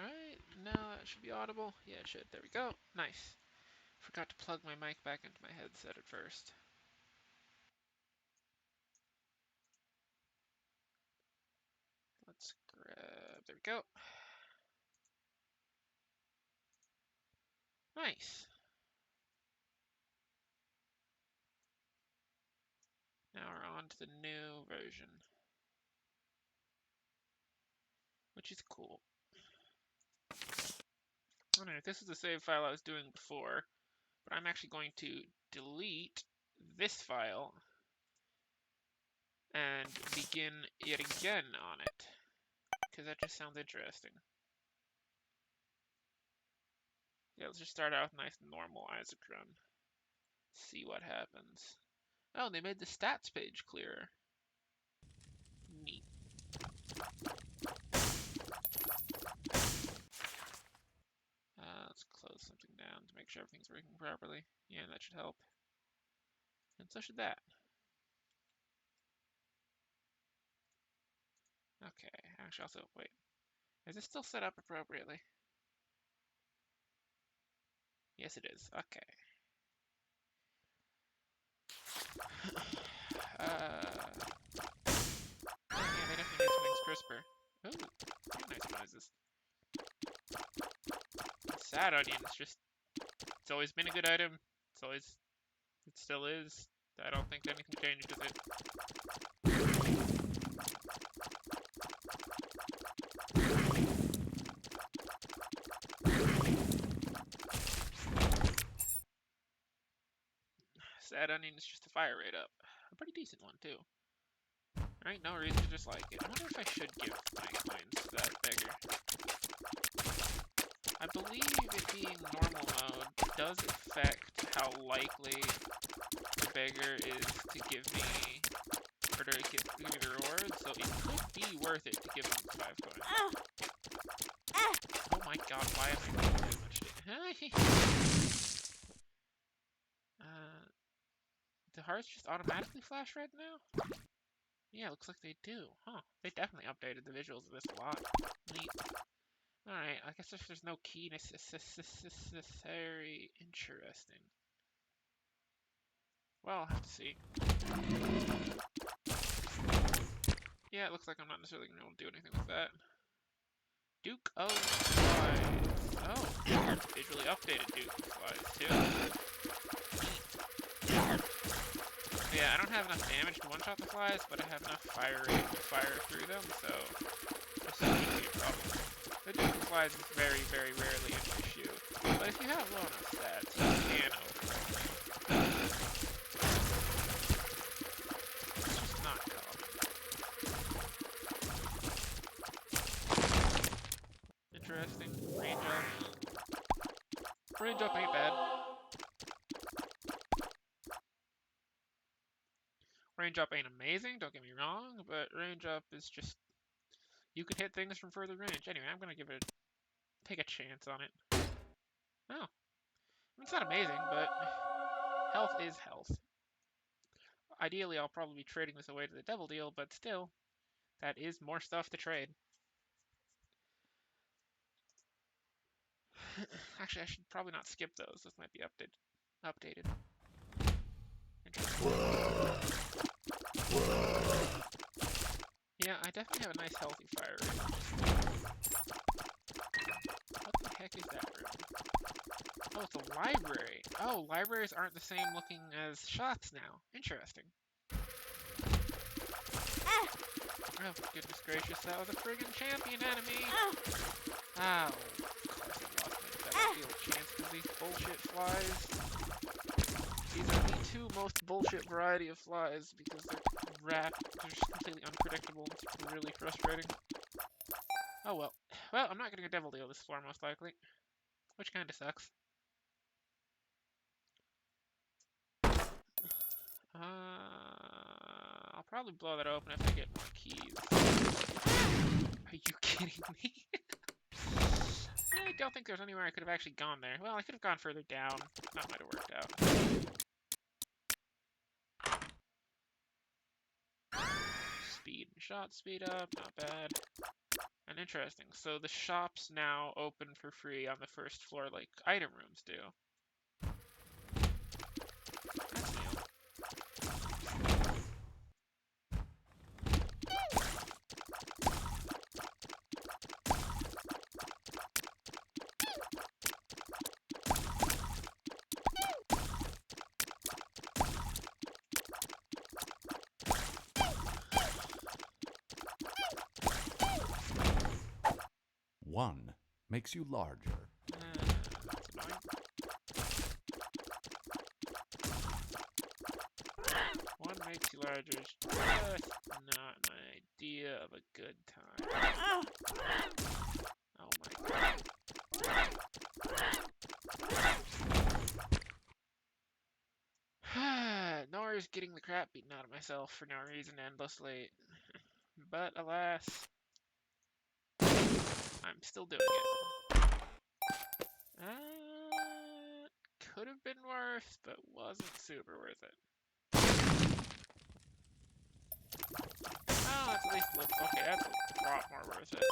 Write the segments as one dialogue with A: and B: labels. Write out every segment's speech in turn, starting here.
A: Alright, now that should be audible. Yeah, it should. There we go. Nice. Forgot to plug my mic back into my headset at first. Let's grab... There we go. Nice. Now we're on to the new version, which is cool. Alright, this is the save file I was doing before, but I'm actually going to delete this file and begin it again on it, because that just sounds interesting. Yeah, let's just start out with nice normal Isaac run. See what happens. Oh, they made the stats page clearer. Neat. Let's close something down to make sure everything's working properly. Yeah, that should help. And so should that. Okay, actually also, wait. Is this still set up appropriately? Yes, it is. Okay. Yeah, they definitely need something crisper. Ooh, very nice. What is this? Sad onion. It's always been a good item. It still is. I don't think anything changed with it. Sad onion is just a fire rate up. A pretty decent one, too. Alright, no reason to dislike it. I wonder if I should give my coins to that beggar. I believe it being normal mode does affect how likely the beggar is to give me, or to give me the reward, so it could be worth it to give him 5 coins. Oh my god, why am I doing that much do hearts just automatically flash red now? Yeah, looks like they do. Huh. They definitely updated the visuals of this a lot. Neat. Alright, I guess if there's no key necessary. Interesting. Well, I'll have to see. Yeah, it looks like I'm not necessarily going to be able to do anything with that. Duke of Flies. Oh, visually updated Duke of Flies, too. Yeah, I don't have enough damage to one-shot the flies, but I have enough fire rate to fire through them, so this shouldn't be a problem. The Duke of Flies is very, very rarely an issue, but if you have low enough stats, you can overcome it. It's just not common. Interesting. Range up. Range up ain't bad. Range up ain't amazing, don't get me wrong, but range up is just... You can hit things from further range. Anyway, I'm gonna take a chance on it. Oh. I mean, it's not amazing, but health is health. Ideally, I'll probably be trading this away to the Devil Deal, but still, that is more stuff to trade. Actually, I should probably not skip those. Those might be updated. Interesting. Yeah, I definitely have a nice healthy fire rate. What the heck is that room? Oh, it's a library. Oh, libraries aren't the same looking as shots now. Interesting. Oh, goodness gracious, that was a friggin' champion enemy! Oh, of course I lost my Battlefield chance because these bullshit flies. These are the two most bullshit variety of flies because they're just completely unpredictable. It's really frustrating. Oh well. Well, I'm not getting a Devil Deal this floor most likely, which kinda sucks. I'll probably blow that open if I get more keys. Are you kidding me? I don't think there's anywhere I could have actually gone there. Well, I could have gone further down. That might have worked out. Speed and shot speed up, not bad. And interesting. So the shop's now open for free on the first floor like item rooms do. That's new.
B: One makes you larger.
A: That's annoying. One makes you larger is just not my idea of a good time. Oh my god. Nora's getting the crap beaten out of myself for no reason endlessly. But alas, I'm still doing it. Could have been worse, but wasn't super worth it. Oh, at least looks okay. That's a lot more worth it.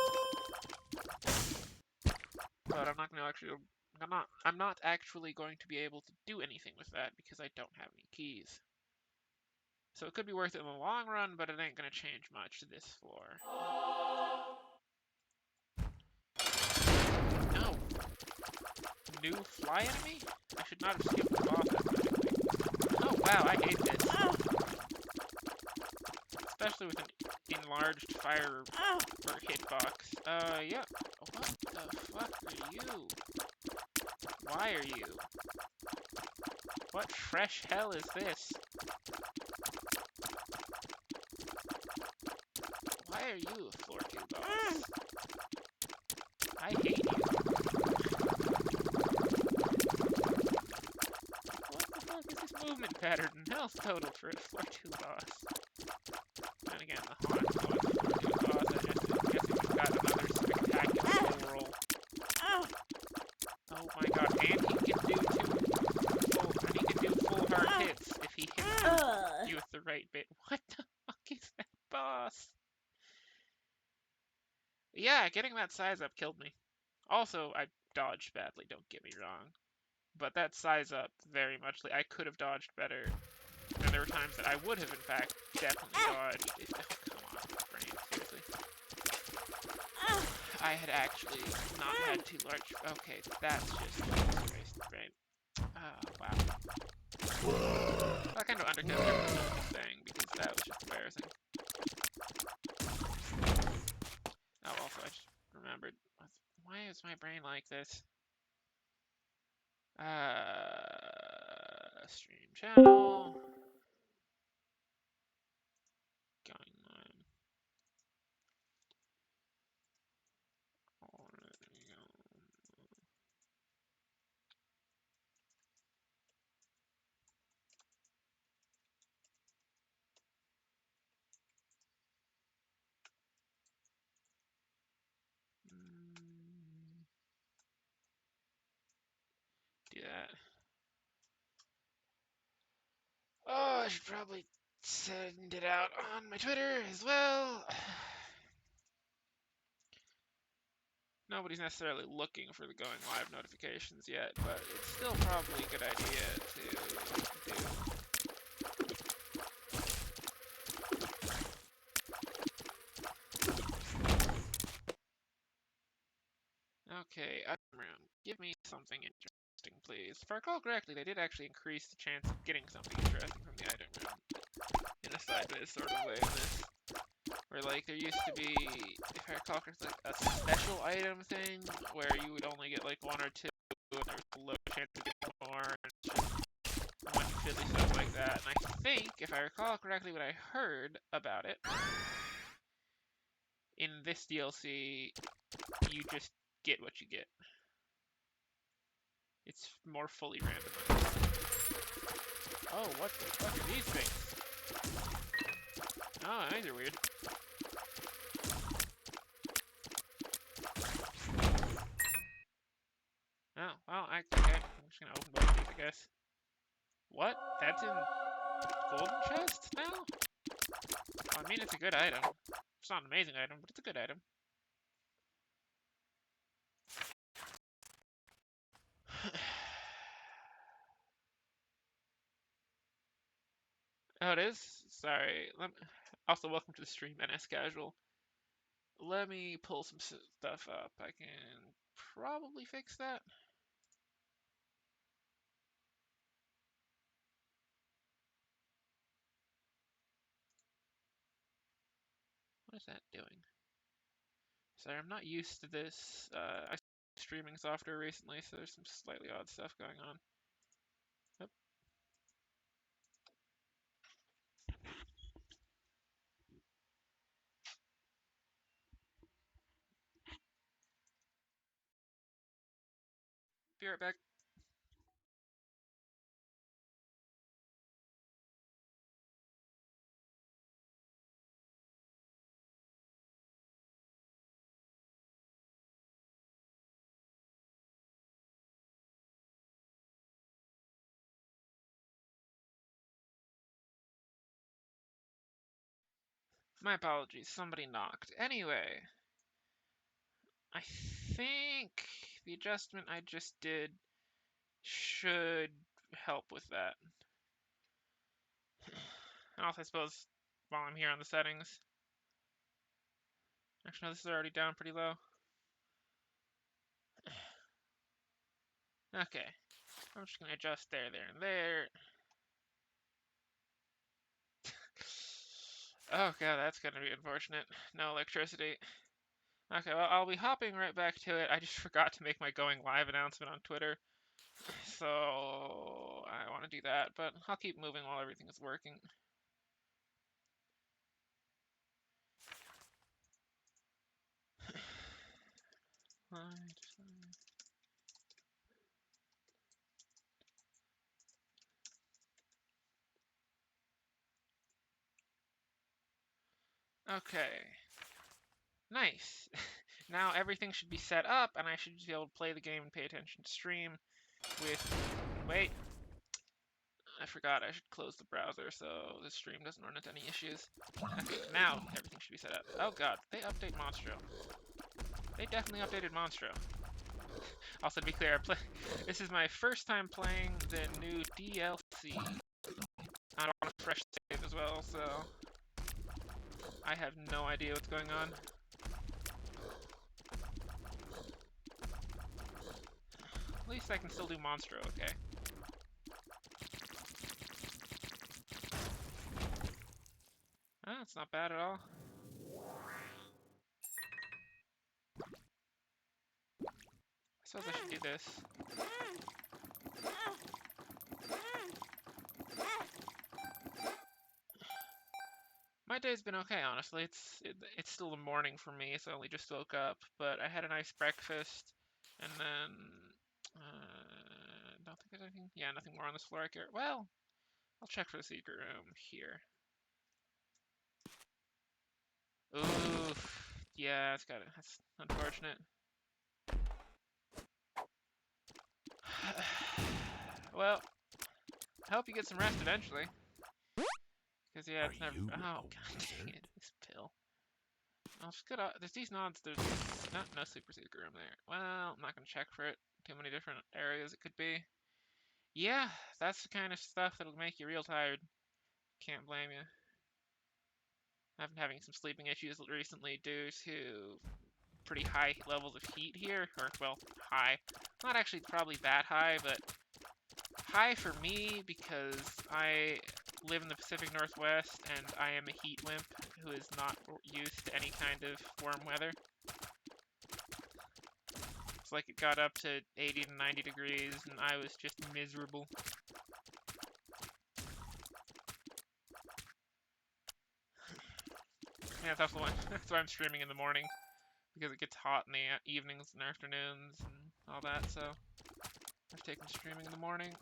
A: But I'm not gonna actually. I'm not actually going to be able to do anything with that because I don't have any keys. So it could be worth it in the long run, but it ain't gonna change much to this floor. No. New fly enemy? I should not have skipped the boss automatically. Oh wow, I hate this. Especially with an enlarged fire hitbox. Yeah. What the fuck are you? Why are you? What fresh hell is this? Why are you a floor 2 boss? I hate you. What the fuck is this movement pattern and health total for a floor 2 boss? And again, the haunt was floor 2 boss. I just guess we've got another spectacular roll. Oh my god, and he can do full hard hits if he hits you with the right bit. What the fuck is that boss? Yeah, getting that size up killed me. Also, I dodged badly, don't get me wrong. But that size up very much, I could have dodged better. And there were times that I would have, in fact, definitely dodged. Oh, come on, brain, seriously. I had actually not had too large. Okay, that's just Jesus Christ, brain. Wow. That kind of undercut everything I was saying because that was just embarrassing. Oh, also, I just remembered. Why is my brain like this? Stream channel. Going live. Do that. Oh, I should probably send it out on my Twitter as well. Nobody's necessarily looking for the going live notifications yet, but it's still probably a good idea to do. Okay, item room. Give me something interesting, please. If I recall correctly, they did actually increase the chance of getting something interesting from the item room in a sideways sort of way in this. Where, like, there used to be, if I recall correctly, like a special item thing where you would only get, like, 1 or 2, and there was a low chance of getting more, and a bunch of fiddly stuff like that. And I think, if I recall correctly what I heard about it, in this DLC, you just get what you get. It's more fully randomized. Oh, what the fuck are these things? Oh, these are weird. Oh, well, okay. I'm just gonna open both of these, I guess. What? That's in golden chest now? Well, I mean, it's a good item. It's not an amazing item, but it's a good item. Oh, it is? Sorry. Also, welcome to the stream, NS Casual. Let me pull some stuff up. I can probably fix that. What is that doing? Sorry, I'm not used to this. I streaming software recently, so there's some slightly odd stuff going on. Yep. Be right back. My apologies, somebody knocked. Anyway, I think the adjustment I just did should help with that. And also, I suppose, while I'm here on the settings. Actually, no, this is already down pretty low. Okay. I'm just going to adjust there, there, and there. Oh god, that's going to be unfortunate. No electricity. Okay, well, I'll be hopping right back to it. I just forgot to make my going live announcement on Twitter. So, I want to do that, but I'll keep moving while everything is working. Okay. Nice. Now everything should be set up, and I should just be able to play the game and pay attention to stream with... Wait. I forgot I should close the browser so the stream doesn't run into any issues. Okay, now everything should be set up. Oh god, they update Monstro. They definitely updated Monstro. Also, to be clear, this is my first time playing the new DLC. I don't want a fresh save as well, so I have no idea what's going on. At least I can still do Monstro, okay. Oh, that's not bad at all. I suppose I should do this. My day's been okay, honestly. It's still the morning for me, so I only just woke up. But I had a nice breakfast, and then don't think there's anything. Yeah, nothing more on this floor I care. Well, I'll check for the secret room here. Oof. Yeah, that's unfortunate. Well, I hope you get some rest eventually. Because, yeah, it's never... Oh, god dang it. This pill. I'll just get there's these nods. There's no super secret room there. Well, I'm not going to check for it. Too many different areas it could be. Yeah, that's the kind of stuff that'll make you real tired. Can't blame you. I've been having some sleeping issues recently due to pretty high levels of heat here. Or, well, high. Not actually probably that high, but high for me because I live in the Pacific Northwest and I am a heat wimp who is not used to any kind of warm weather. It's like it got up to 80 to 90 degrees and I was just miserable. Yeah, that's the one. That's why I'm streaming in the morning, because it gets hot in the evenings and afternoons and all that, so I've taken streaming in the morning.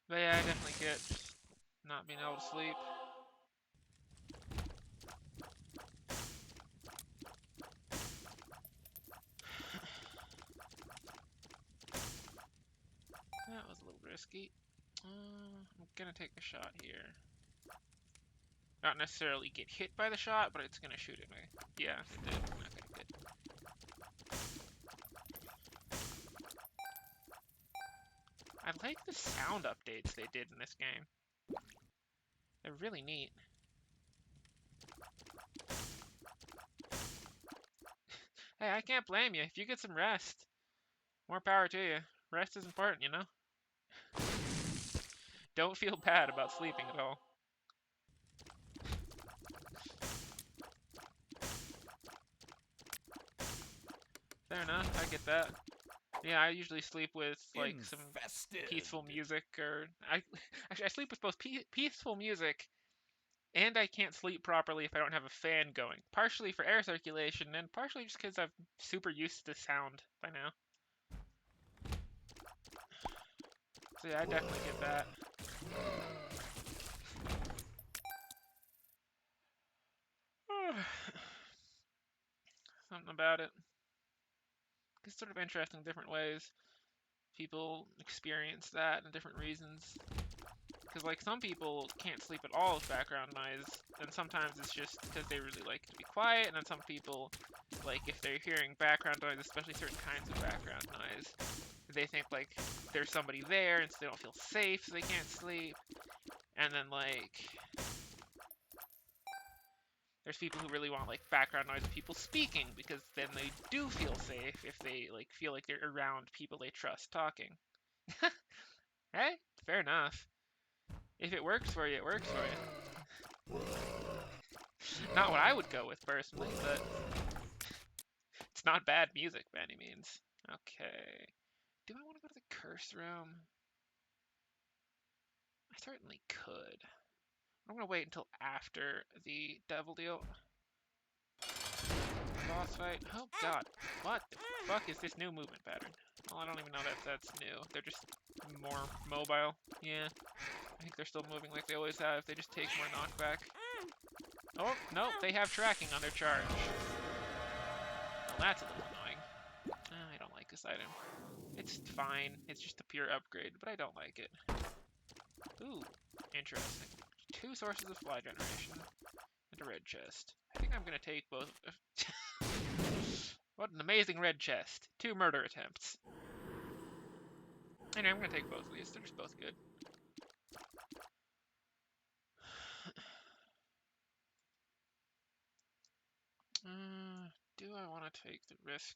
A: But yeah, I definitely get not being able to sleep. That was a little risky. I'm gonna take a shot here. not necessarily get hit by the shot, but it's gonna shoot at me. Yeah, it did. Okay, good. I like the sound updates they did in this game. They're really neat. Hey, I can't blame you. If you get some rest, more power to you. Rest is important, you know? Don't feel bad about sleeping at all. Fair enough, I get that. Yeah, I usually sleep with like some peaceful music, or actually I sleep with both peaceful music, and I can't sleep properly if I don't have a fan going. Partially for air circulation, and partially just because I'm super used to sound by now. So yeah, I definitely get that. Something about it. It's sort of interesting in different ways. People experience that in different reasons. Because, like, some people can't sleep at all with background noise, and sometimes it's just because they really like to be quiet, and then some people, like, if they're hearing background noise, especially certain kinds of background noise, they think, like, there's somebody there, and so they don't feel safe, so they can't sleep. And then, like, there's people who really want, like, background noise of people speaking, because then they do feel safe if they, like, feel like they're around people they trust talking. Hey, fair enough. If it works for you, it works for you. Not what I would go with personally, but it's not bad music by any means. Okay. Do I want to go to the curse room? I certainly could. I'm gonna wait until after the devil deal. Boss fight. Oh god. What the fuck is this new movement pattern? Well, I don't even know that that's new. They're just more mobile. Yeah. I think they're still moving like they always have. They just take more knockback. Oh, no, they have tracking on their charge. Well, that's a little annoying. I don't like this item. It's fine. It's just a pure upgrade, but I don't like it. Ooh, interesting. 2 sources of fly generation and a red chest. I think I'm gonna take both. What an amazing red chest. 2 murder attempts. Anyway, I'm gonna take both of these. They're just both good. Do I want to take the risk?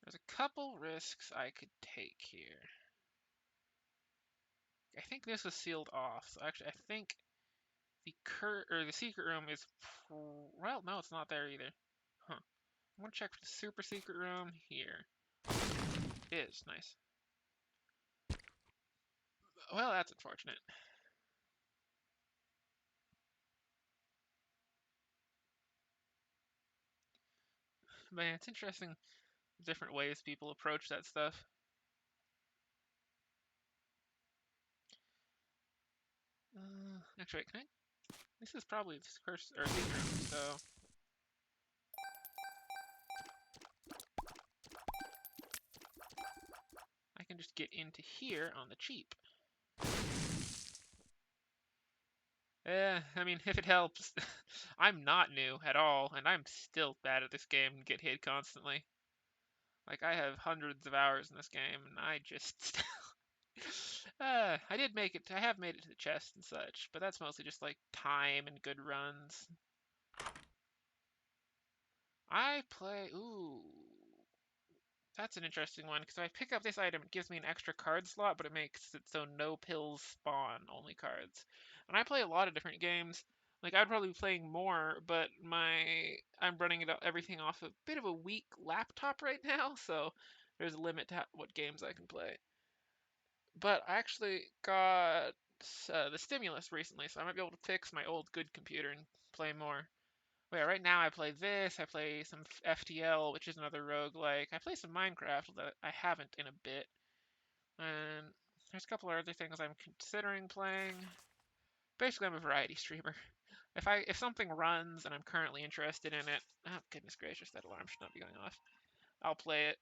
A: There's a couple risks I could take here. I think this was sealed off. So actually, I think the secret room is well, no, it's not there either. Huh. I'm gonna check for the super secret room here. It is nice. Well, that's unfortunate. Man, it's interesting different ways people approach that stuff. Actually, can I? This is probably the curse or secret room, so I can just get into here on the cheap. I mean, if it helps. I'm not new at all, and I'm still bad at this game and get hit constantly. Like, I have hundreds of hours in this game, and I just... I did make it, I have made it to the chest and such, but that's mostly just, like, time and good runs. I play... Ooh. That's an interesting one, because if I pick up this item, it gives me an extra card slot, but it makes it so no pills spawn, only cards. And I play a lot of different games. Like, I'd probably be playing more, but I'm running everything off a bit of a weak laptop right now, so there's a limit to what games I can play. But I actually got the stimulus recently, so I might be able to fix my old good computer and play more. But yeah, right now I play this, I play some FTL, which is another roguelike. I play some Minecraft that I haven't in a bit. And there's a couple of other things I'm considering playing. Basically, I'm a variety streamer. If something runs and I'm currently interested in it, oh goodness gracious, that alarm should not be going off. I'll play it.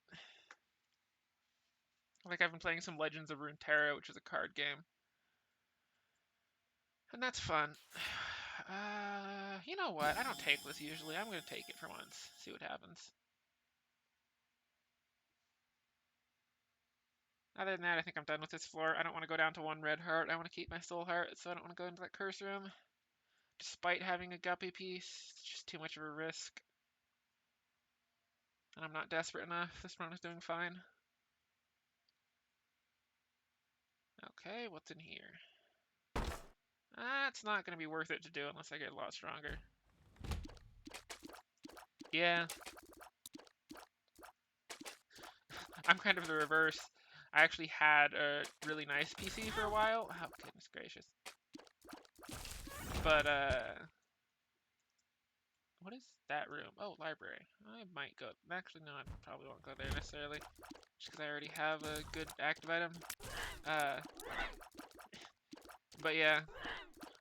A: Like I've been playing some Legends of Runeterra, which is a card game. And that's fun. You know what? I don't take this usually. I'm gonna take it for once. See what happens. Other than that, I think I'm done with this floor. I don't want to go down to 1 red heart. I want to keep my soul heart, so I don't want to go into that curse room. Despite having a guppy piece, it's just too much of a risk. And I'm not desperate enough. This run is doing fine. Okay, what's in here? It's not going to be worth it to do unless I get a lot stronger. Yeah. I'm kind of the reverse. I actually had a really nice PC for a while. Oh, goodness gracious. But, what is that room? Oh, library. I might go. Actually, no, I probably won't go there necessarily. Just because I already have a good active item. But yeah.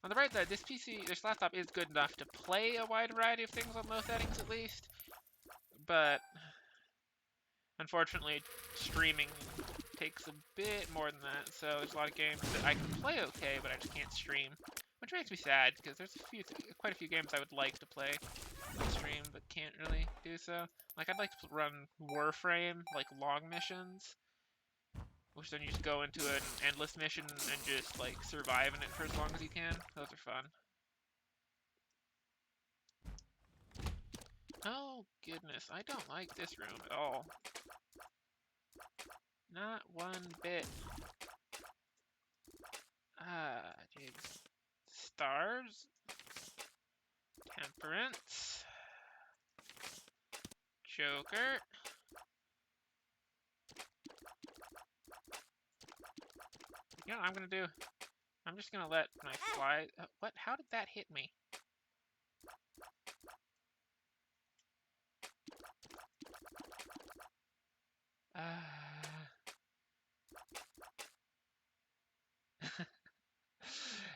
A: On the bright side, this laptop is good enough to play a wide variety of things on low settings at least. But unfortunately, streaming takes a bit more than that. So there's a lot of games that I can play okay, but I just can't stream. Which makes me sad, because there's quite a few games I would like to play on stream, but can't really do so. Like, I'd like to run Warframe, like, long missions, which then you just go into an endless mission and just, like, survive in it for as long as you can. Those are fun. Oh, goodness, I don't like this room at all. Not one bit. Jeez. Stars. Temperance. Joker. You know what I'm gonna do? I'm just gonna let my fly... what? How did that hit me?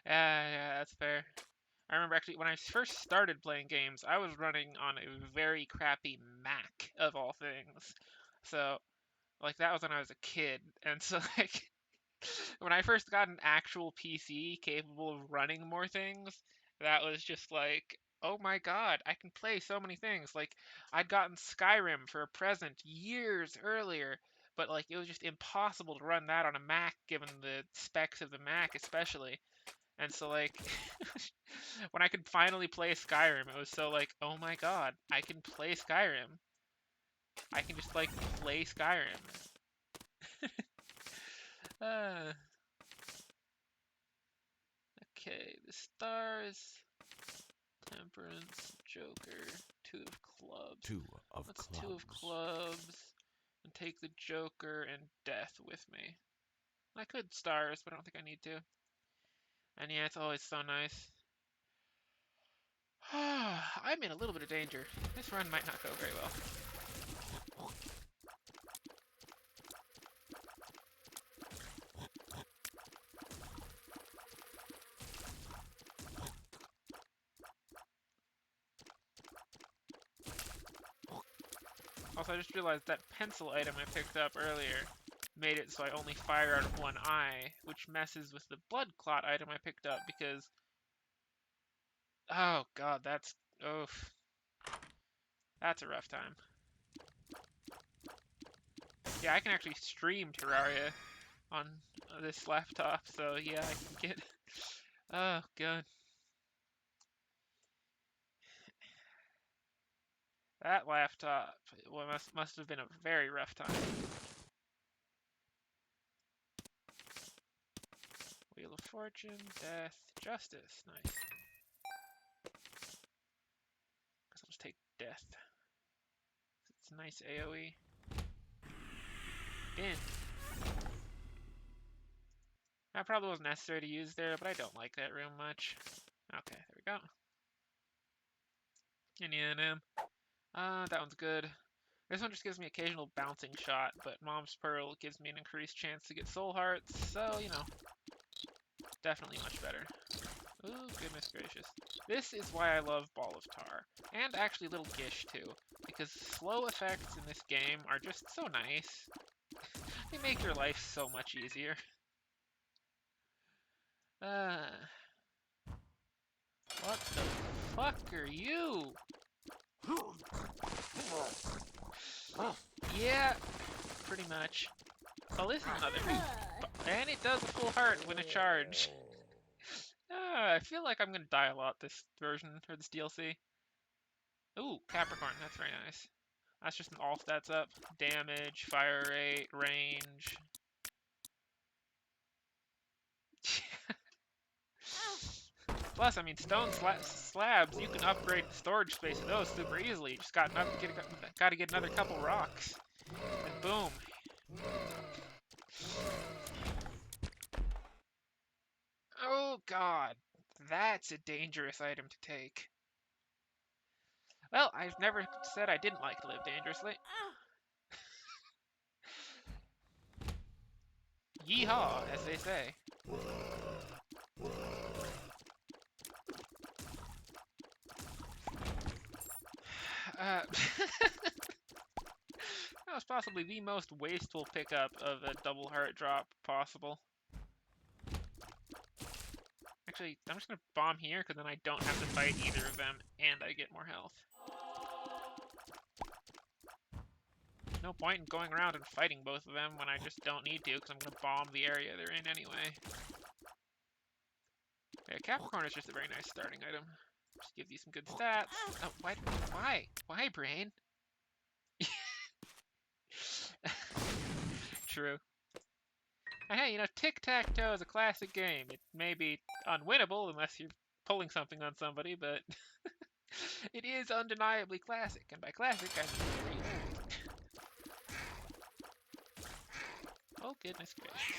A: Yeah, that's fair. I remember actually when I first started playing games, I was running on a very crappy Mac of all things. So, like, that was when I was a kid. And so, like, when I first got an actual PC capable of running more things, that was just like, oh my god, I can play so many things. Like, I'd gotten Skyrim for a present years earlier, but like it was just impossible to run that on a Mac given the specs of the Mac especially. And so like when I could finally play Skyrim, it was so like, oh my god, I can play Skyrim. I can just like play Skyrim. Okay, the stars, temperance, Joker, 2 of clubs.
B: 2 of
A: Let's
B: clubs.
A: 2 of clubs and take the Joker and death with me. I could stars, but I don't think I need to. And yeah, it's always so nice. I'm in a little bit of danger. This run might not go very well. Also, I just realized that pencil item I picked up earlier made it so I only fire out of one eye, which messes with the blood clot item I picked up because... oh god, that's... oof. That's a rough time. Yeah, I can actually stream Terraria on this laptop, so yeah, I can get... oh god. That laptop must have been a very rough time. Wheel of Fortune, Death, Justice. Nice. Guess I'll just take Death. It's a nice AoE. Bin. That probably wasn't necessary to use there, but I don't like that room much. Okay, there we go. N. That one's good. This one just gives me occasional bouncing shot, but Mom's Pearl gives me an increased chance to get soul hearts, so, you know, definitely much better. Ooh, goodness gracious. This is why I love Ball of Tar, and actually Little Gish too, because slow effects in this game are just so nice. They make your life so much easier. What the fuck are you? Yeah, pretty much. Oh, this is another. And it does a full heart when a charge. I feel like I'm gonna die a lot this version, or this DLC. Ooh, Capricorn, that's very nice. That's just an all stats up. Damage, fire rate, range. Plus, I mean, stone slabs, you can upgrade the storage space of those super easily. You just got to get another couple rocks. And boom. Oh god. That's a dangerous item to take. Well, I've never said I didn't like to live dangerously. Yeehaw, as they say. That was possibly the most wasteful pickup of a double heart drop possible. Actually, I'm just gonna bomb here, because then I don't have to fight either of them, and I get more health. There's no point in going around and fighting both of them when I just don't need to, because I'm gonna bomb the area they're in anyway. Yeah, Capricorn is just a very nice starting item. Just gives you some good stats. Oh, why? Why, brain? True. And hey, you know, tic-tac-toe is a classic game. It may be unwinnable unless you're pulling something on somebody, but it is undeniably classic. And by classic, I mean very old. Oh, goodness gracious.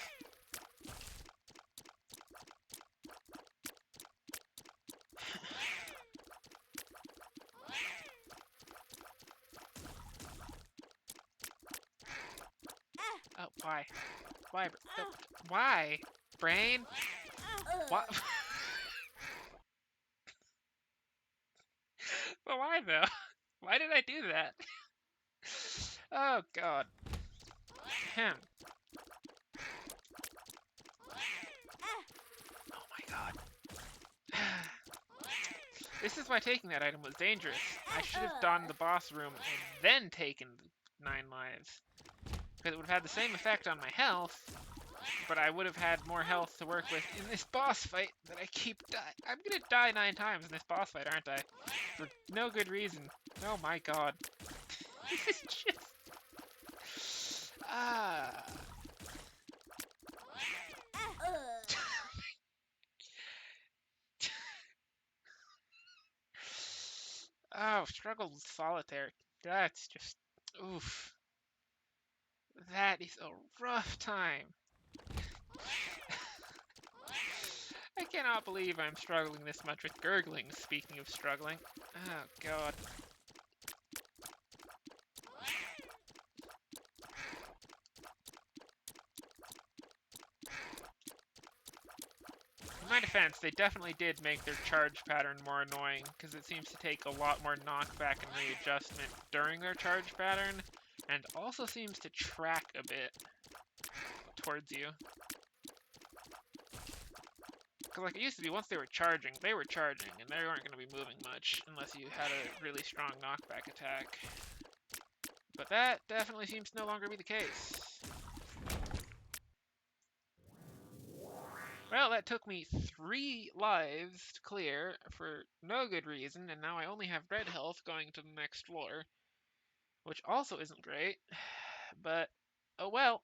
A: Oh, why? Why? Why? Brain? What? But why though? Why did I do that? Oh god. Him. Oh my god. This is why taking that item was dangerous. I should have done the boss room and then taken 9 lives. Because it would have had the same effect on my health, but I would have had more health to work with in this boss fight that I keep dying. I'm gonna die 9 times in this boss fight, aren't I? For no good reason. Oh my god. This is just... Oh, struggle with solitaire. That's just... Oof. That is a rough time. I cannot believe I'm struggling this much with gurgling, speaking of struggling. Oh, God. In my defense, they definitely did make their charge pattern more annoying, because it seems to take a lot more knockback and readjustment during their charge pattern, and also seems to track a bit towards you. Because like it used to be, once they were charging, and they weren't going to be moving much unless you had a really strong knockback attack. But that definitely seems to no longer be the case. Well, that took me 3 lives to clear for no good reason, and now I only have red health going to the next floor, which also isn't great, but oh well.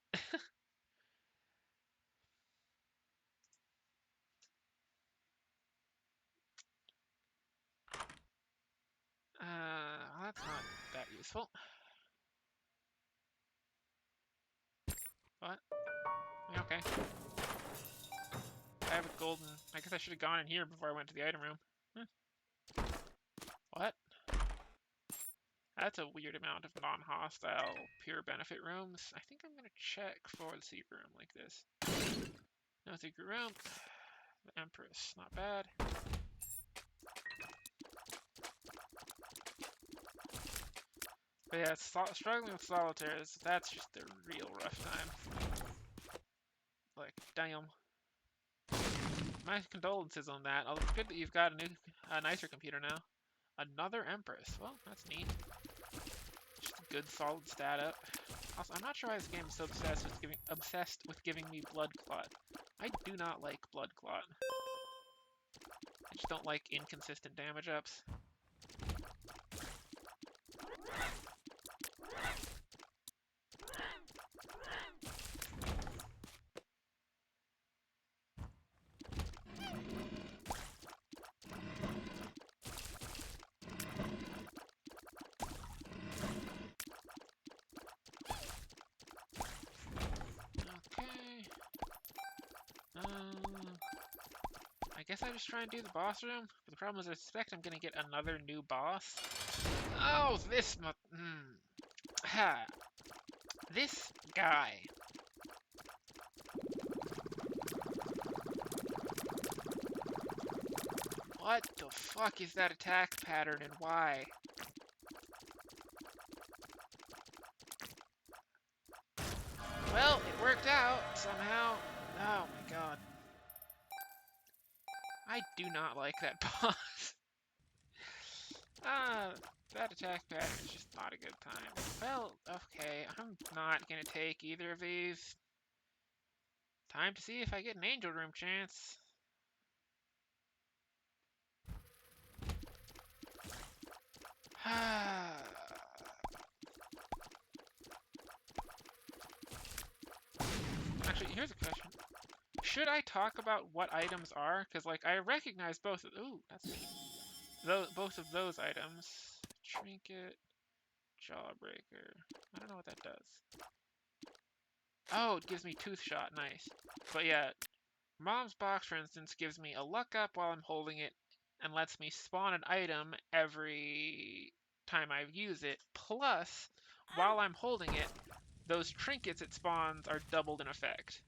A: That's not that useful. What? Okay. I have a golden... I guess I should have gone in here before I went to the item room. What? That's a weird amount of non-hostile pure benefit rooms. I think I'm gonna check for the secret room like this. No secret room. The Empress, not bad. But yeah, struggling with solitaires, that's just a real rough time. Like, damn. my condolences on that. Although it's good that you've got a nicer computer now. Another Empress. Well, that's neat. Just a good, solid stat up. Also, I'm not sure why this game is so obsessed with giving me Blood Clot. I do not like Blood Clot. I just don't like inconsistent damage ups. I guess I just try and do the boss room. But the problem is I suspect I'm gonna get another new boss. Oh, this guy. What the fuck is that attack pattern and why? Well, it worked out somehow. Oh my god. I do not like that boss. That attack pattern is just not a good time. Well, okay, I'm not gonna take either of these. Time to see if I get an Angel Room chance. Actually, here's a question. Should I talk about what items are? Because, like, I recognize both of... Ooh, that's neat. Both of those items. Trinket, Jawbreaker. I don't know what that does. Oh, it gives me Tooth Shot. Nice. But yeah, Mom's Box, for instance, gives me a luck up while I'm holding it and lets me spawn an item every time I use it. Plus, while I'm holding it, those trinkets it spawns are doubled in effect.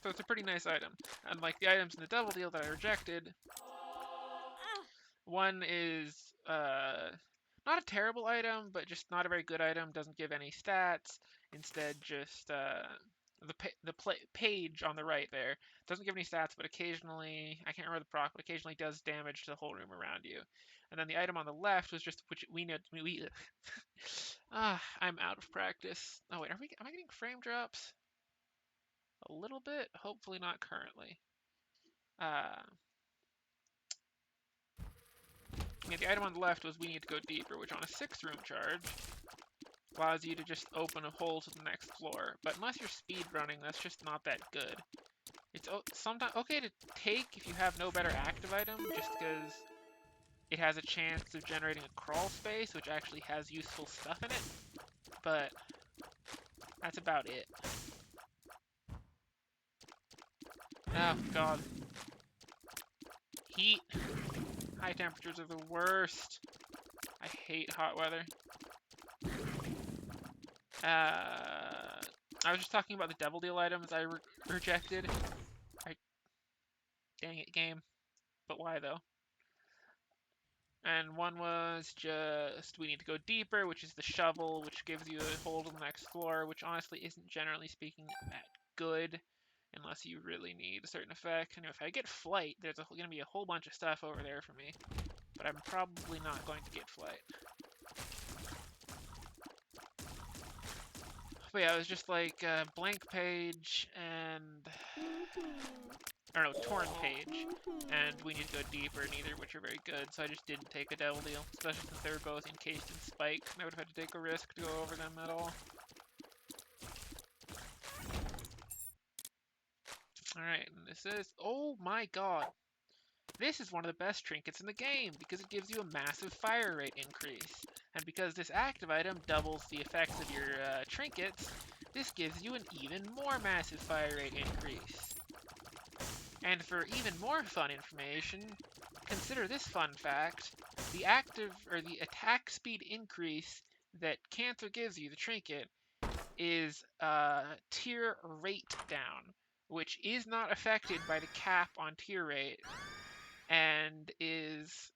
A: So it's a pretty nice item. Unlike the items in the double deal that I rejected, one is not a terrible item, but just not a very good item. Doesn't give any stats. Instead, just the page on the right there doesn't give any stats, but occasionally, I can't remember the proc, but occasionally does damage to the whole room around you. And then the item on the left was just which we know I'm out of practice. Oh wait, am I getting frame drops? A little bit, hopefully not currently. Yeah, the item on the left was we need to go deeper, which on a 6-room charge allows you to just open a hole to the next floor. But unless you're speed running, that's just not that good. It's sometimes okay to take if you have no better active item, just because it has a chance of generating a crawl space, which actually has useful stuff in it. But that's about it. Oh god. Heat. High temperatures are the worst. I hate hot weather. I was just talking about the Devil Deal items I rejected. Dang it, game. But why, though? And one was just, we need to go deeper, which is the shovel, which gives you a hole to the next floor, which honestly isn't, generally speaking, that good, unless you really need a certain effect. And if I get flight, there's going to be a whole bunch of stuff over there for me. But I'm probably not going to get flight. But yeah, it was just like blank page and... or no, torn page, and we need to go deeper, neither of which are very good, so I just didn't take a Devil Deal, especially since they were both encased in spike, and I would have had to take a risk to go over them at all. Alright, and this is... oh my god! This is one of the best trinkets in the game, because it gives you a massive fire rate increase. And because this active item doubles the effects of your trinkets, this gives you an even more massive fire rate increase. And for even more fun information, consider this fun fact. The attack speed increase that Cancer gives you, the trinket, is tier rate down, which is not affected by the cap on tier rate, and is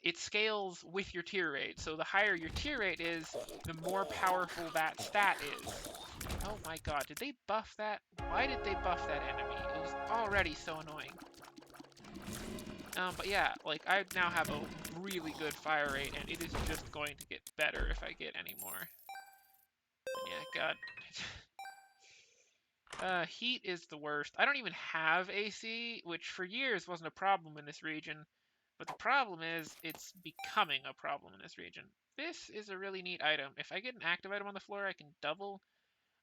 A: it scales with your tier rate. So the higher your tier rate is, the more powerful that stat is. Oh my god, did they buff that? Why did they buff that enemy? It was already so annoying. But yeah, like, I now have a really good fire rate, and it is just going to get better if I get any more. And yeah, god. Heat is the worst. I don't even have AC, which for years wasn't a problem in this region. But the problem is, it's becoming a problem in this region. This is a really neat item. If I get an active item on the floor I can double,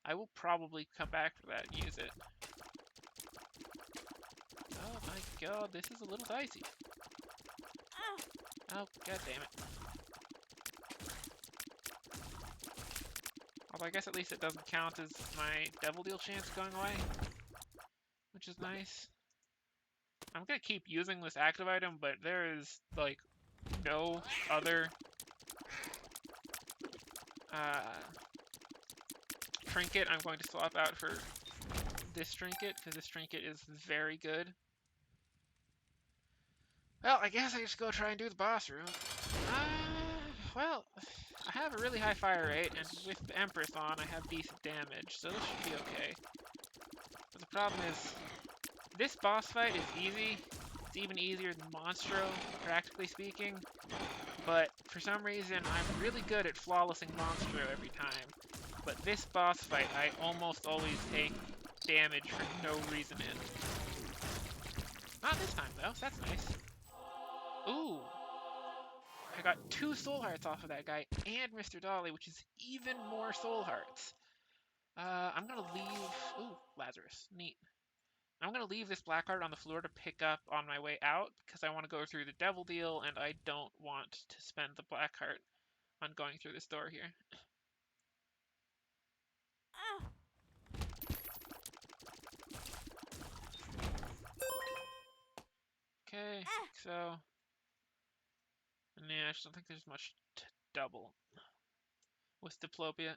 A: I will probably come back for that and use it. Oh my god, this is a little dicey. Oh, god damn it. Although I guess at least it doesn't count as my Devil Deal chance going away, which is nice. I'm gonna keep using this active item, but there is, like, no other trinket I'm going to swap out for this trinket, because this trinket is very good. Well, I guess I just go try and do the boss room. Well, I have a really high fire rate, and with the Empress on, I have decent damage, so this should be okay. But the problem is, this boss fight is easy. It's even easier than Monstro, practically speaking. But for some reason, I'm really good at flawlessing Monstro every time. But this boss fight, I almost always take damage for no reason in. Not this time, though, so that's nice. Ooh! I got 2 soul hearts off of that guy, and Mr. Dolly, which is even more soul hearts. I'm gonna leave... Ooh, Lazarus. Neat. I'm gonna leave this black heart on the floor to pick up on my way out, because I want to go through the Devil Deal, and I don't want to spend the black heart on going through this door here. Okay, so... Yeah, I just don't think there's much to double with Diplopia.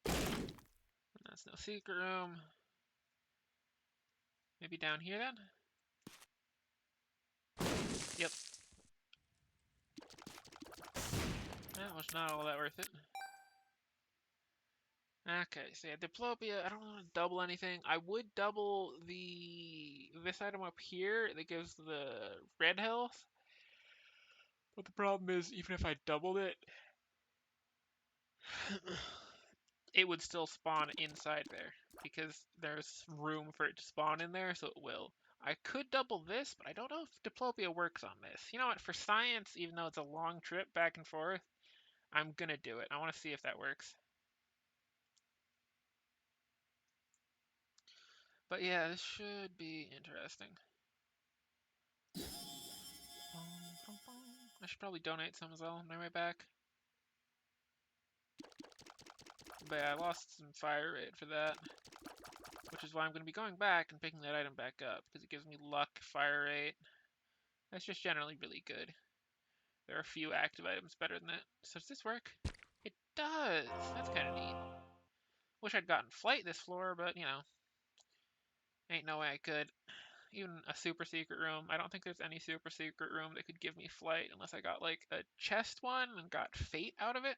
A: That's no secret room. Maybe down here then? Yep. That was not all that worth it. Okay, so yeah, Diplopia, I don't want to double anything. I would double this item up here that gives the red health. But the problem is, even if I doubled it, it would still spawn inside there, because there's room for it to spawn in there, so it will. I could double this, but I don't know if Diplopia works on this. You know what, for science, even though it's a long trip back and forth, I'm gonna do it. I want to see if that works. But yeah, this should be interesting. I should probably donate some as well on my way back. But yeah, I lost some fire rate for that. Which is why I'm going to be going back and picking that item back up, because it gives me luck, fire rate. That's just generally really good. There are a few active items better than that. So does this work? It does! That's kind of neat. Wish I'd gotten flight this floor, but, you know. Ain't no way I could. Even a super secret room. I don't think there's any super secret room that could give me flight unless I got, like, a chest one and got fate out of it.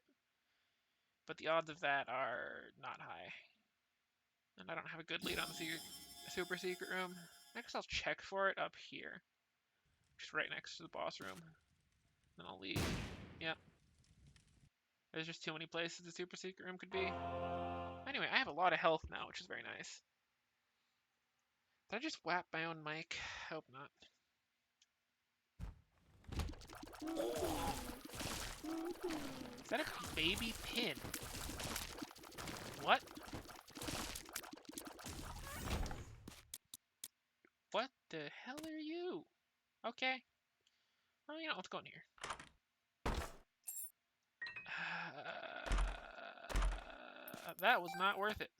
A: But the odds of that are not high. And I don't have a good lead on the super secret room. I guess I'll check for it up here. Just right next to the boss room. Then I'll leave. Yep. There's just too many places the super secret room could be. Anyway, I have a lot of health now, which is very nice. Did I just whap my own mic? Hope not. Is that a baby pin? What? What the hell are you? Okay. Well, you know, let's go in here. That was not worth it.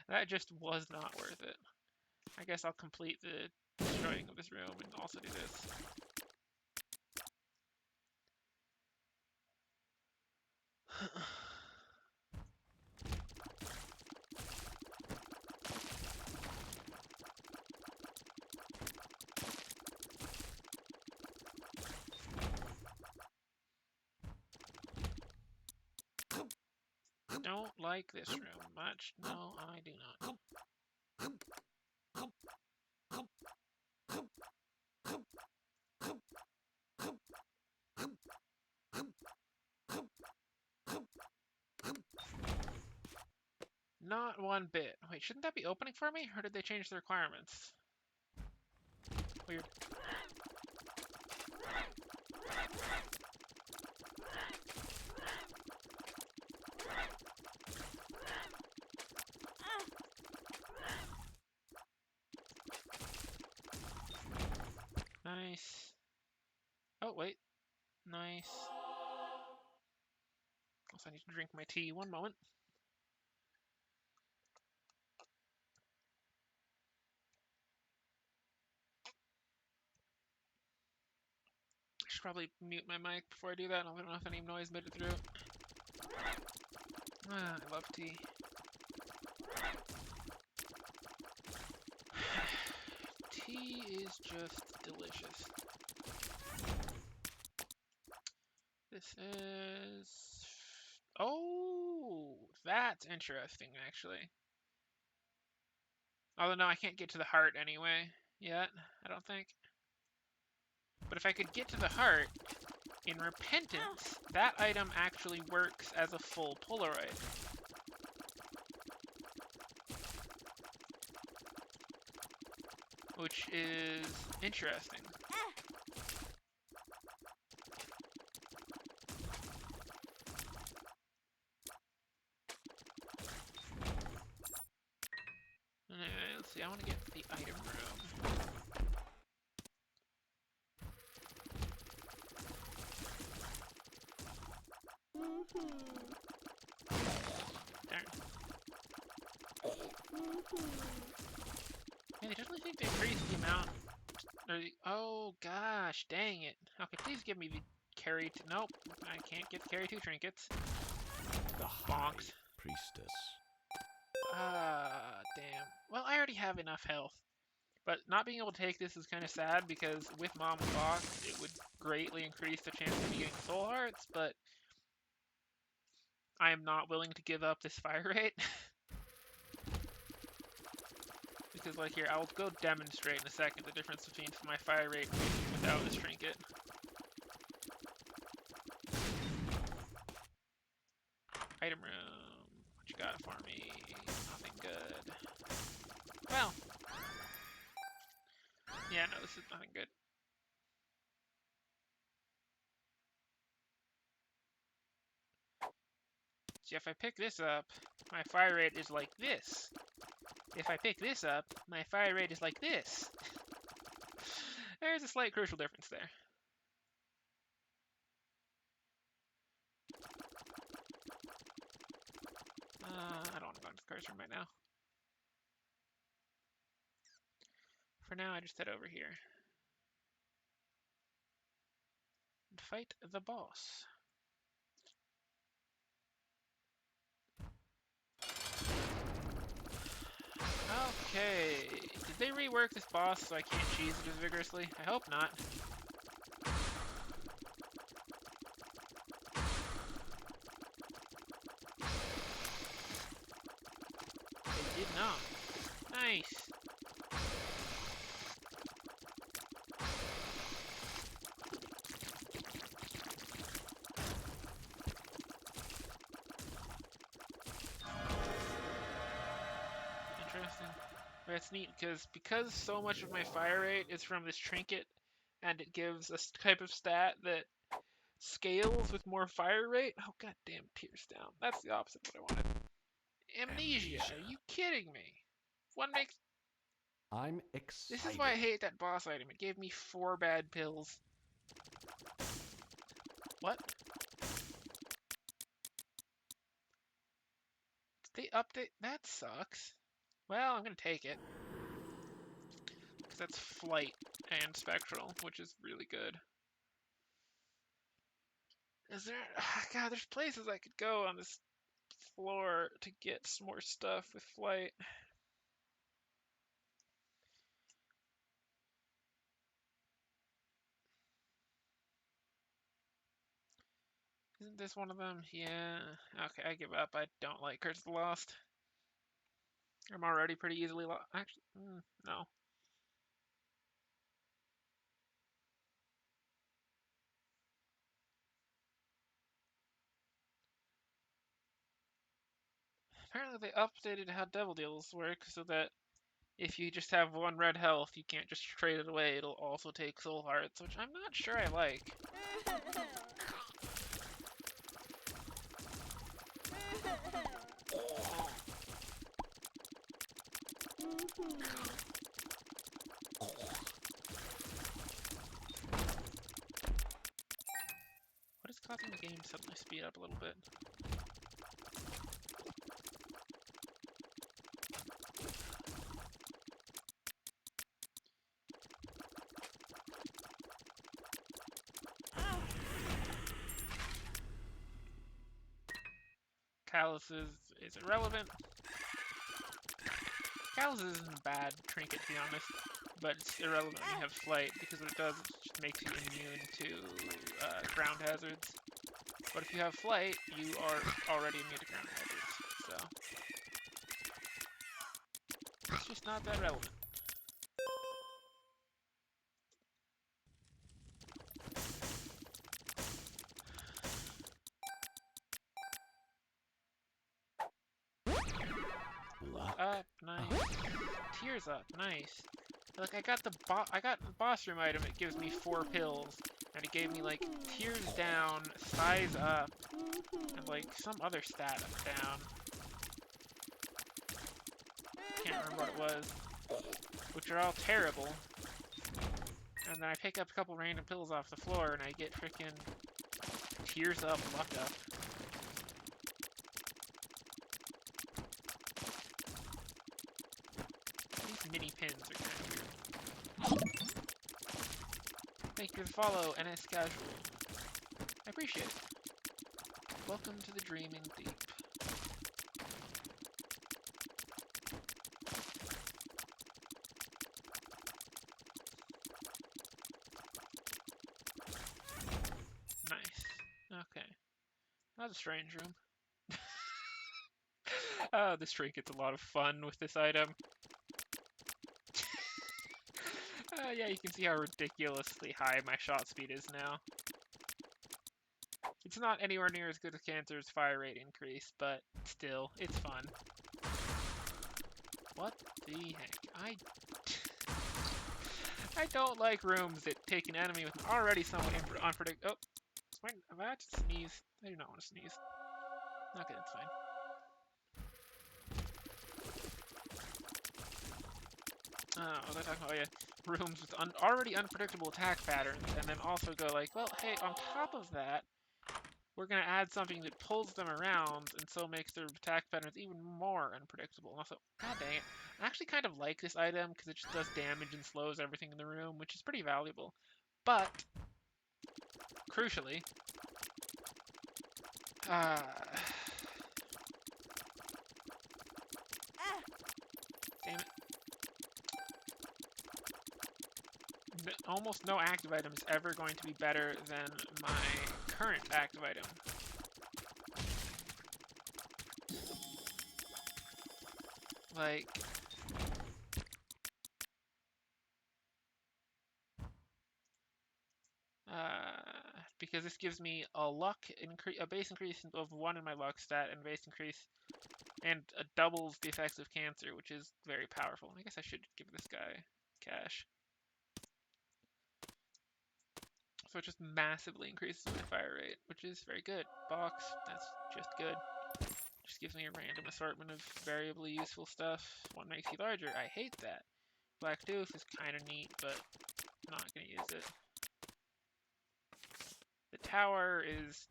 A: That just was not worth it. I guess I'll complete the destroying of this room and also do this. don't like this room much. No, I do not. Not one bit. Wait, shouldn't that be opening for me? Or did they change the requirements? Weird. Nice. Oh, wait. Nice. Also, I need to drink my tea. One moment. I should probably mute my mic before I do that. I don't know if any noise made it through. Ah, I love tea. Tea is just delicious. This is... Oh, that's interesting, actually. Although, no, I can't get to the heart anyway, yet, I don't think. But if I could get to the heart, in Repentance, that item actually works as a full Polaroid. Which is interesting. Anyway, let's see, I want to get to the item room. Darn. Yeah, they definitely think they increased the amount. Or the, oh gosh, dang it. Okay, please give me the carry. Nope, I can't get the carry 2 trinkets.
B: The High
A: Bonks.
B: Priestess.
A: Ah, damn. Well, I already have enough health. But not being able to take this is kind of sad because with Mom's Box, it would greatly increase the chance of me getting soul hearts, but I am not willing to give up this fire rate. Because, like, here, I'll go demonstrate in a second the difference between my fire rate without this trinket. Item room. What you got for me? Nothing good. Well. Yeah, no, this is nothing good. See, if I pick this up, my fire rate is like this. If I pick this up, my fire rate is like this. There's a slight crucial difference there. I don't want to go into the cards room right now. For now, I just head over here. And fight the boss. Okay. Did they rework this boss so I can't cheese it as vigorously? I hope not. They did not. Nice. Interesting. That's neat because so much of my fire rate is from this trinket, and it gives a type of stat that scales with more fire rate. Oh goddamn, tears down. That's the opposite of what I wanted. Amnesia. Are you kidding me? What makes...
B: I'm excited.
A: This is why I hate that boss item. It gave me 4 bad pills. What? Did they update? That sucks. Well, I'm gonna take it. Because that's Flight and Spectral, which is really good. Is there... God, there's places I could go on this floor to get some more stuff with Flight. Isn't this one of them? Yeah. Okay, I give up. I don't like Curse of the Lost. I'm already pretty easily lost. Actually, no. Apparently they updated how Devil Deals work so that if you just have one red health, you can't just trade it away. It'll also take soul hearts, which I'm not sure I like. What is causing the game to suddenly speed up a little bit? Callus is irrelevant. Callus isn't a bad trinket, to be honest, but it's irrelevant when you have Flight, because what it does is it just makes you immune to ground hazards. But if you have Flight, you are already immune to ground hazards, so it's just not that relevant. Up, nice. Tears up, nice. Like I got the boss room item. It gives me 4 pills, and it gave me like tears down, size up, and like some other stat down. Can't remember what it was, which are all terrible. And then I pick up a couple random pills off the floor, and I get freaking tears up, luck up. These mini pins are kind of weird. Thank you for the follow, NS Casual. I appreciate it. Welcome to the Dreaming Deep. Nice. Okay. That's a strange room. Oh, this trinket's a lot of fun with this item. Yeah, you can see how ridiculously high my shot speed is now. It's not anywhere near as good as Cancer's fire rate increase, but still, it's fun. What the heck? I don't like rooms that take an enemy with an already somewhat unpredictable. Oh, am I about to sneeze? I do not want to sneeze. Okay, that's fine. What was I talking about? Oh, yeah. Rooms with already unpredictable attack patterns, and then also go like, well, hey, on top of that, we're going to add something that pulls them around, and so makes their attack patterns even more unpredictable. And also, god dang it, I actually kind of like this item, because it just does damage and slows everything in the room, which is pretty valuable. But, crucially, damn it. Almost no active item is ever going to be better than my current active item. Like, because this gives me a base increase of 1 in my luck stat, and base increase, and doubles the effects of Cancer, which is very powerful. I guess I should give this guy cash. So it just massively increases my fire rate, which is very good. Box, that's just good. Just gives me a random assortment of variably useful stuff. One makes you larger. I hate that. Black Tooth is kind of neat, but not going to use it. The tower is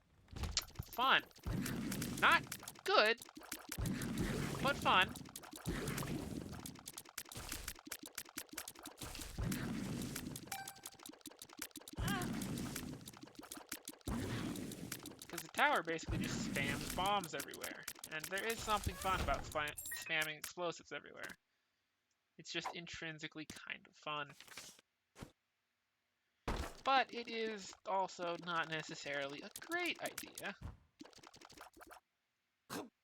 A: fun. Not good, but fun. Because the tower basically just spams bombs everywhere. And there is something fun about spamming explosives everywhere. It's just intrinsically kind of fun. but it is also not necessarily a great idea.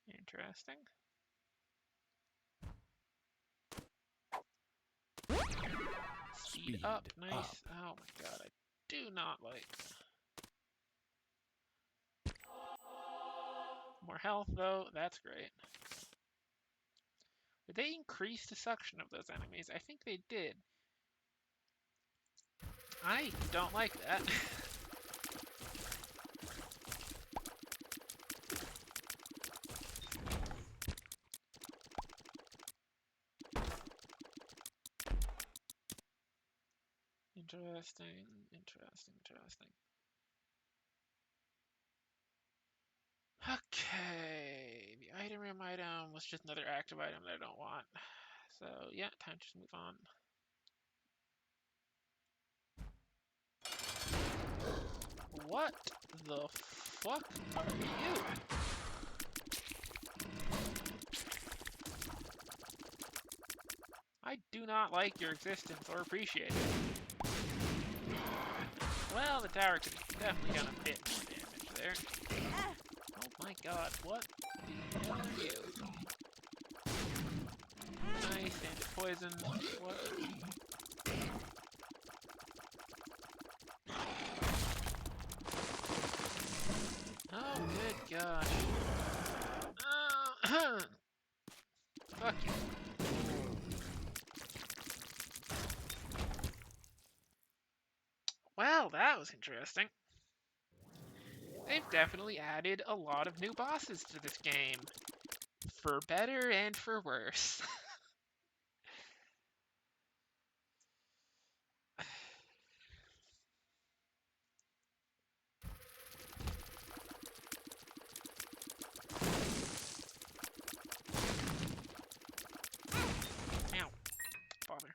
A: Interesting. Speed up, nice. Oh my god, I do not like. More health though, that's great. Did they increase the suction of those enemies? I think they did. I don't like that. Interesting, interesting, interesting. Okay, the item room item was just another active item that I don't want. So yeah, time to just move on. What the fuck are you? I do not like your existence or appreciate it. Well, the tower could have definitely done a bit more damage there. Oh my god, what the hell are you? Nice, and it poisoned. What? Oh, good gosh. Oh, fuck you. Well, that was interesting. They've definitely added a lot of new bosses to this game. For better and for worse. Ow. Bother.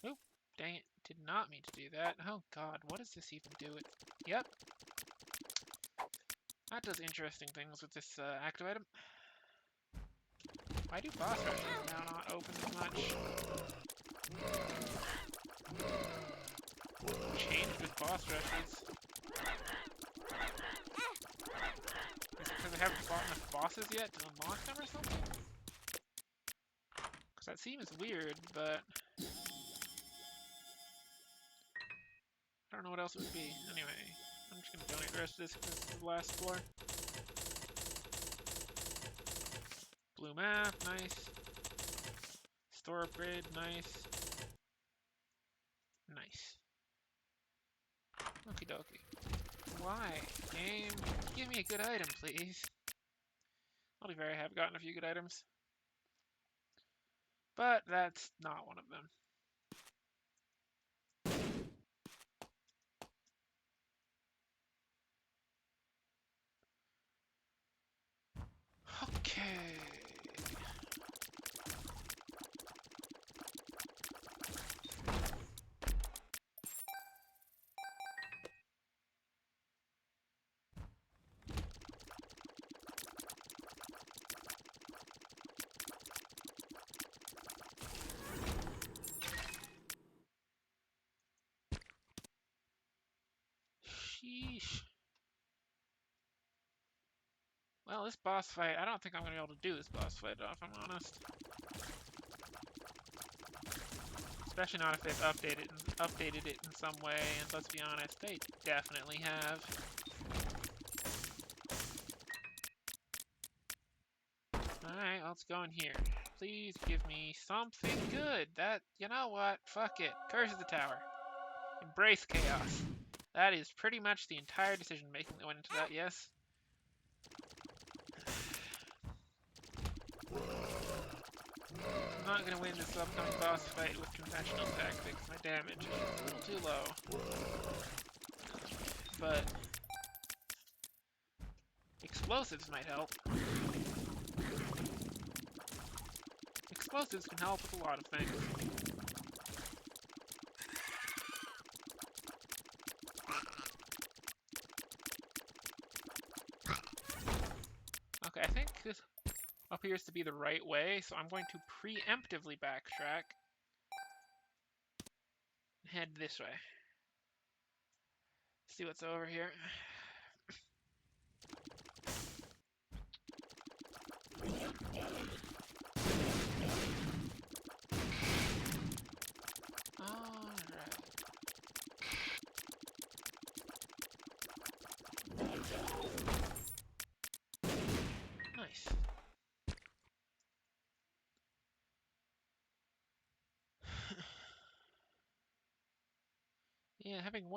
A: Oop, dang it. Did not mean to do that. Oh god, what does this even do? Yep. That does interesting things with this active item. Why do boss rushes now not open as much? Changed with boss rushes. Is it because I haven't fought enough bosses yet to unlock them or something? Because that seems weird, but I don't know what else it would be. Anyway, I'm just going to donate the rest of this because this is the last floor. Blue map, nice. Store upgrade, nice. Nice. Okie dokie. Why? Game, give me a good item, please. I'll be very happy I've gotten a few good items. But that's not one of them. Okay. Sheesh. Well, this boss fight, I don't think I'm going to be able to do this boss fight, if I'm honest. Especially not if they've updated it in some way, and let's be honest, they definitely have. Alright, let's go in here. Please give me something good. That, you know what? Fuck it. Curse of the tower. Embrace chaos. That is pretty much the entire decision making that went into that, yes? I'm not gonna win this upcoming boss fight with conventional tactics. My damage is a little too low. But explosives might help. Explosives can help with a lot of things. Okay, I think this appears to be the right way, so I'm going to preemptively backtrack. Head this way. See what's over here. Alright. Nice. Yeah, having 1.5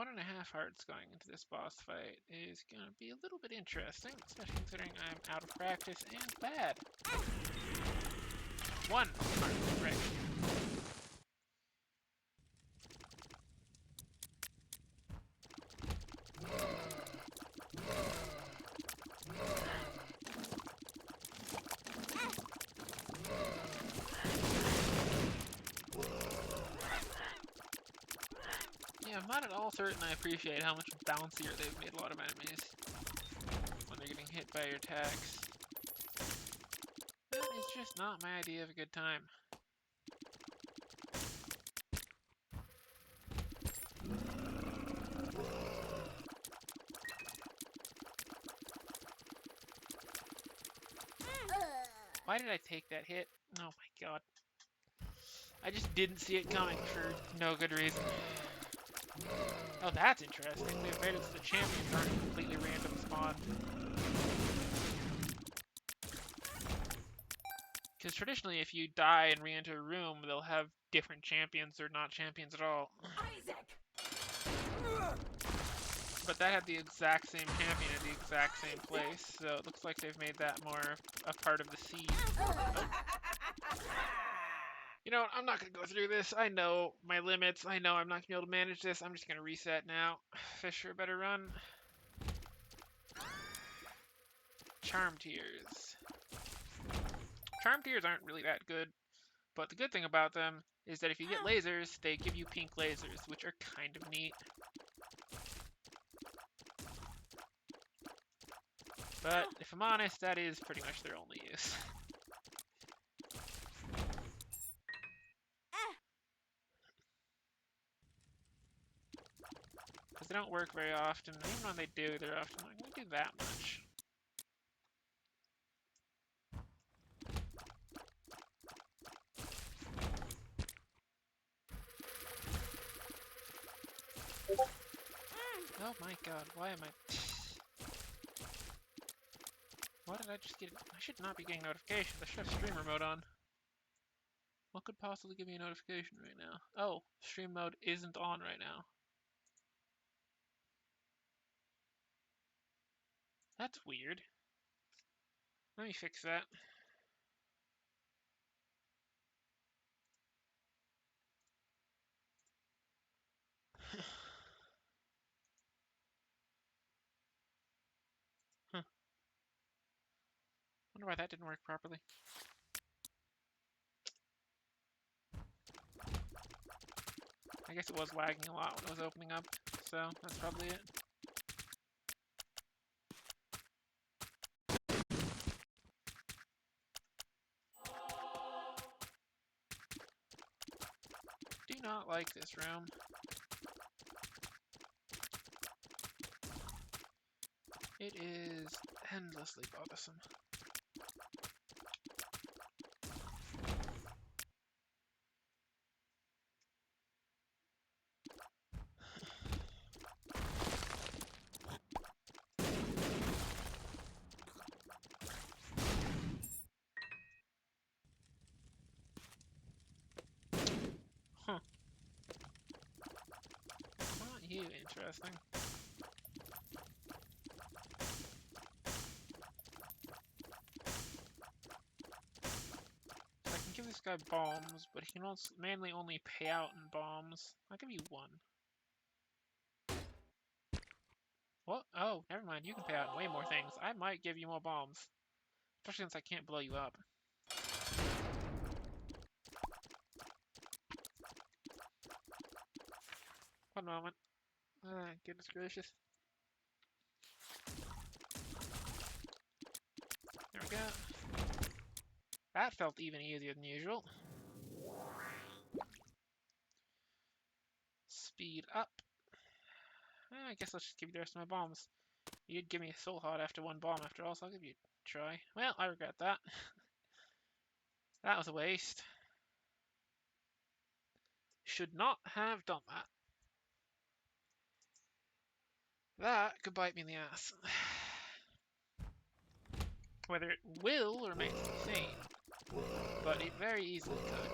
A: hearts going into this boss fight is going to be a little bit interesting, especially considering I'm out of practice and bad. 1 heart, right. Yeah, I'm not at all certain I appreciate how much bouncier they've made a lot of enemies when they're getting hit by your attacks. That is just not my idea of a good time. Why did I take that hit? Oh my god. I just didn't see it coming for no good reason. Oh, that's interesting. They've made it so the champions aren't a completely random spawn. Because traditionally, if you die and re-enter a room, they'll have different champions or not champions at all.
C: Isaac!
A: But that had the exact same champion at the exact same place, so it looks like they've made that more a part of the seed. Oh. You know what, I'm not going to go through this. I know my limits. I know I'm not going to be able to manage this. I'm just going to reset now. Fisher better run. Charm Tears. Charm Tears aren't really that good, but the good thing about them is that if you get lasers, they give you pink lasers, which are kind of neat. But if I'm honest, that is pretty much their only use. Because they don't work very often. Even when they do, they're often not going to do that much. Oh my god, why am I... Why did I just get... I should not be getting notifications. I should have streamer mode on. What could possibly give me a notification right now? Oh, stream mode isn't on right now. That's weird. Let me fix that. Huh. Wonder why that didn't work properly. I guess it was lagging a lot when it was opening up, so that's probably it. Do not like this room. It is endlessly bothersome. Huh. Not you, interesting. So I can give this guy bombs, but he can also mainly only pay out in bombs. I'll give you 1. What? Oh, never mind. You can pay out in way more things. I might give you more bombs. Especially since I can't blow you up. One moment. Goodness gracious. There we go. That felt even easier than usual. Speed up. I guess I'll just give you the rest of my bombs. You did give me a soul heart after one bomb after all, so I'll give you a try. Well, I regret that. That was a waste. Should not have done that. That could bite me in the ass. Whether it will remains to be seen, but it very easily could.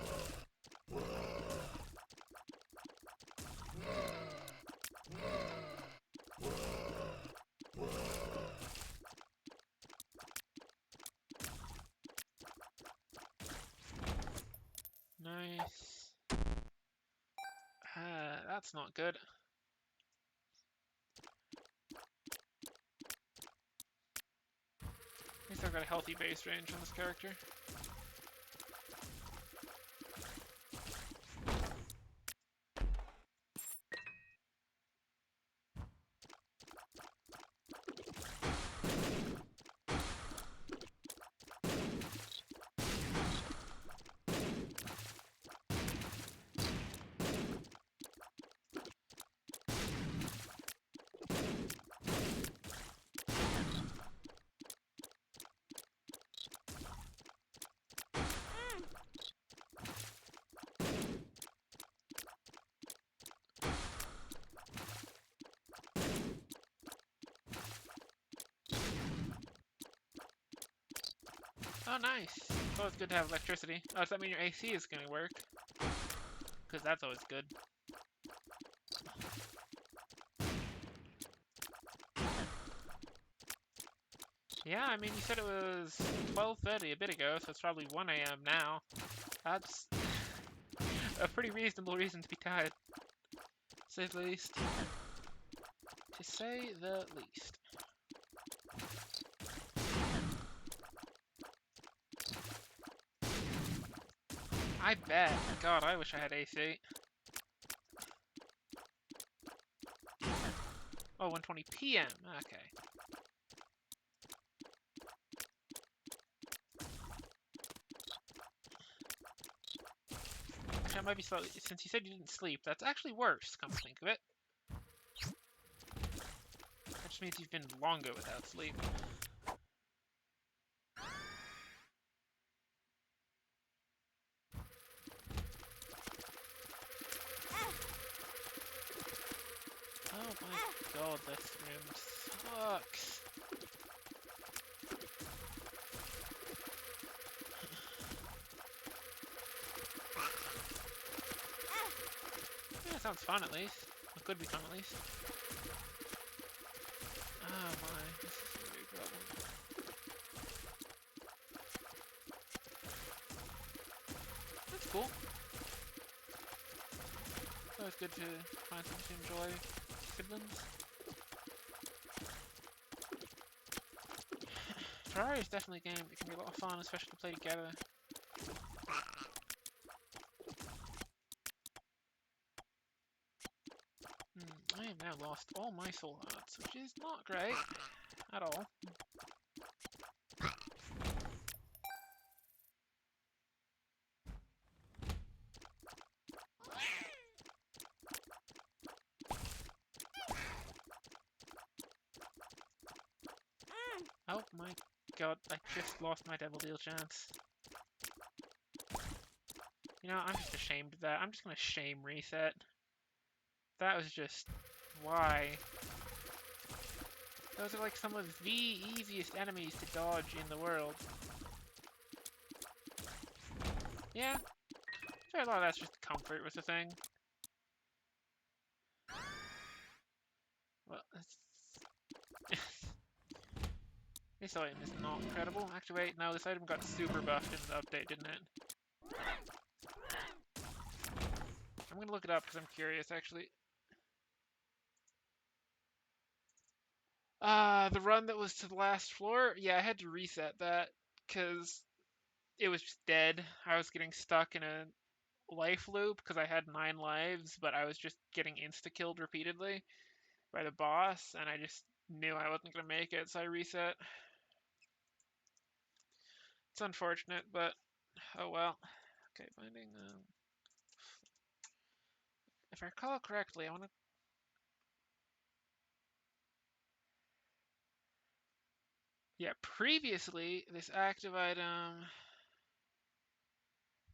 A: Nice. That's not good. At least I've got a healthy base range on this character. Oh, nice. So it's good to have electricity. Oh, does that mean your AC is going to work? Because that's always good. Yeah, I mean, you said it was 12:30 a bit ago, so it's probably 1 a.m. now. That's a pretty reasonable reason to be tired. To say the least. To say the least. I bet. God, I wish I had AC. Oh, 1:20 p.m. Okay. Actually, I might be slightly... Since you said you didn't sleep, that's actually worse, come to think of it. That just means you've been longer without sleep. Oh my god, this room sucks. Yeah, sounds fun at least. It could be fun at least. Oh my, this is a big problem. That's cool. It's always good to find something to enjoy with siblings. Terraria is definitely a game that can be a lot of fun, especially to play together. I have now lost all my soul hearts, which is not great at all. Oh my god, I just lost my Devil Deal chance. You know, I'm just ashamed of that. I'm just gonna shame reset. That was just... why? Those are like some of the easiest enemies to dodge in the world. Yeah, sure, a lot of that's just comfort with the thing. Well, this item is not incredible. Actually, wait, no, this item got super buffed in the update, didn't it? I'm gonna look it up because I'm curious, actually. The run that was to the last floor? Yeah, I had to reset that because it was just dead. I was getting stuck in a life loop because I had 9 lives, but I was just getting insta-killed repeatedly by the boss, and I just knew I wasn't gonna make it, so I reset. It's unfortunate, but oh well. Okay, binding. If I recall correctly, I want to. Yeah, previously this active item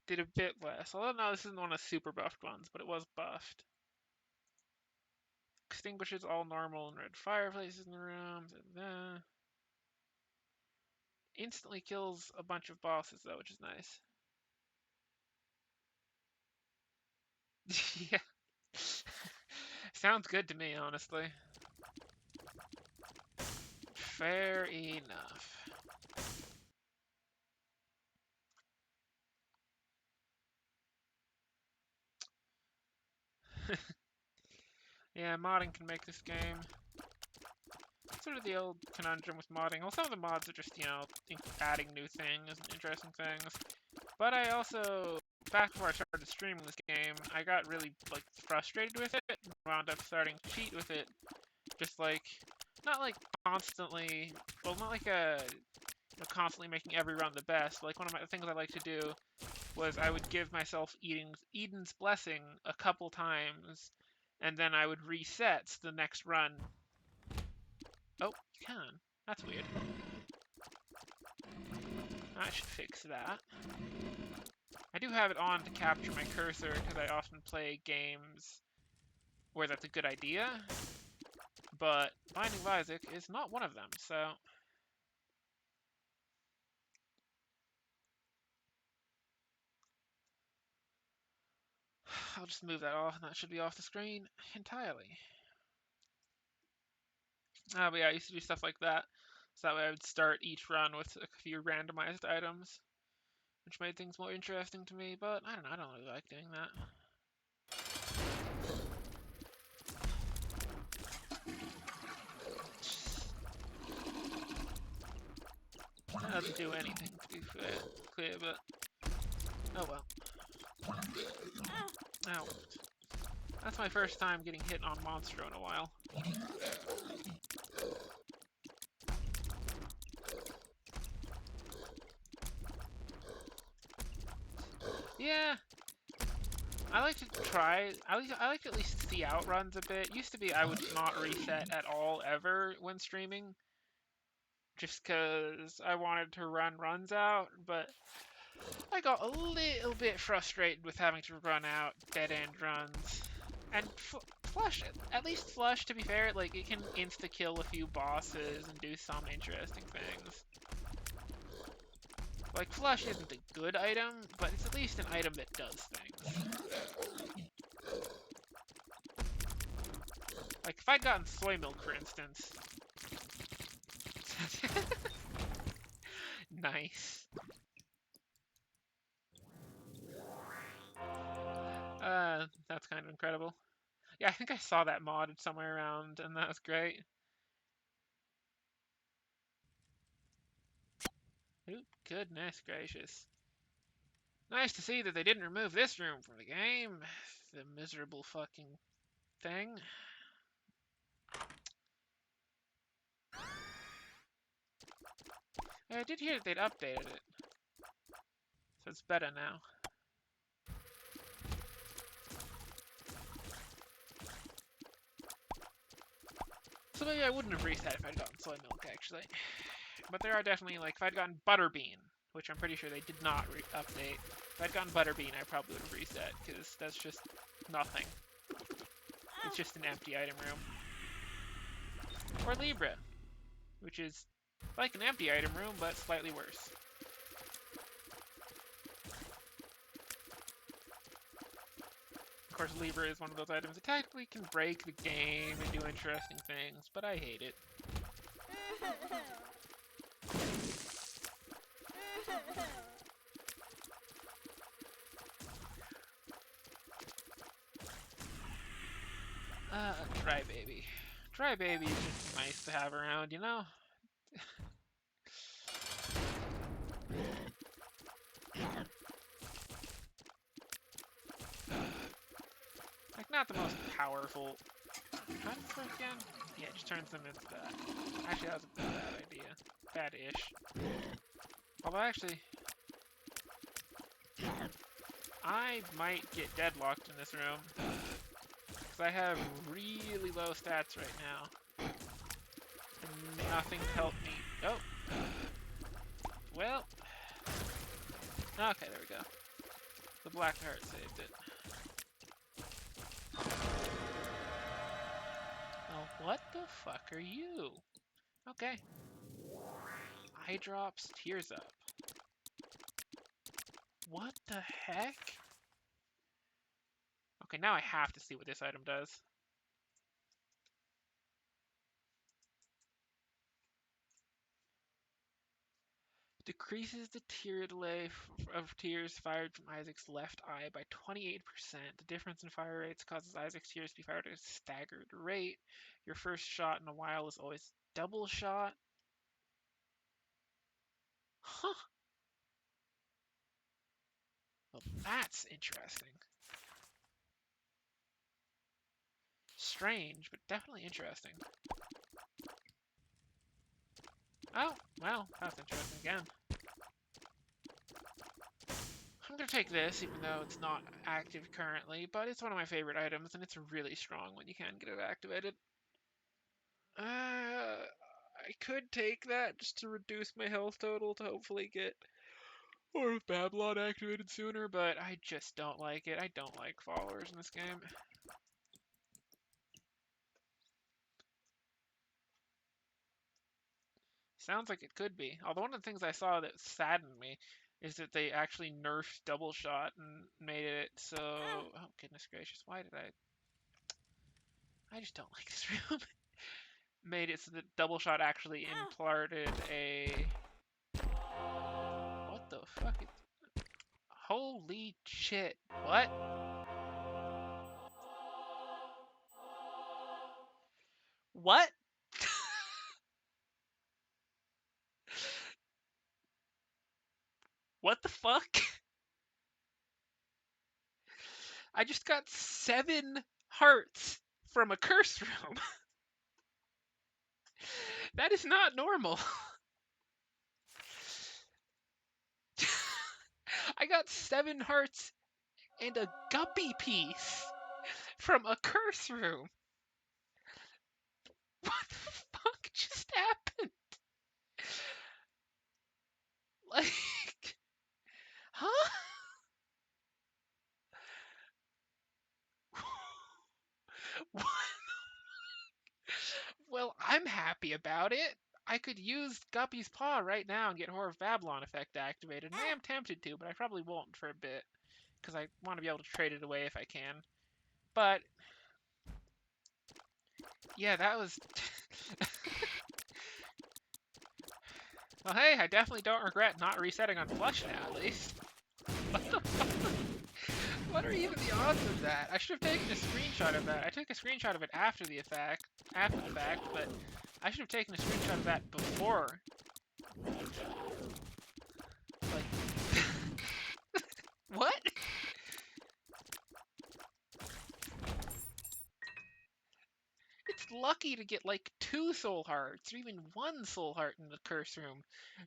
A: did a bit less. Although no, this isn't one of the super buffed ones, but it was buffed. Extinguishes all normal and red fireplaces in the room. Instantly kills a bunch of bosses though, which is nice. Yeah. Sounds good to me, honestly. Fair enough. Yeah, modding can make this game. Sort of the old conundrum with modding. Well, some of the mods are just, you know, adding new things and interesting things. But I also, back before I started streaming this game, I got really, like, frustrated with it and wound up starting to cheat with it. Just, like, not, like, constantly, well, not like constantly making every run the best. Like, one of the things I like to do was I would give myself Eden's Blessing a couple times, and then I would reset the next run. Oh, you can. That's weird. I should fix that. I do have it on to capture my cursor because I often play games where that's a good idea, but Binding of Isaac is not one of them, so... I'll just move that off, and that should be off the screen entirely. But yeah, I used to do stuff like that, so that way I would start each run with a few randomized items, which made things more interesting to me, but I don't know, I don't really like doing that. That doesn't do anything, to be clear, but... Oh well. Ow. That's my first time getting hit on Monstro in a while. Yeah. I like to try... I like to at least see out runs a bit. Used to be I would not reset at all ever when streaming. Just because I wanted to run runs out, but I got a little bit frustrated with having to run out dead-end runs. And Flush, at least Flush, to be fair, like, it can insta-kill a few bosses and do some interesting things. Like, Flush isn't a good item, but it's at least an item that does things. Like, if I'd gotten Soy Milk, for instance... Nice. That's kind of incredible. Yeah, I think I saw that modded somewhere around, and that was great. Oop, goodness gracious. Nice to see that they didn't remove this room from the game. The miserable fucking thing. I did hear that they'd updated it. So it's better now. So maybe I wouldn't have reset if I'd gotten Soy Milk, actually. But there are definitely, like, if I'd gotten Butterbean, which I'm pretty sure they did not update. If I'd gotten Butterbean, I probably would have reset, because that's just nothing. It's just an empty item room. Or Libra, which is like an empty item room, but slightly worse. Of course, Libra is one of those items that technically can break the game and do interesting things, but I hate it. Crybaby. Crybaby is just nice to have around, you know? Like, not the most powerful... How does it work again? Yeah, it just turns them into that. Actually, that was a bad idea. Bad-ish. Although, actually, I might get deadlocked in this room. Because I have really low stats right now. And nothing helped me. Oh. Well. Okay, there we go. The black heart saved it. Oh, what the fuck are you? Okay. Eye drops, tears up. What the heck? Okay, now I have to see what this item does. Decreases the tear delay of tears fired from Isaac's left eye by 28%. The difference in fire rates causes Isaac's tears to be fired at a staggered rate. Your first shot in a while is always double shot. Huh. Well, that's interesting. Strange, but definitely interesting. Oh, well, that's interesting again. I'm gonna take this, even though it's not active currently, but it's one of my favorite items, and it's really strong when you can get it activated. I could take that just to reduce my health total to hopefully get more of Babylon activated sooner, but I just don't like it. I don't like followers in this game. Sounds like it could be. Although one of the things I saw that saddened me is that they actually nerfed double shot and made it so... Oh, goodness gracious. Why did I just don't like this room. Made it so that double shot actually imparted a... What the fuck? Holy shit. What? What? What the fuck? I just got 7 hearts from a curse room. That is not normal. I got 7 hearts and a guppy piece from a curse room. What the fuck just happened? Like, huh? What? Well, I'm happy about it. I could use Guppy's Paw right now and get Whore of Babylon effect activated. And I am tempted to, but I probably won't for a bit. Because I want to be able to trade it away if I can. But, yeah, that was... Well, hey, I definitely don't regret not resetting on flush now, at least. What the fuck? What are even the odds of that? I should have taken a screenshot of that. I took a screenshot of it after the fact, but I should have taken a screenshot of that before. Like, what? It's lucky to get like 2 soul hearts, or even 1 soul heart in the curse room,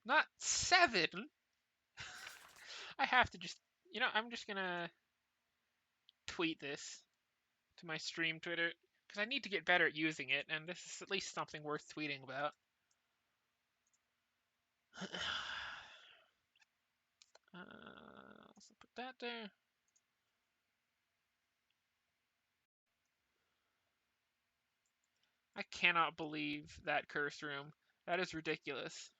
A: not 7. I have to just, I'm just gonna tweet this to my stream Twitter, because I need to get better at using it, and this is at least something worth tweeting about. So put that there. I cannot believe that curse room. That is ridiculous.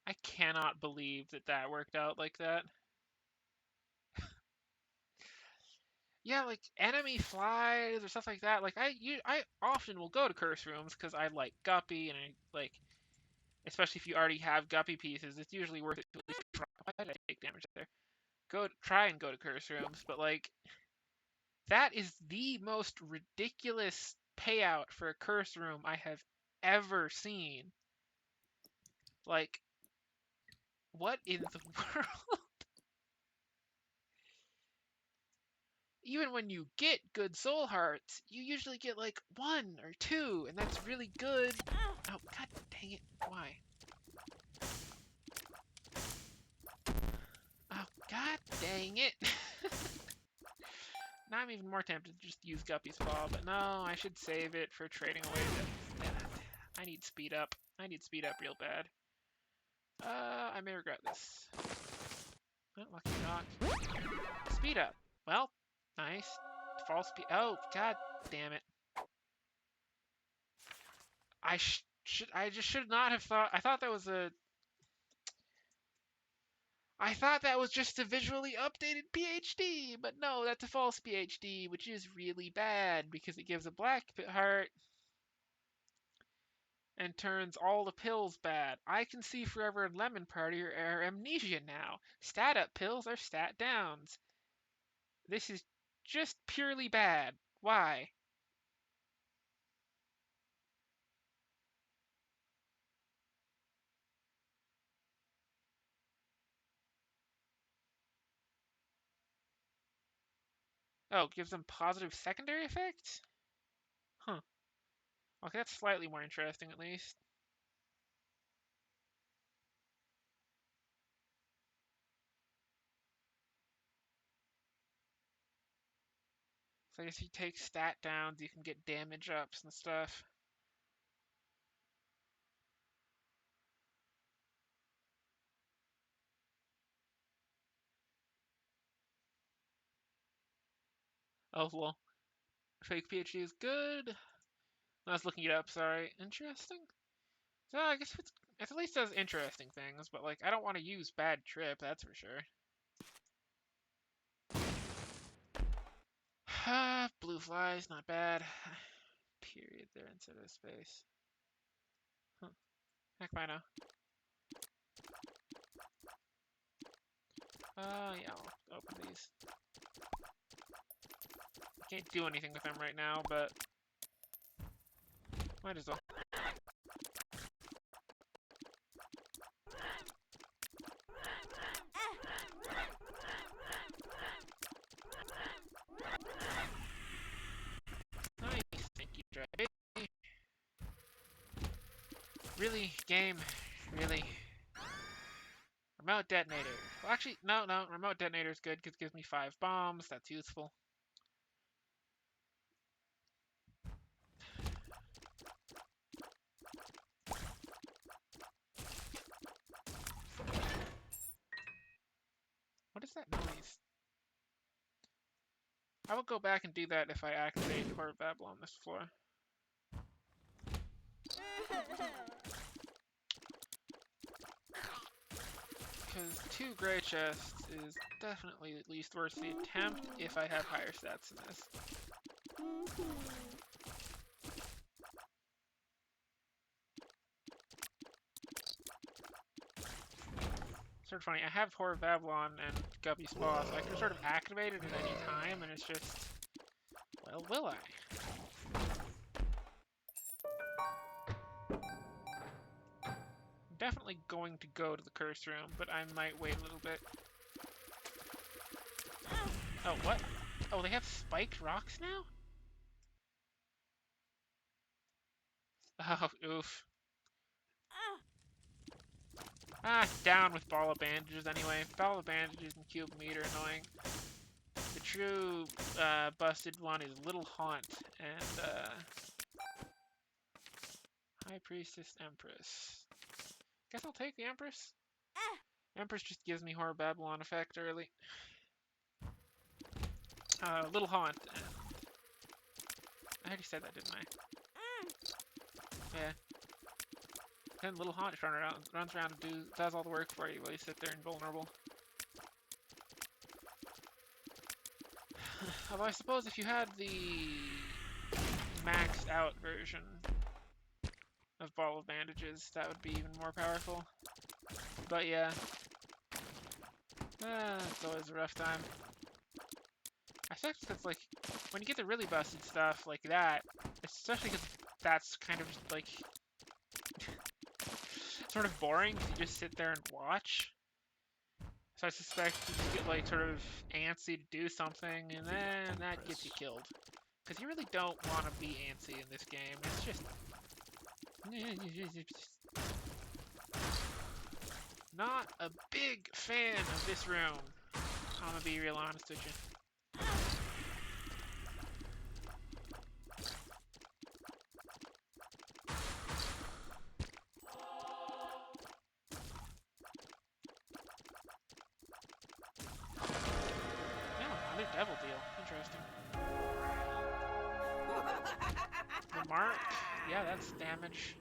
A: I cannot believe that that worked out like that. Yeah, like enemy flies or stuff like that. Like I often will go to curse rooms because I like Guppy, and I like, especially if you already have Guppy pieces, it's usually worth it to at least try. Why did I take damage there? try and go to curse rooms, but like that is the most ridiculous payout for a curse room I have ever seen. Like, what in the world? Even when you get good soul hearts, you usually get like 1 or 2, and that's really good. Oh, god dang it. Why? Oh, god dang it. Now I'm even more tempted to just use Guppy's Paw, but no, I should save it for trading away. I need speed up. I need speed up real bad. I may regret this. Oh, lucky knock. Speed up. Well, nice. False speed. Oh, god damn it. I just should not have thought. I thought that was a. I thought that was just a visually updated PhD, but no, that's a false PhD, which is really bad because it gives a black heart and turns all the pills bad. I can see Forever and Lemon Party are amnesia now. Stat up pills are stat downs. This is just purely bad. Why? Oh, gives them positive secondary effects? Huh. Okay, that's slightly more interesting at least. So I guess if you take stat downs, you can get damage ups and stuff. Oh, well. Fake PhD is good. I was looking it up, sorry. Interesting? So I guess it at least does interesting things, but like I don't want to use bad trip, that's for sure. Blue flies, not bad. Period there instead of space. Huh. Heck if I know. Yeah, I'll open these. I can't do anything with them right now, but might as well. Nice, thank you, Dre. Really, game, really. Remote detonator. Well, actually, no, remote detonator is good because it gives me 5 bombs. That's useful. What is that noise? I will go back and do that if I activate Horde of Babel on this floor. Because 2 gray chests is definitely at least worth the attempt if I have higher stats than this. Sort of funny, I have Whore of Babylon and Guppy's Paw, so I can sort of activate it at any time, and it's just, well, will I? I'm definitely going to go to the curse room, but I might wait a little bit. Oh, what? Oh, they have spiked rocks now? Oh, oof. Down with ball of bandages anyway. Ball of bandages and cube meter annoying. The true busted one is Little Haunt and High Priestess Empress. Guess I'll take the Empress. Empress just gives me Horror Babylon effect early. Little Haunt. I already said that, didn't I? Yeah. Then Little Haunt just runs around and does all the work for you while you sit there invulnerable. Although I suppose if you had the maxed out version of Ball of Bandages, that would be even more powerful. But yeah. It's always a rough time. I think it's like, when you get the really busted stuff like that, especially because that's kind of like, sort of boring if you just sit there and watch. So I suspect you just get like sort of antsy to do something, and then that gets you killed. Because you really don't want to be antsy in this game. It's just... not a big fan of this room. I'm gonna be real honest with you. Yeah, another devil deal. Interesting. The mark? Yeah, that's damage.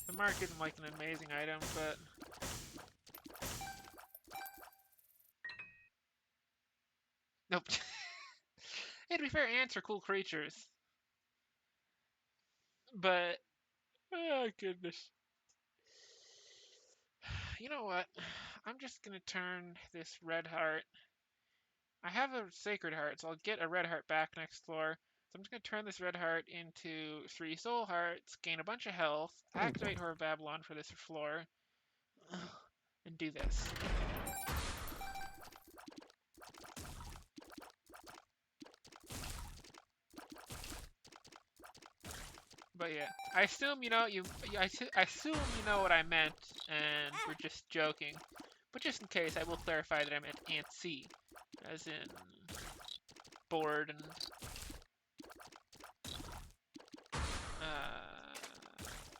A: The mark isn't like an amazing item, but... Nope. Hey, to be fair, ants are cool creatures. But... oh, goodness. You know what? I'm just gonna turn this red heart. I have a sacred heart, so I'll get a red heart back next floor. So I'm just gonna turn this red heart into 3 soul hearts, gain a bunch of health, activate Whore of Babylon for this floor, and do this. But yeah, I assume you know I assume you know what I meant, and we're just joking. But just in case, I will clarify that I meant antsy, as in bored and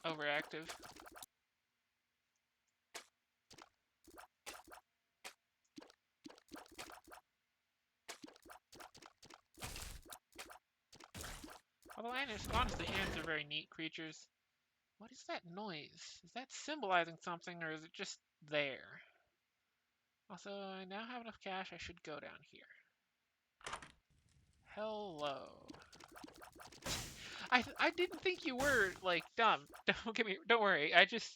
A: overactive. Although honestly, ants are very neat creatures. What is that noise? Is that symbolizing something, or is it just there? Also, I now have enough cash, I should go down here. Hello. I didn't think you were, like, dumb. Don't worry, I just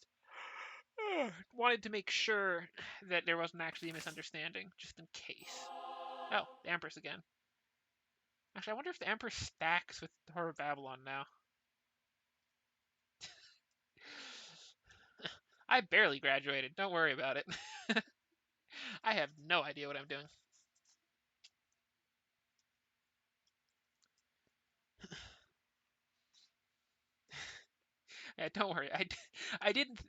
A: wanted to make sure that there wasn't actually a misunderstanding, just in case. Oh, the Empress again. Actually, I wonder if the Empress stacks with Whore of Babylon now. I barely graduated, don't worry about it. I have no idea what I'm doing. Yeah, don't worry.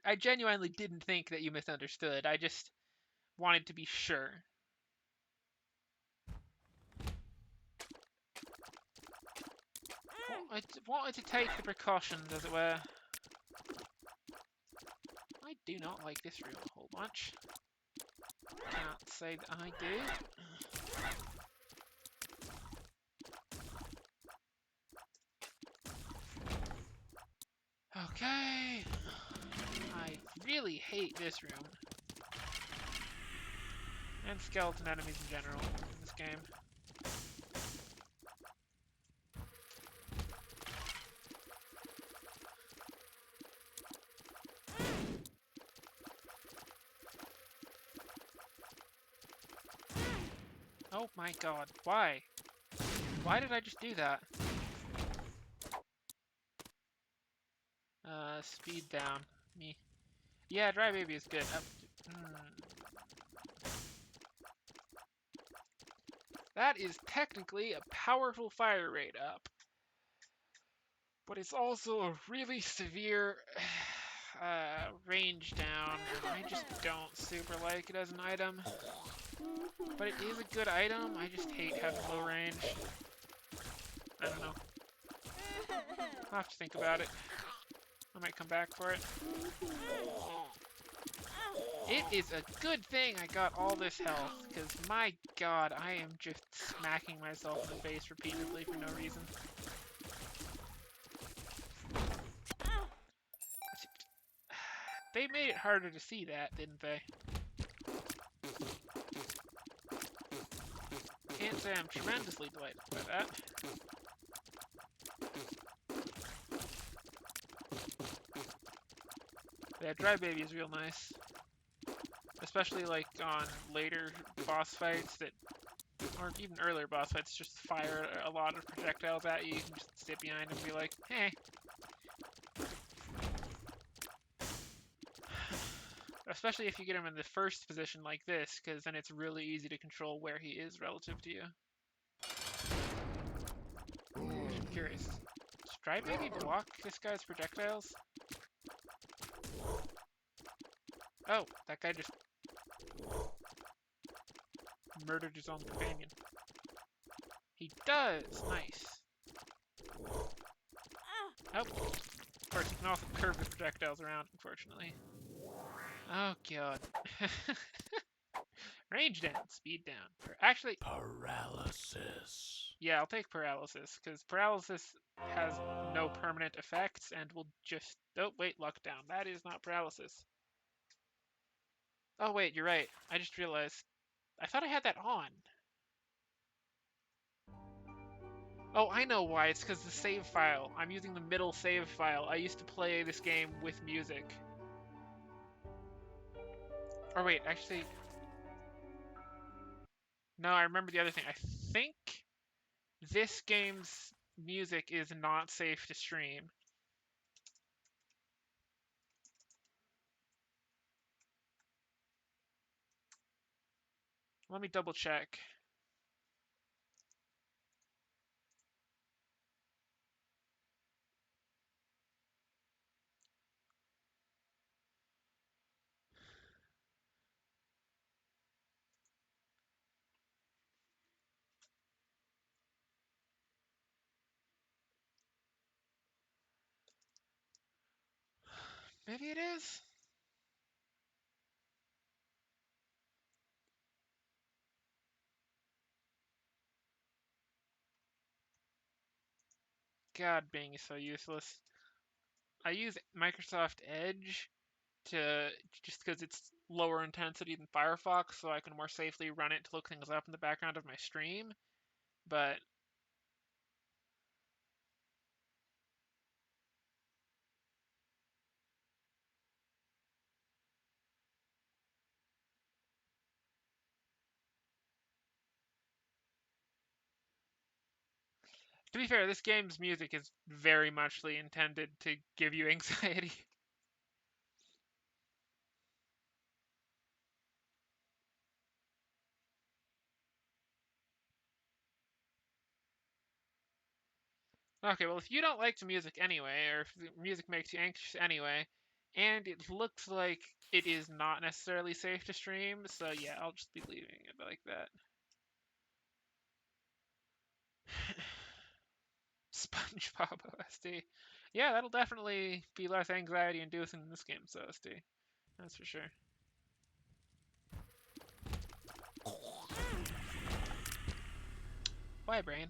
A: I genuinely didn't think that you misunderstood. I just wanted to be sure. I wanted to take the precautions, as it were. I do not like this reel a whole bunch. Can't say that I do. Okay. I really hate this room. And skeleton enemies in general in this game. Oh my god, why? Why did I just do that? Speed down. Me. Yeah, Dry Baby is good. That is technically a powerful fire rate up. But it's also a really severe range down, and I just don't super like it as an item. But it is a good item, I just hate having low range. I don't know. I'll have to think about it. I might come back for it. It is a good thing I got all this health, because my god, I am just smacking myself in the face repeatedly for no reason. They made it harder to see that, didn't they? Can't say I'm tremendously delighted by that. Yeah, Dry Baby is real nice. Especially like on later boss fights that, or even earlier boss fights, just fire a lot of projectiles at you. You can just sit behind and be like, hey. Especially if you get him in the first position like this, because then it's really easy to control where he is relative to you. I'm curious. Does Dry Baby block this guy's projectiles? Oh, that guy just murdered his own companion. He does! Nice. Oh, of course, you can also curve the projectiles around, unfortunately. Oh, God. Range down, speed down. Or actually,
B: Paralysis.
A: yeah, I'll take paralysis, because paralysis has no permanent effects and will just... Oh, wait, luck down. That is not paralysis. Oh, wait, you're right. I just realized. I thought I had that on. Oh, I know why. It's because the save file. I'm using the middle save file. I used to play this game with music. Or wait, actually... No, I remember the other thing. I think this game's music is not safe to stream. Let me double check. Maybe it is? God, Bing is so useless. I use Microsoft Edge to just because it's lower intensity than Firefox, so I can more safely run it to look things up in the background of my stream. But to be fair, this game's music is very muchly intended to give you anxiety. Okay, well, if you don't like the music anyway, or if the music makes you anxious anyway, and it looks like it is not necessarily safe to stream, so yeah, I'll just be leaving it like that. SpongeBob OST. Yeah, that'll definitely be less anxiety inducing than this game's OST. That's for sure. Why, brain?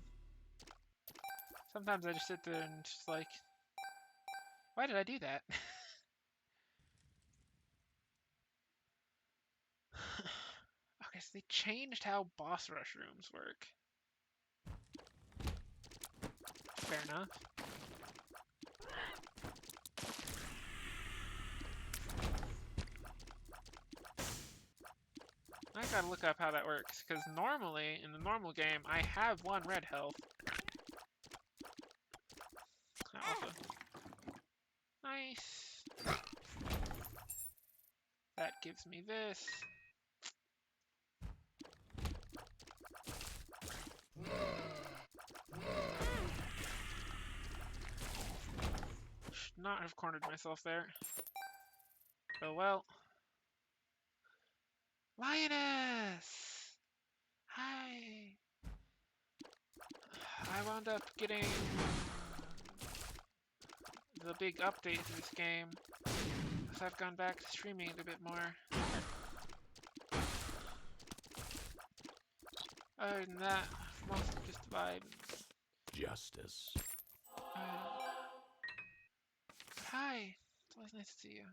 A: Sometimes I just sit there and just like, why did I do that? Okay, so they changed how boss rush rooms work. Fair enough. I gotta look up how that works, because normally, in the normal game, I have 1 red health. Also, nice. That gives me this. Should not have cornered myself there. Oh well. Lioness! Hi! I wound up getting the big update to this game, because I've gone back to streaming it a bit more. Other than that, mostly just vibes.
B: Justice.
A: Hi! It's always nice to see you.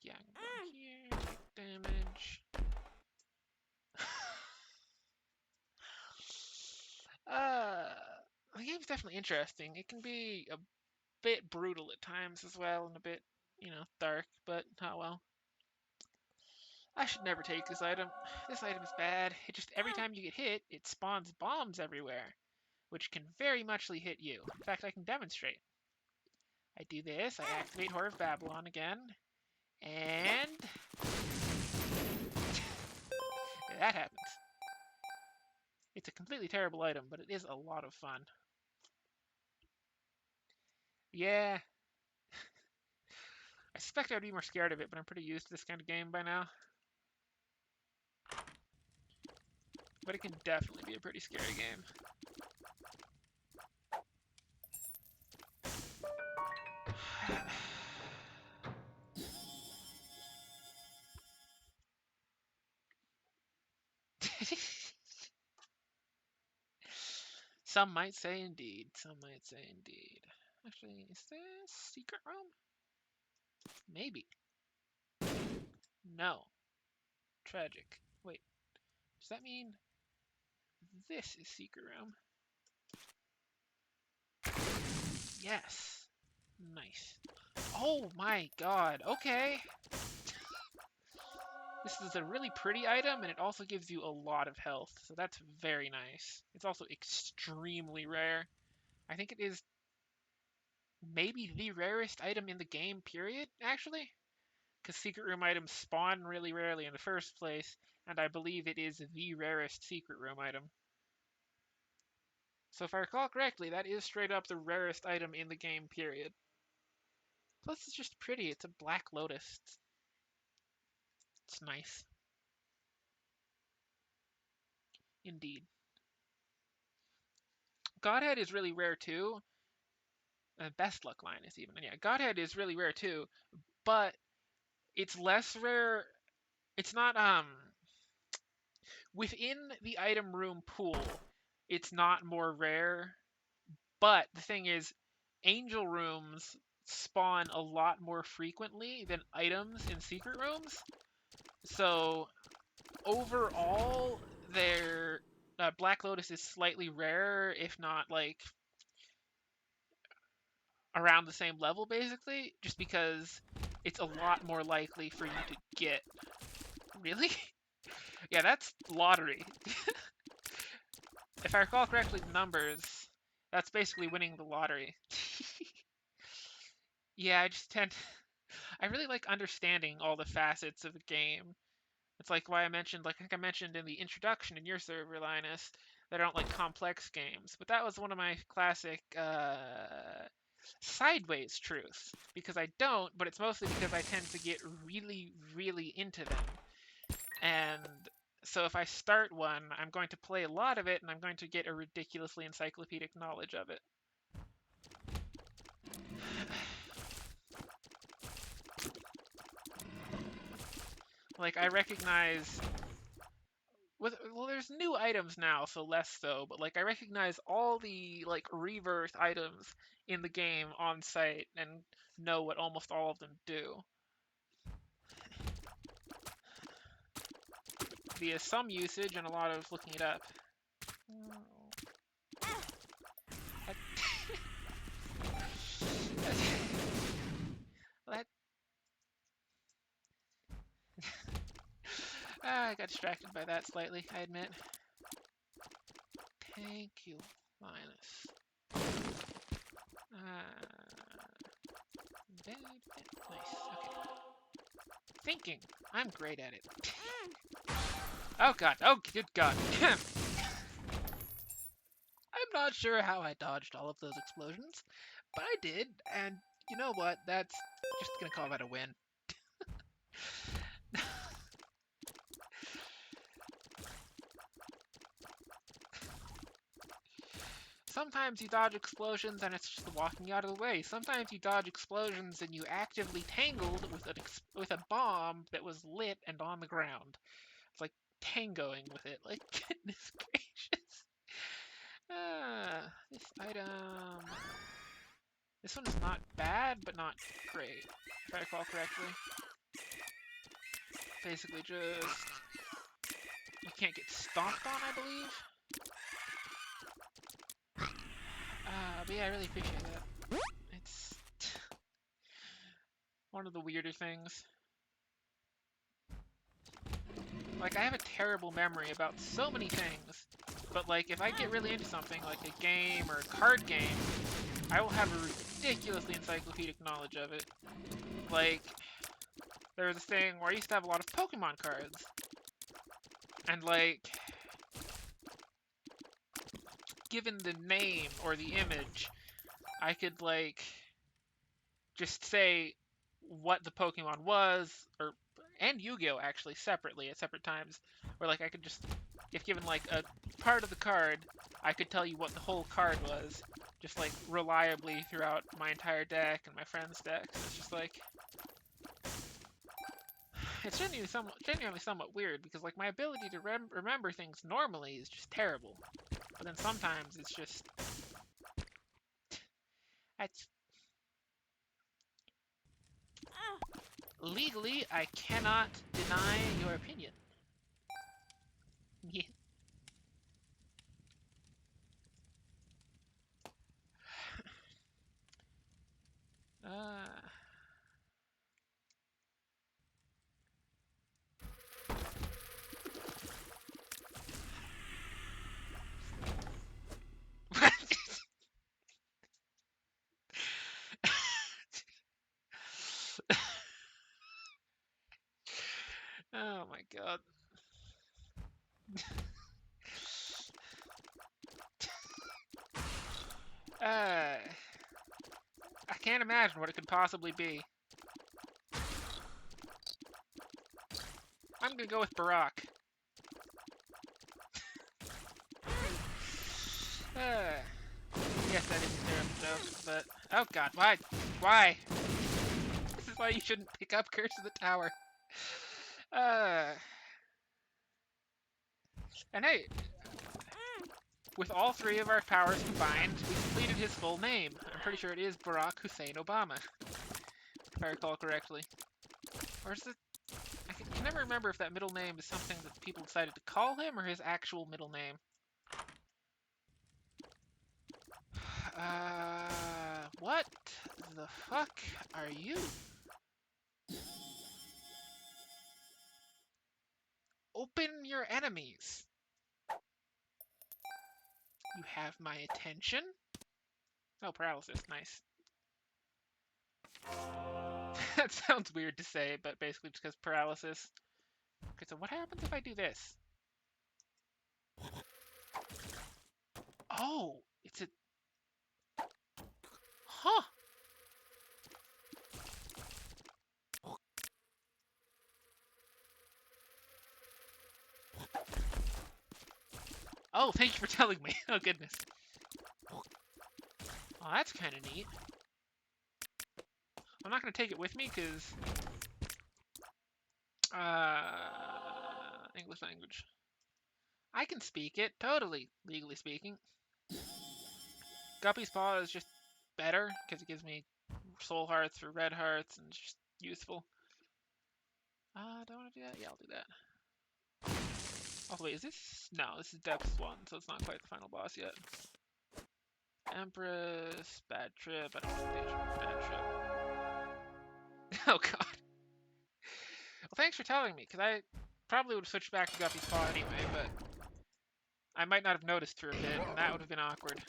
A: Yeah, I'm going here, take damage. The game's definitely interesting. It can be a bit brutal at times as well, and a bit, dark, but oh well. I should never take this item. This item is bad. It just, every time you get hit, it spawns bombs everywhere, which can very muchly hit you. In fact, I can demonstrate. I do this, I activate Whore of Babylon again, and that happens. It's a completely terrible item, but it is a lot of fun. Yeah. I suspect I'd be more scared of it, but I'm pretty used to this kind of game by now. But it can definitely be a pretty scary game. Some might say indeed. Some might say indeed. Actually, is this secret room? Maybe. No. Tragic. Wait. Does that mean this is secret room? Yes. Nice. Oh my god. Okay. This is a really pretty item, and it also gives you a lot of health, so that's very nice. It's also extremely rare. I think it is maybe the rarest item in the game, period, actually. Because secret room items spawn really rarely in the first place, and I believe it is the rarest secret room item. So if I recall correctly, that is straight up the rarest item in the game, period. Plus, it's just pretty. It's a black lotus. It's nice. Indeed. Godhead is really rare too. Best luck line is even. Yeah, Godhead is really rare too, but it's less rare. It's not within the item room pool. It's not more rare, but the thing is, angel rooms spawn a lot more frequently than items in secret rooms. So overall, their Black Lotus is slightly rarer, if not like around the same level, basically, just because it's a lot more likely for you to get. Really? Yeah, that's lottery. If I recall correctly, the numbers, that's basically winning the lottery. Yeah, I really like understanding all the facets of a game. It's like why I mentioned, like I think I mentioned in the introduction in your server, Linus, that I don't like complex games. But that was one of my classic sideways truths. Because I don't, but it's mostly because I tend to get really, really into them. And so if I start one, I'm going to play a lot of it, and I'm going to get a ridiculously encyclopedic knowledge of it. Like, I recognize... Well, there's new items now, so less so, but, like, I recognize all the, like, rebirth items in the game on site and know what almost all of them do. Via some usage and a lot of looking it up. I got distracted by that slightly, I admit. Thank you, Linus. Nice, okay. Thinking. I'm great at it. Oh god, oh good god. I'm not sure how I dodged all of those explosions, but I did, and you know what? That's just gonna call that a win. Sometimes you dodge explosions and it's just walking out of the way. Sometimes you dodge explosions and you actively tangled with a bomb that was lit and on the ground. It's like tangoing with it. Like, goodness gracious. This item... This one is not bad, but not great, if I recall correctly. Basically just... You can't get stomped on, I believe. But yeah, I really appreciate that. It's one of the weirder things. Like, I have a terrible memory about so many things, but like, if I get really into something, like a game or a card game, I will have a ridiculously encyclopedic knowledge of it. Like, there was this thing where I used to have a lot of Pokemon cards, and like, given the name or the image, I could like just say what the Pokemon was, and Yu-Gi-Oh! Actually separately at separate times, where like I could just, if given like a part of the card, I could tell you what the whole card was, just like reliably throughout my entire deck and my friends' decks. It's just like, it's genuinely somewhat weird because like my ability to remember things normally is just terrible, but then sometimes it's just, that's legally I cannot deny your opinion. Yeah. Uh, oh my god. I can't imagine what it could possibly be. I'm gonna go with Barack. Yes, that is a terrible joke, but oh god, why? Why? This is why you shouldn't pick up Curse of the Tower. And hey, with all three of our powers combined, we completed his full name. I'm pretty sure it is Barack Hussein Obama, if I recall correctly. Or is it? I can never remember if that middle name is something that people decided to call him or his actual middle name. What the fuck are you? Open your enemies. You have my attention? Oh, paralysis. Nice. That sounds weird to say, but basically just because paralysis. Okay, so what happens if I do this? Oh, it's a... Huh. Oh, thank you for telling me. Oh, goodness. Oh, that's kind of neat. I'm not going to take it with me because... English language. I can speak it, totally, legally speaking. Guppy's Paw is just better because it gives me soul hearts for red hearts and it's just useful. Do I want to do that? Yeah, I'll do that. Oh, wait, is this? No, this is Depths 1, so it's not quite the final boss yet. Empress, bad trip, I don't want to do bad trip. Oh, god. Well, thanks for telling me, because I probably would have switched back to Guppy's Paw anyway, but I might not have noticed for a bit, and that would have been awkward.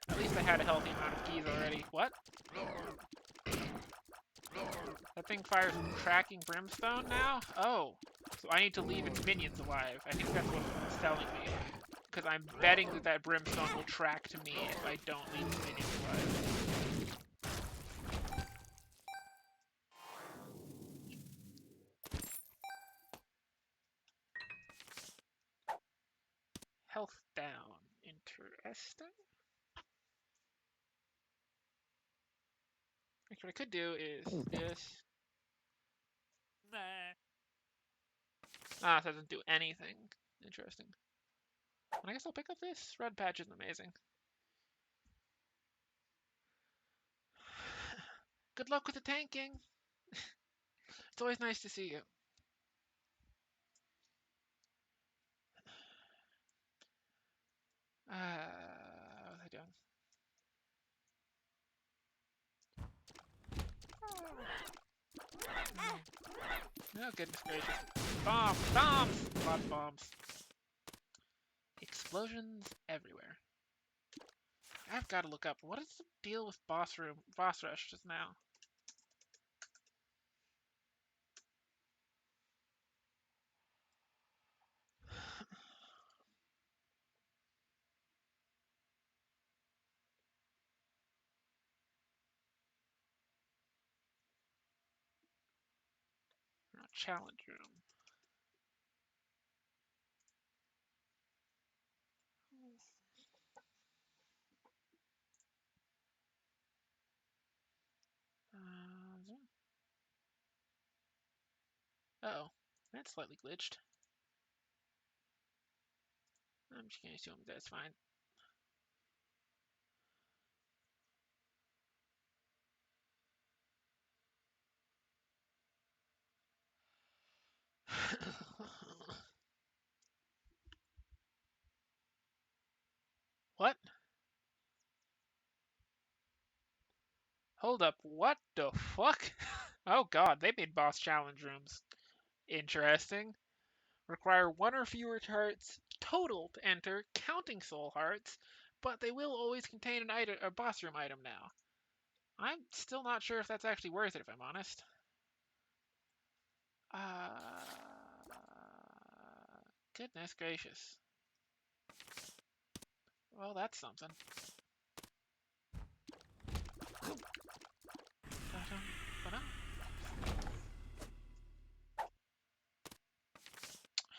A: At least I had a healthy amount of keys already. What? That thing fires tracking brimstone now? Oh, so I need to leave its minions alive. I think that's what it's telling me. Because I'm betting that that brimstone will track to me if I don't leave its minions alive. Health down. Interesting. What I could do is this. Ah, it doesn't do anything. Interesting. And I guess I'll pick up this. Red patch is amazing. Good luck with the tanking. It's always nice to see you. doing? Oh, goodness gracious. Bombs! Bombs! A lot of bombs. Explosions everywhere. I've got to look up, what is the deal with boss rush just now? Challenge room. Uh-oh, that's slightly glitched. I'm just gonna assume that's fine. What? Hold up, what the fuck? Oh god, they made boss challenge rooms interesting. Require one or fewer hearts total to enter, counting soul hearts, but they will always contain an item, a boss room item now. I'm still not sure if that's actually worth it, if I'm honest. Goodness gracious. Well, that's something.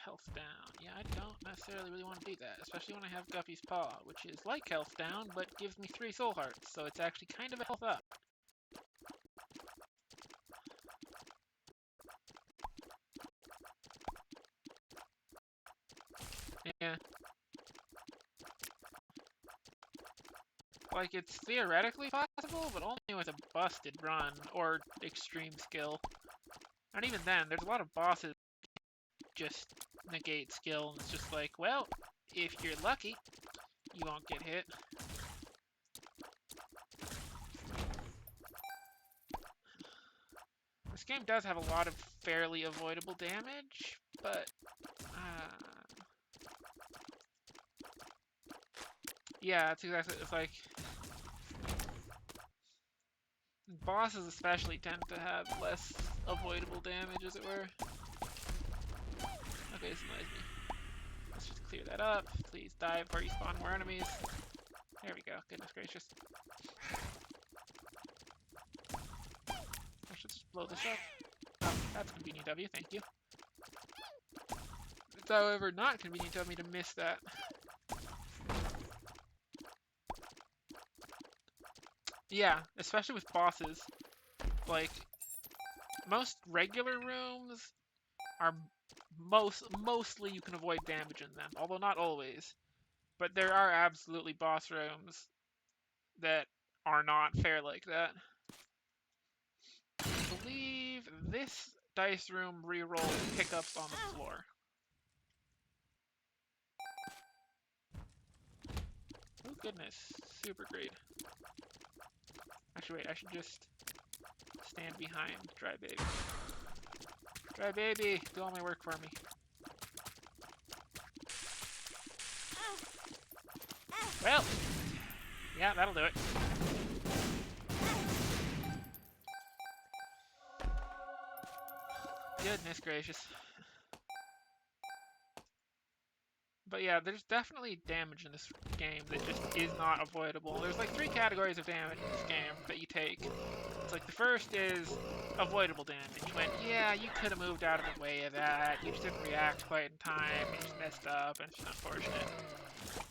A: Health down. Yeah, I don't necessarily really want to do that, especially when I have Guppy's Paw, which is like health down, but gives me 3 soul hearts, so it's actually kind of a health up. Yeah. Like, it's theoretically possible, but only with a busted run, or extreme skill. And even then, there's a lot of bosses just negate skill, and it's just like, well, if you're lucky, you won't get hit. This game does have a lot of fairly avoidable damage, but yeah, it's exactly, it's like bosses especially tend to have less avoidable damage, as it were. Okay, this annoys me. Let's just clear that up. Please die before you spawn more enemies. There we go. Goodness gracious. I should just blow this up. Oh, that's convenient of you. Thank you. It's, however, not convenient of me to miss that. Yeah, especially with bosses. Like, most regular rooms are mostly you can avoid damage in them, although not always. But there are absolutely boss rooms that are not fair like that. I believe this dice room reroll pickups on the floor. Oh goodness, super great. Actually wait, I should just stand behind Dry Baby. Dry Baby, do all my work for me. Well, yeah, that'll do it. Goodness gracious. But yeah, there's definitely damage in this game that just is not avoidable. There's like 3 categories of damage in this game that you take. It's like the first is avoidable damage, when, yeah, you could have moved out of the way of that, you just didn't react quite in time, you just messed up, and it's just unfortunate.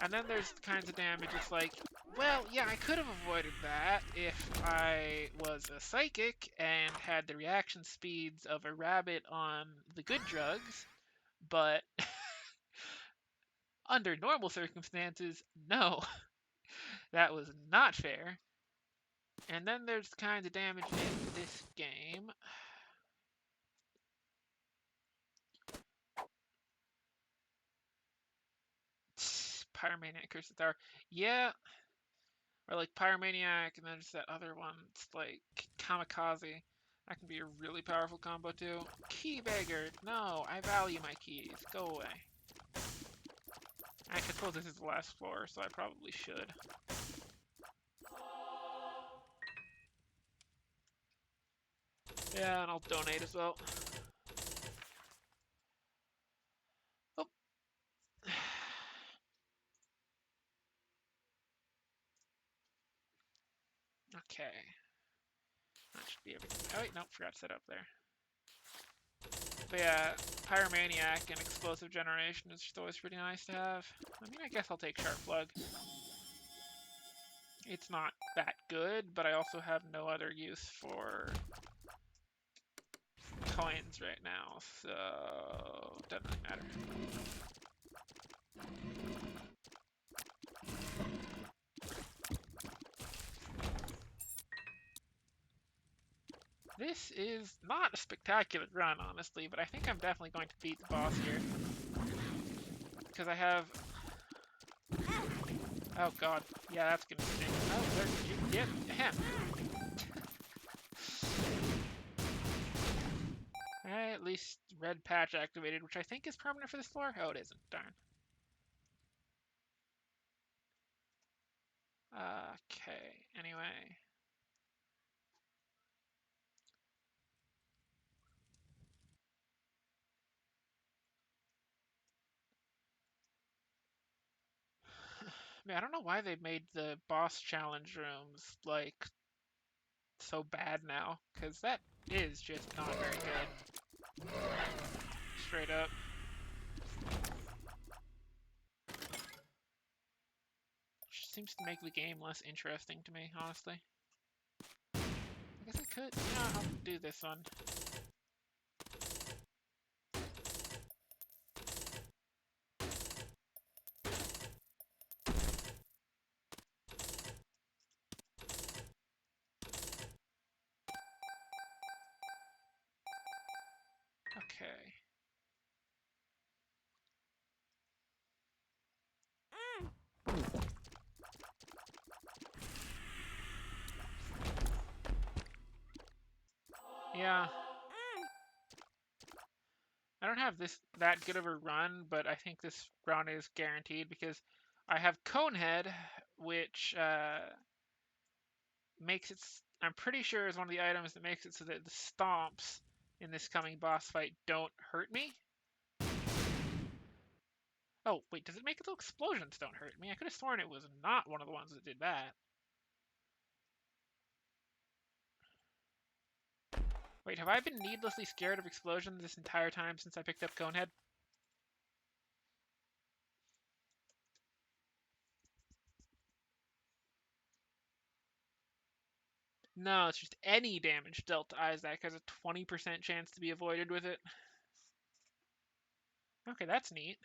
A: And then there's the kinds of damage, it's like, well, yeah, I could have avoided that if I was a psychic and had the reaction speeds of a rabbit on the good drugs, but under normal circumstances, no, that was not fair. And then there's the kinds of damage in this game. Pyromaniac Curse of the Tower. Yeah, Or like Pyromaniac, and then just that other one. It's like Kamikaze. That can be a really powerful combo too. Key Beggar! No, I value my keys. Go away. I suppose this is the last floor, so I probably should. Yeah, and I'll donate as well. Oh. Okay. That should be everything. Oh wait, nope, forgot to set up there. But yeah, Pyromaniac and Explosive Generation is just always pretty nice to have. I mean, I guess I'll take Sharp Plug. It's not that good, but I also have no other use for coins right now, so it doesn't really matter. This is not a spectacular run, honestly, but I think I'm definitely going to beat the boss here. Because I have... Oh god, yeah, that's gonna stink. Oh, there, you get him. At least red patch activated, which I think is permanent for this floor. Oh, it isn't. Darn. Okay, anyway. Man, I don't know why they made the boss challenge rooms, like, so bad now. Because that is just not very good. Straight up. Seems to make the game less interesting to me, honestly. I guess I could. Yeah, I'll do this one. Okay. Yeah. I don't have that good of a run, but I think this run is guaranteed because I have Conehead, which makes it... I'm pretty sure is one of the items that makes it so that the stomps in this coming boss fight don't hurt me. Oh, wait, does it make it so explosions don't hurt me? I could have sworn it was not one of the ones that did that. Wait, have I been needlessly scared of explosions this entire time since I picked up Conehead? No, it's just any damage dealt to Isaac has a 20% chance to be avoided with it. Okay, that's neat.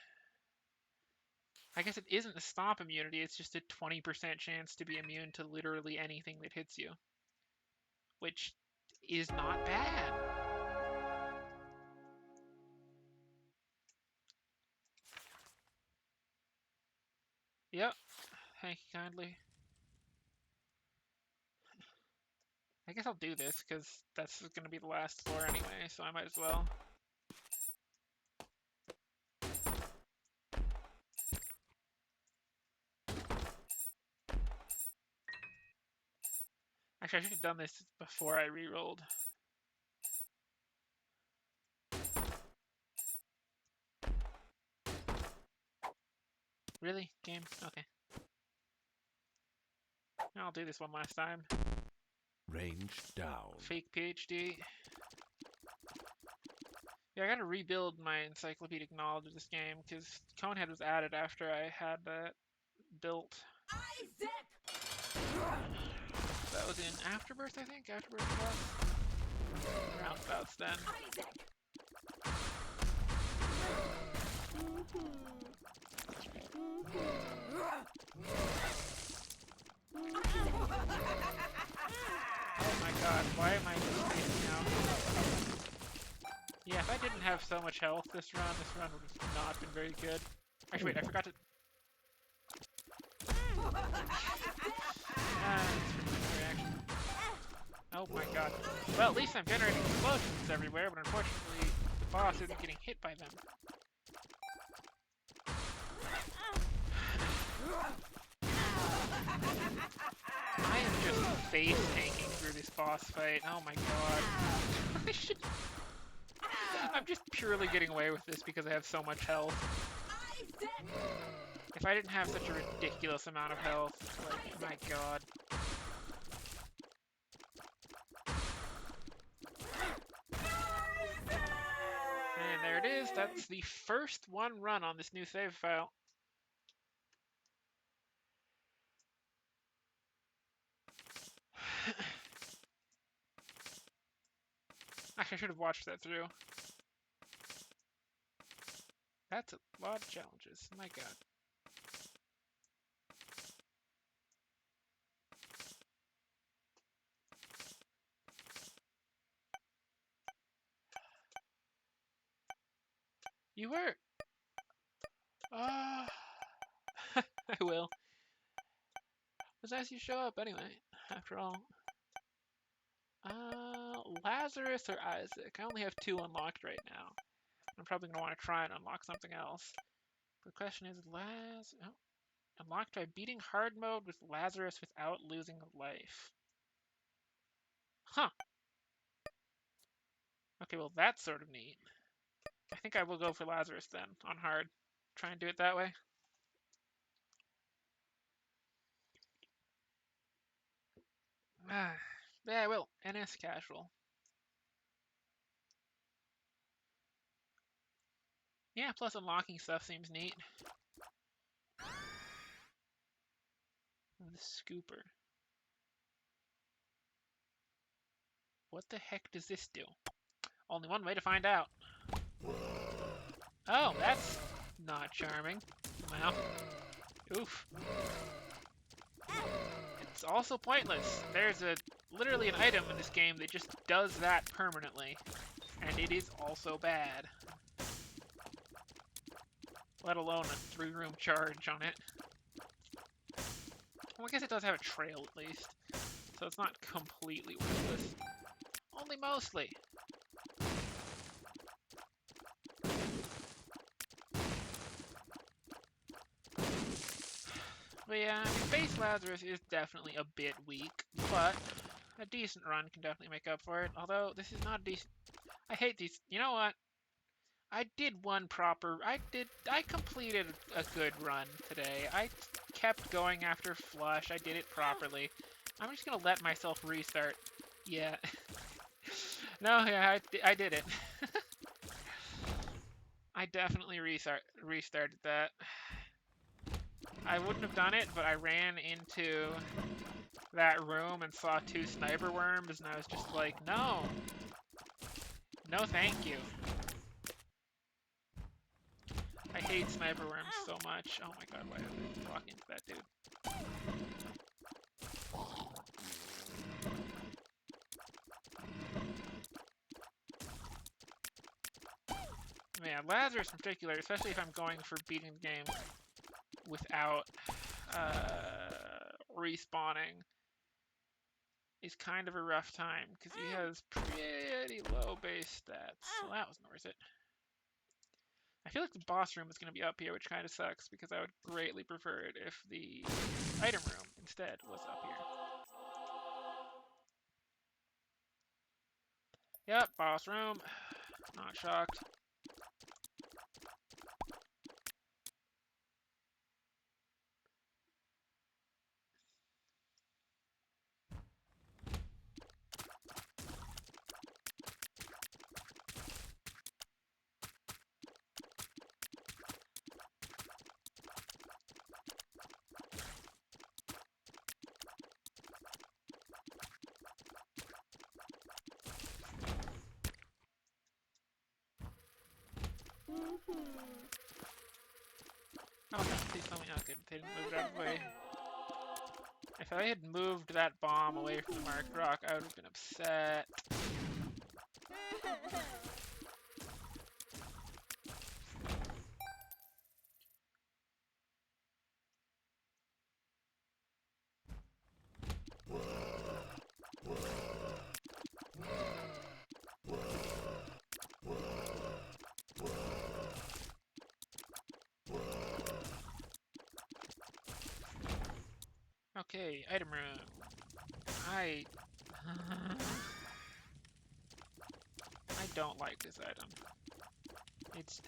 A: I guess it isn't a stomp immunity, it's just a 20% chance to be immune to literally anything that hits you. Which is not bad. Yep, thank you kindly. I guess I'll do this, because that's going to be the last floor anyway, so I might as well. Actually, I should have done this before I re-rolled. Really? Game? Okay. I'll do this one last time.
B: Range down.
A: Fake PhD. Yeah, I gotta rebuild my encyclopedic knowledge of this game, because Conehead was added after I had that built. Isaac! That was in Afterbirth, I think? Afterbirth Plus? Roundabouts then. Isaac! Oh my god, why am I just now? Yeah, if I didn't have so much health this run would have not been very good. Actually, wait, I forgot to... Oh my god. Well, at least I'm generating explosions everywhere, but unfortunately, the boss isn't getting hit by them. I am just face tanking through this boss fight. Oh my god. I'm just purely getting away with this because I have so much health. If I didn't have such a ridiculous amount of health, like, my god. And there it is. That's the first one run on this new save file. Actually, I should have watched that through. That's a lot of challenges. My god. You were. I will. It's nice you show up anyway, after all. Lazarus or Isaac? I only have 2 unlocked right now. I'm probably going to want to try and unlock something else. The question is, unlocked by beating hard mode with Lazarus without losing a life. Huh. Okay, well that's sort of neat. I think I will go for Lazarus then, on hard. Try and do it that way. Yeah, I will. NS Casual. Yeah, plus unlocking stuff seems neat. The scooper. What the heck does this do? Only one way to find out. Oh, that's not charming. Wow. Oof. It's also pointless. There's literally an item in this game that just does that permanently. And it is also bad. Let alone a 3-room charge on it. Well, I guess it does have a trail at least. So it's not completely worthless. Only mostly. But yeah, I mean, base Lazarus is definitely a bit weak, but a decent run can definitely make up for it. Although, this is not a decent... I hate these... You know what? I did one proper... I completed a good run today. I kept going after Flush. I did it properly. I'm just gonna let myself restart. Yeah. No, yeah, I did it. I definitely restarted that. I wouldn't have done it, but I ran into that room and saw 2 sniper worms, and I was just like, no. No, thank you. I hate sniper worms so much. Oh my god, why did I walk into that dude? Man, Lazarus in particular, especially if I'm going for beating the game without respawning, is kind of a rough time because he has pretty low base stats. So that wasn't worth it. I feel like the boss room is going to be up here, which kind of sucks because I would greatly prefer it if the item room instead was up here. Yep, boss room. Not shocked. Oh no, please tell me how good. They didn't move it out of the way. If I had moved that bomb away from the marked rock, I would have been upset. Okay, item room. I don't like this item.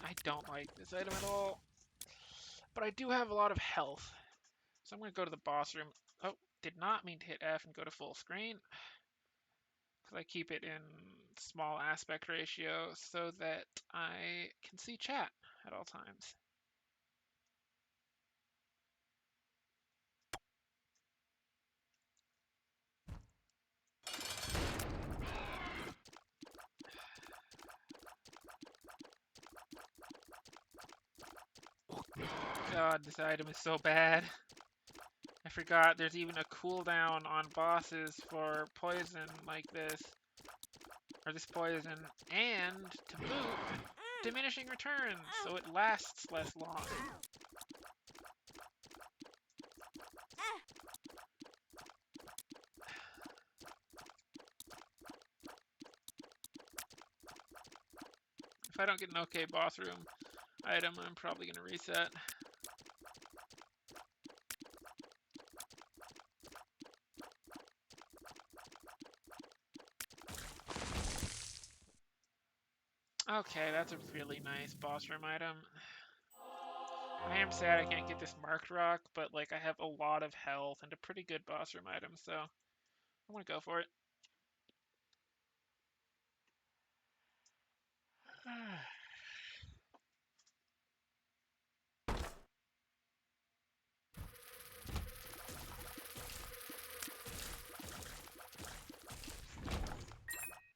A: I don't like this item at all. But I do have a lot of health. So I'm going to go to the boss room. Oh, did not mean to hit F and go to full screen. Because I keep it in small aspect ratio so that I can see chat at all times. God, this item is so bad. I forgot there's even a cooldown on bosses for poison like this. Or this poison. And, to boot, diminishing returns, so it lasts less long. If I don't get an okay boss room item, I'm probably going to reset. Okay, that's a really nice boss room item. I am sad I can't get this marked rock, but like I have a lot of health and a pretty good boss room item, so I'm gonna go for it.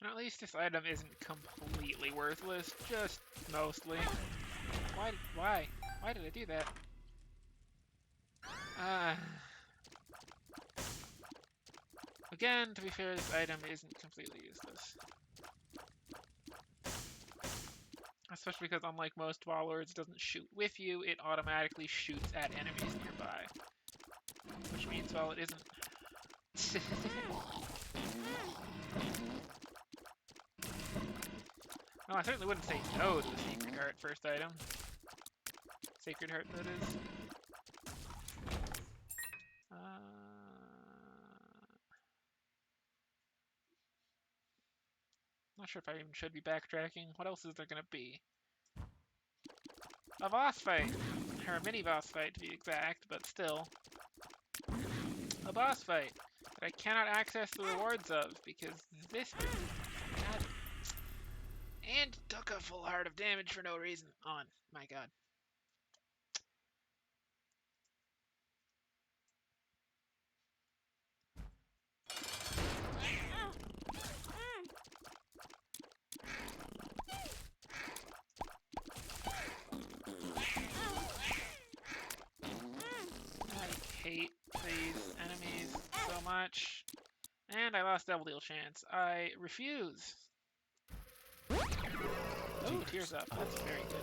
A: And at least this item isn't completely worthless, just mostly. Why did I do that? Again, to be fair, this item isn't completely useless. Especially because unlike most Warlords, it doesn't shoot with you, it automatically shoots at enemies nearby. Which means, well, it isn't. Well, I certainly wouldn't say no to the Sacred Heart first item. Sacred Heart, that is. Not sure if I even should be backtracking. What else is there gonna be? A boss fight! Or a mini-boss fight, to be exact, but still. A boss fight that I cannot access the rewards of, because this... God. And took a full heart of damage for no reason. On. My god. I hate these enemies so much. And I lost Double Deal Chance. I refuse. Ooh, Tears Up. That's very good.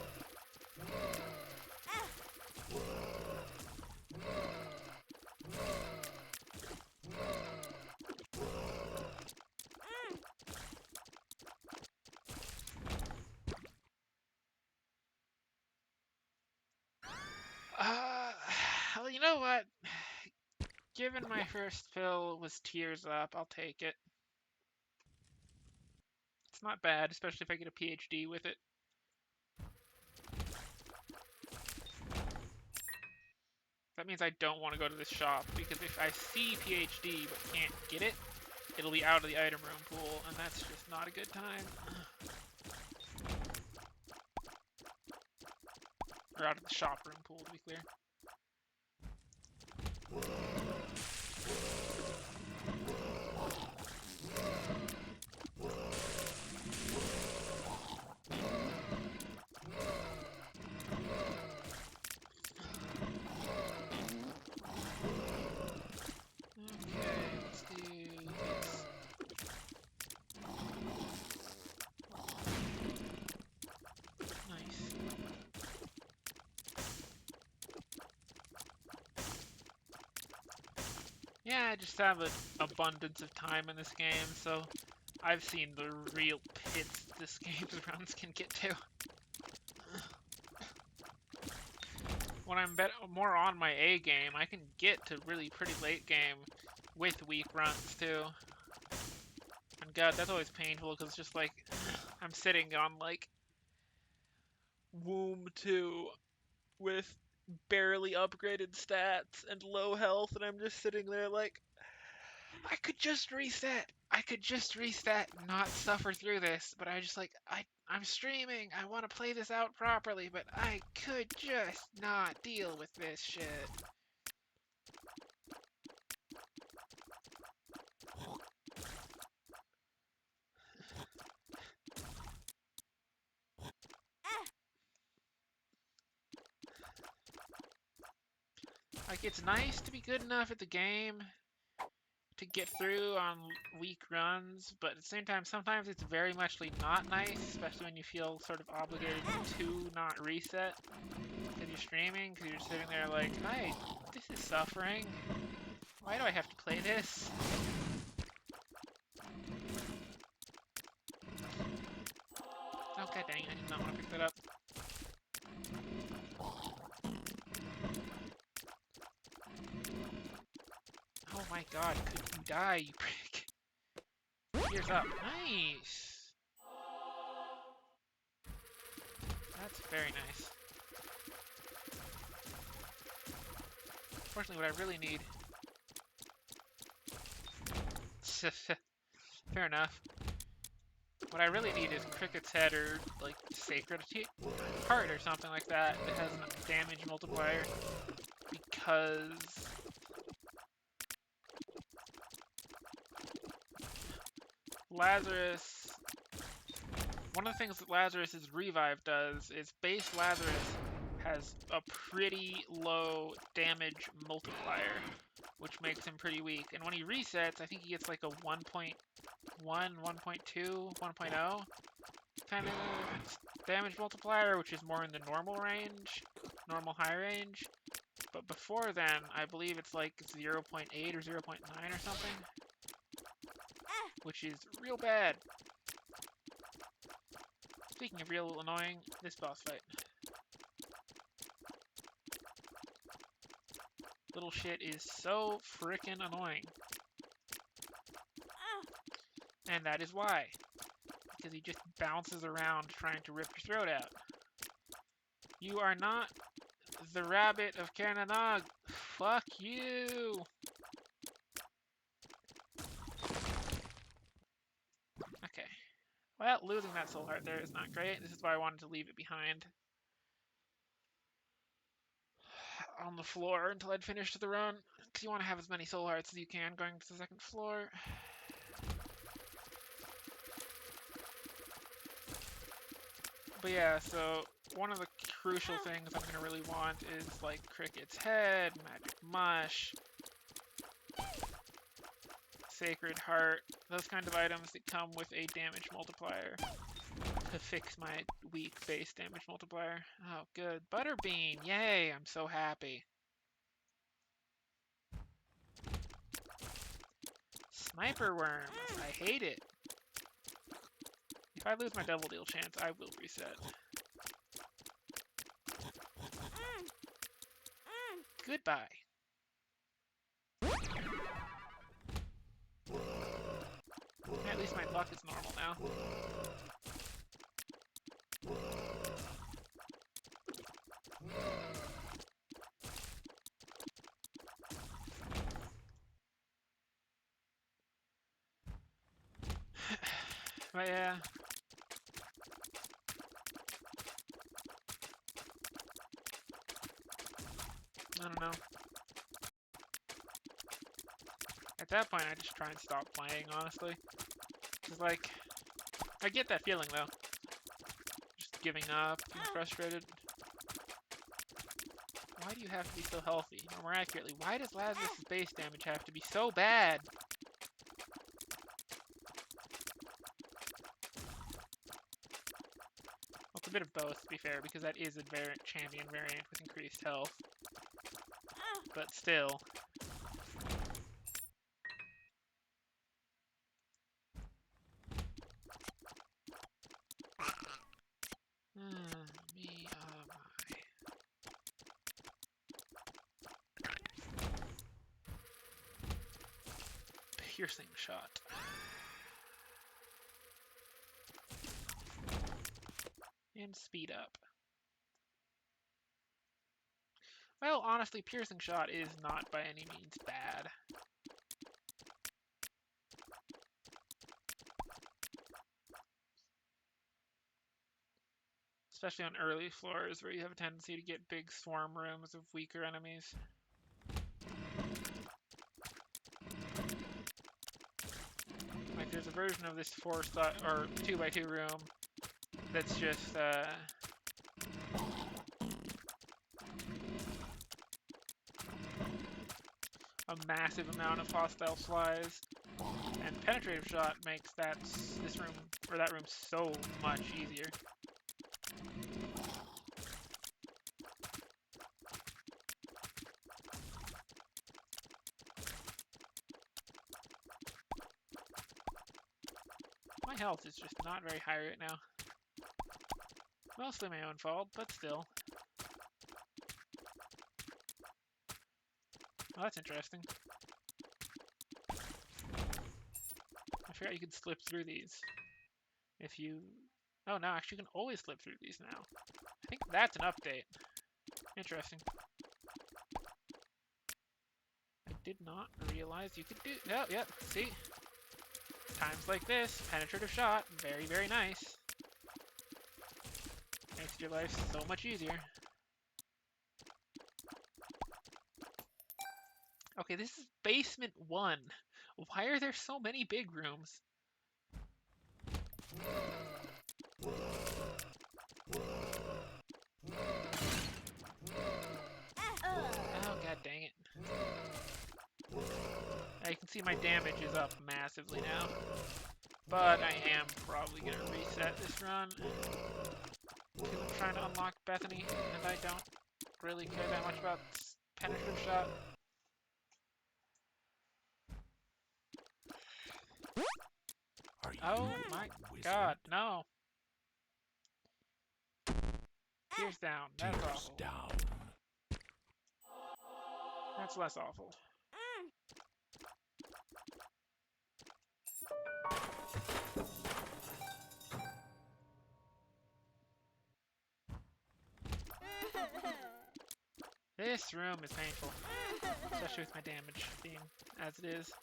A: Well, you know what? Given my first fill was Tears Up, I'll take it. It's not bad, especially if I get a PhD with it. That means I don't want to go to this shop, because if I see PhD but can't get it, it'll be out of the item room pool, and that's just not a good time. Or out of the shop room pool, to be clear. Yeah, I just have an abundance of time in this game, so I've seen the real pits this game's runs can get to. when I'm more on my A game, I can get to really pretty late game with weak runs too. And God, that's always painful because it's just like I'm sitting on like womb 2 with barely upgraded stats and low health, and I'm just sitting there like, I could just reset. I could just reset and not suffer through this, but I'm streaming. I want to play this out properly, but I could just not deal with this shit. Like, it's nice to be good enough at the game to get through on weak runs, but at the same time, sometimes it's very muchly not nice, especially when you feel sort of obligated to not reset because you're streaming, because you're sitting there like, this is suffering. Why do I have to play this? Oh, god dang, I did not want to pick that up. Oh my god, could you die, you prick? Ears up. Nice! That's very nice. Unfortunately, what I really need... Fair enough. What I really need is Cricket's Head or, like, Sacred Heart or something like that that has a damage multiplier. Because... Lazarus... One of the things that Lazarus's Revive does is base Lazarus has a pretty low damage multiplier, which makes him pretty weak. And when he resets, I think he gets like a 1.1, 1.2, 1.0 kind of damage multiplier, which is more in the normal range, normal high range. But before then, I believe it's like 0.8 or 0.9 or something, which is real bad. Speaking of real annoying, this boss fight. Little shit is so frickin' annoying. And that is why. Because he just bounces around trying to rip your throat out. You are not the rabbit of Cananog. Fuck you! Okay. Well, losing that soul heart there is not great. This is why I wanted to leave it behind on the floor until I'd finished the run. Because you want to have as many soul hearts as you can going to the second floor. But yeah, so one of the crucial things I'm going to really want is like Cricket's Head, Magic Mush, Sacred Heart, those kind of items that come with a damage multiplier to fix my weak base damage multiplier. Oh, good. Butterbean, yay, I'm so happy. Sniper Worms, I hate it. If I lose my Double Deal chance, I will reset. Goodbye. At least my luck is normal now. But yeah. I don't know. At that point, I just try and stop playing, honestly. Because, like, I get that feeling, though. Just giving up, being frustrated. Why do you have to be so healthy? Or more accurately, why does Lazarus' base damage have to be so bad? Well, it's a bit of both, to be fair, because that is a champion variant with increased health. But still. Me, oh my. piercing shot. And speed up. Well, honestly, piercing shot is not by any means bad. Especially on early floors where you have a tendency to get big swarm rooms of weaker enemies. Like there's a version of this 2x2 room that's just a massive amount of hostile flies, and penetrative shot makes that room so much easier. My health is just not very high right now. Mostly my own fault, but still. Oh, that's interesting. I forgot you could slip through these. If you... Oh, no, actually you can always slip through these now. I think that's an update. Interesting. I did not realize you could do... Oh, yep, see? Times like this, penetrative shot, very, very nice. Makes your life so much easier. Okay, this is basement 1. Why are there so many big rooms? Oh, god dang it. Now you can see my damage is up massively now. But I am probably going to reset this run. Because I'm trying to unlock Bethany, and I don't really care that much about penetrative shot. Oh my god, no. Tears down. That's awful.
B: Down.
A: That's less awful. This room is painful. Especially with my damage being as it is.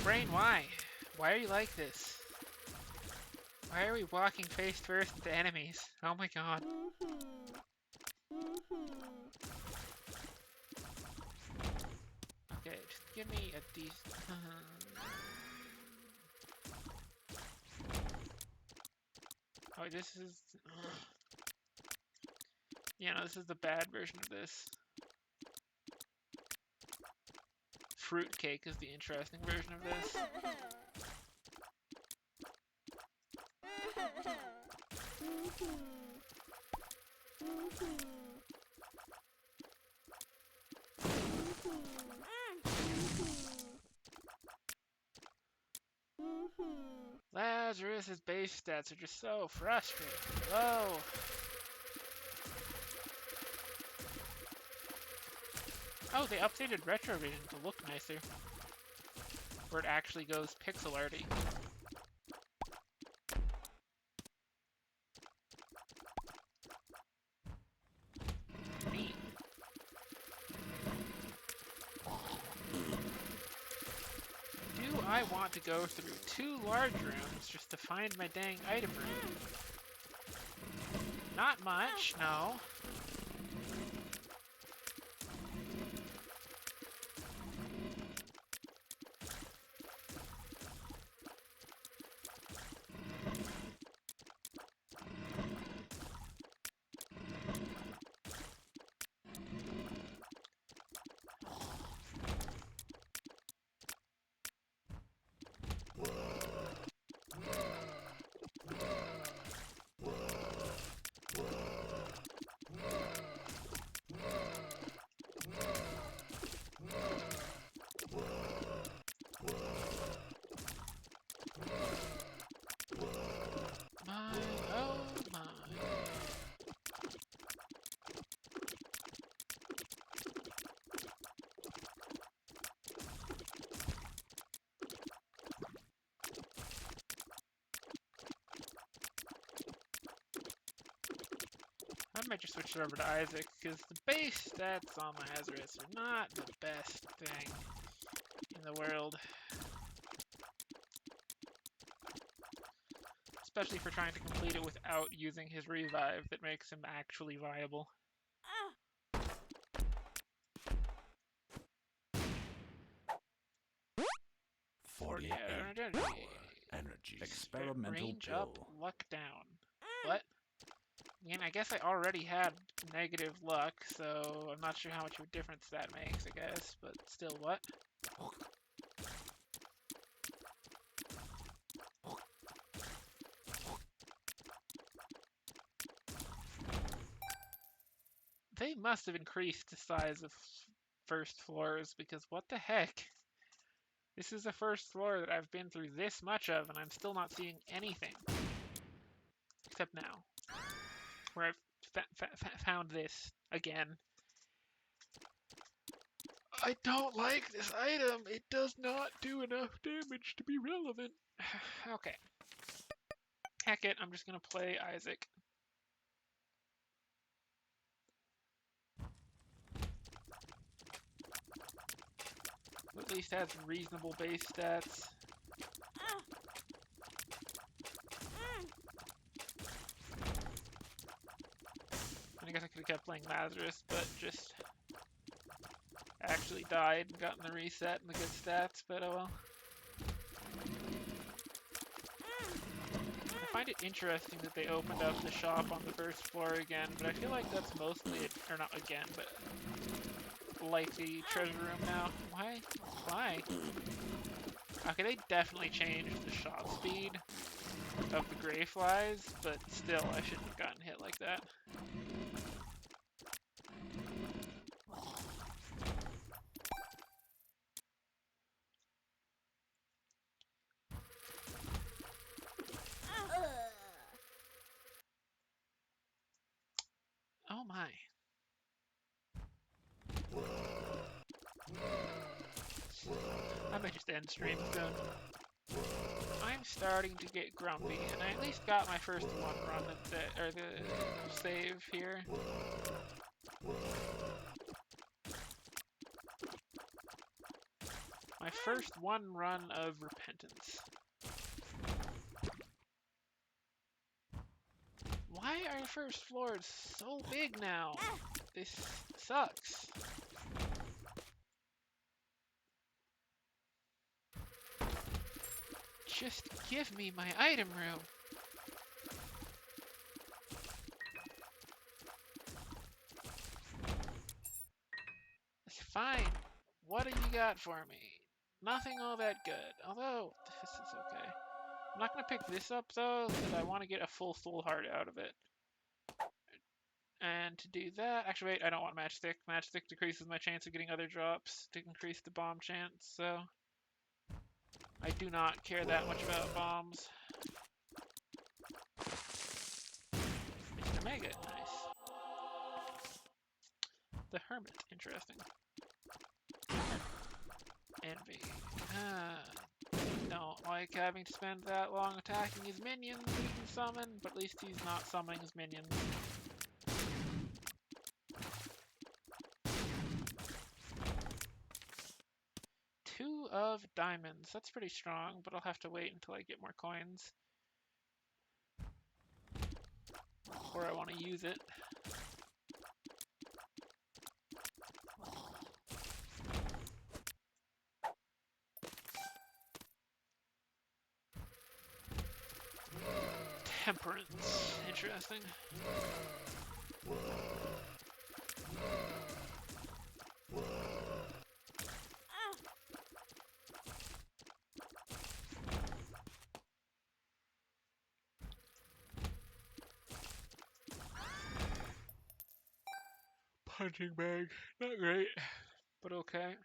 A: Brain, why? Why are you like this? Why are we walking face first into enemies? Oh my god. Okay, just give me a decent... Oh, this is... Yeah, no, this is the bad version of this. Fruitcake is the interesting version of this. Lazarus's base stats are just so frustrating. Low. Oh, they updated Retrovision to look nicer. Where it actually goes pixel arty. Neat. Do I want to go through 2 large rooms just to find my dang item room? Not much, no. might just switch it over to Isaac, because the base stats on Lazarus are not the best thing in the world. Especially for trying to complete it without using his revive that makes him actually viable.
B: 48 energy.
C: Experimental
A: Range
C: pill.
A: up, luck down. What? Again, I guess I already had negative luck, so I'm not sure how much of a difference that makes, I guess, but still, what? They must have increased the size of first floors, because what the heck? This is the first floor that I've been through this much of, and I'm still not seeing anything. Except now, where I've found this again. I don't like this item. It does not do enough damage to be relevant. Okay. Heck it, I'm just gonna play Isaac. Who at least has reasonable base stats. I guess I could have kept playing Lazarus, but just actually died and gotten the reset and the good stats, but oh well. I find it interesting that they opened up the shop on the first floor again, but I feel like that's mostly, or not again, but like the treasure room now. Why? Why? Okay, they definitely changed the shot speed of the gray flies, but still, I shouldn't have gotten hit like that. Oh my. I might just end stream soon. I'm starting to get grumpy, and I at least got my first one run at the save here. My first one run of repentance. Why are first floors so big now? This sucks. Just give me my item room. It's fine. What do you got for me? Nothing all that good. Although, this is okay. I'm not going to pick this up, though, because I want to get a full soul heart out of it. And to do that... Actually, wait, I don't want Matchstick. Matchstick decreases my chance of getting other drops to increase the bomb chance, so... I do not care that much about bombs. Mr. Mega, nice. The Hermit, interesting. Envy. Don't like having to spend that long attacking his minions he can summon, but at least he's not summoning his minions. Two of diamonds. That's pretty strong, but I'll have to wait until I get more coins. Or I want to use it. Temperance. Interesting. Punching bag. Not great, but okay.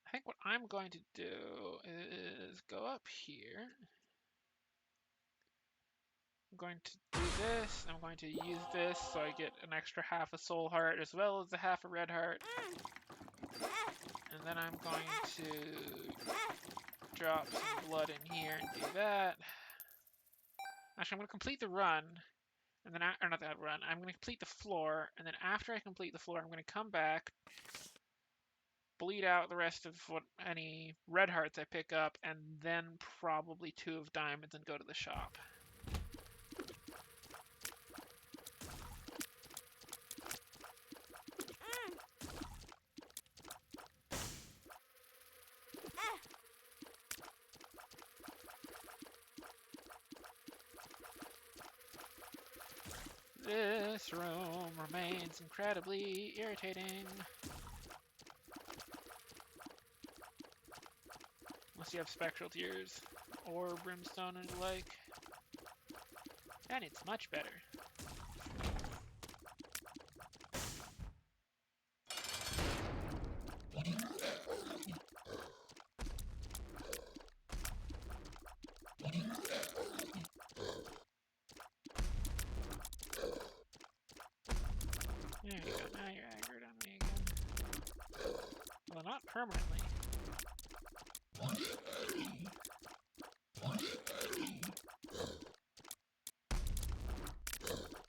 A: I think what I'm going to do is go up here. I'm going to do this. I'm going to use this so I get an extra half a soul heart as well as a half a red heart. And then I'm going to drop some blood in here and do that. Actually, I'm going to complete the run. And then, or not that run, I'm going to complete the floor, and then after I complete the floor, I'm going to come back, bleed out the rest of any red hearts I pick up, and then probably 2 of diamonds and go to the shop. This room remains incredibly irritating. Unless you have spectral tears or brimstone and the like. Then it's much better. There you go, now you're aggroed on me again. Well, not permanently.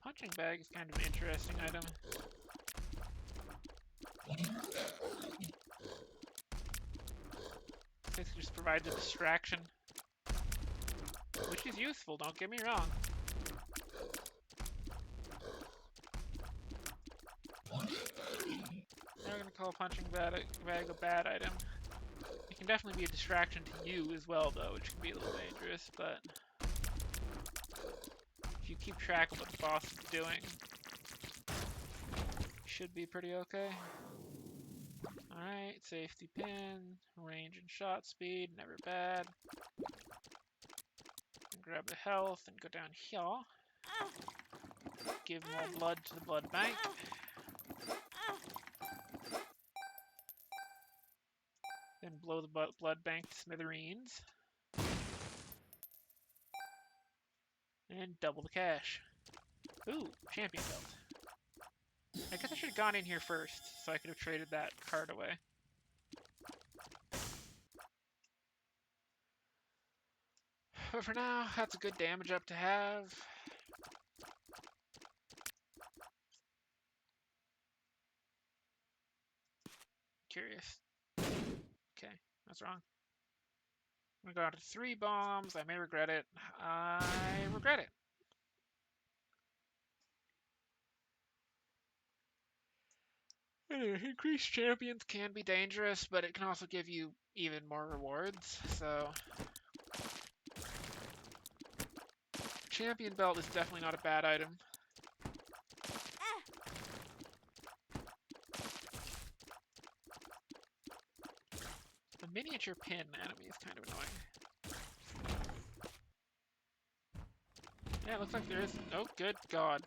A: Punching bag is kind of an interesting item. It just provides a distraction. Which is useful, don't get me wrong. I'm gonna call punching bag a bad item. It can definitely be a distraction to you as well, though, which can be a little dangerous, but if you keep track of what the boss is doing, you should be pretty okay. Alright, safety pin, range and shot speed, never bad. And grab the health and go down here. Give more blood to the blood bank. Then blow the blood bank to smithereens. And double the cash. Ooh, champion belt. I guess I should have gone in here first, so I could have traded that card away. But for now, that's a good damage up to have. Curious. Okay, that's wrong. I'm gonna go down to 3 bombs. I may regret it. I regret it. Anyway, increased champions can be dangerous, but it can also give you even more rewards, so... Champion belt is definitely not a bad item. The miniature pin enemy is kind of annoying. Yeah, it looks like there is... Oh, good God.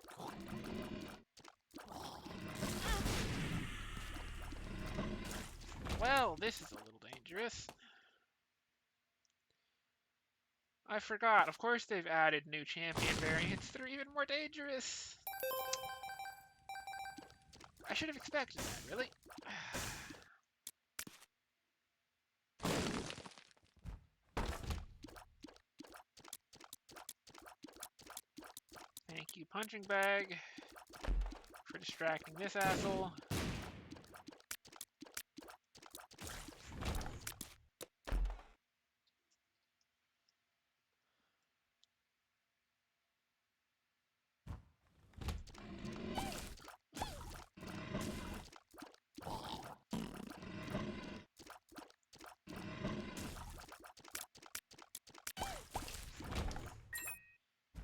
A: Well, this is a little dangerous. I forgot. Of course they've added new champion variants that are even more dangerous. I should have expected that, really. Thank you, punching bag, for distracting this asshole.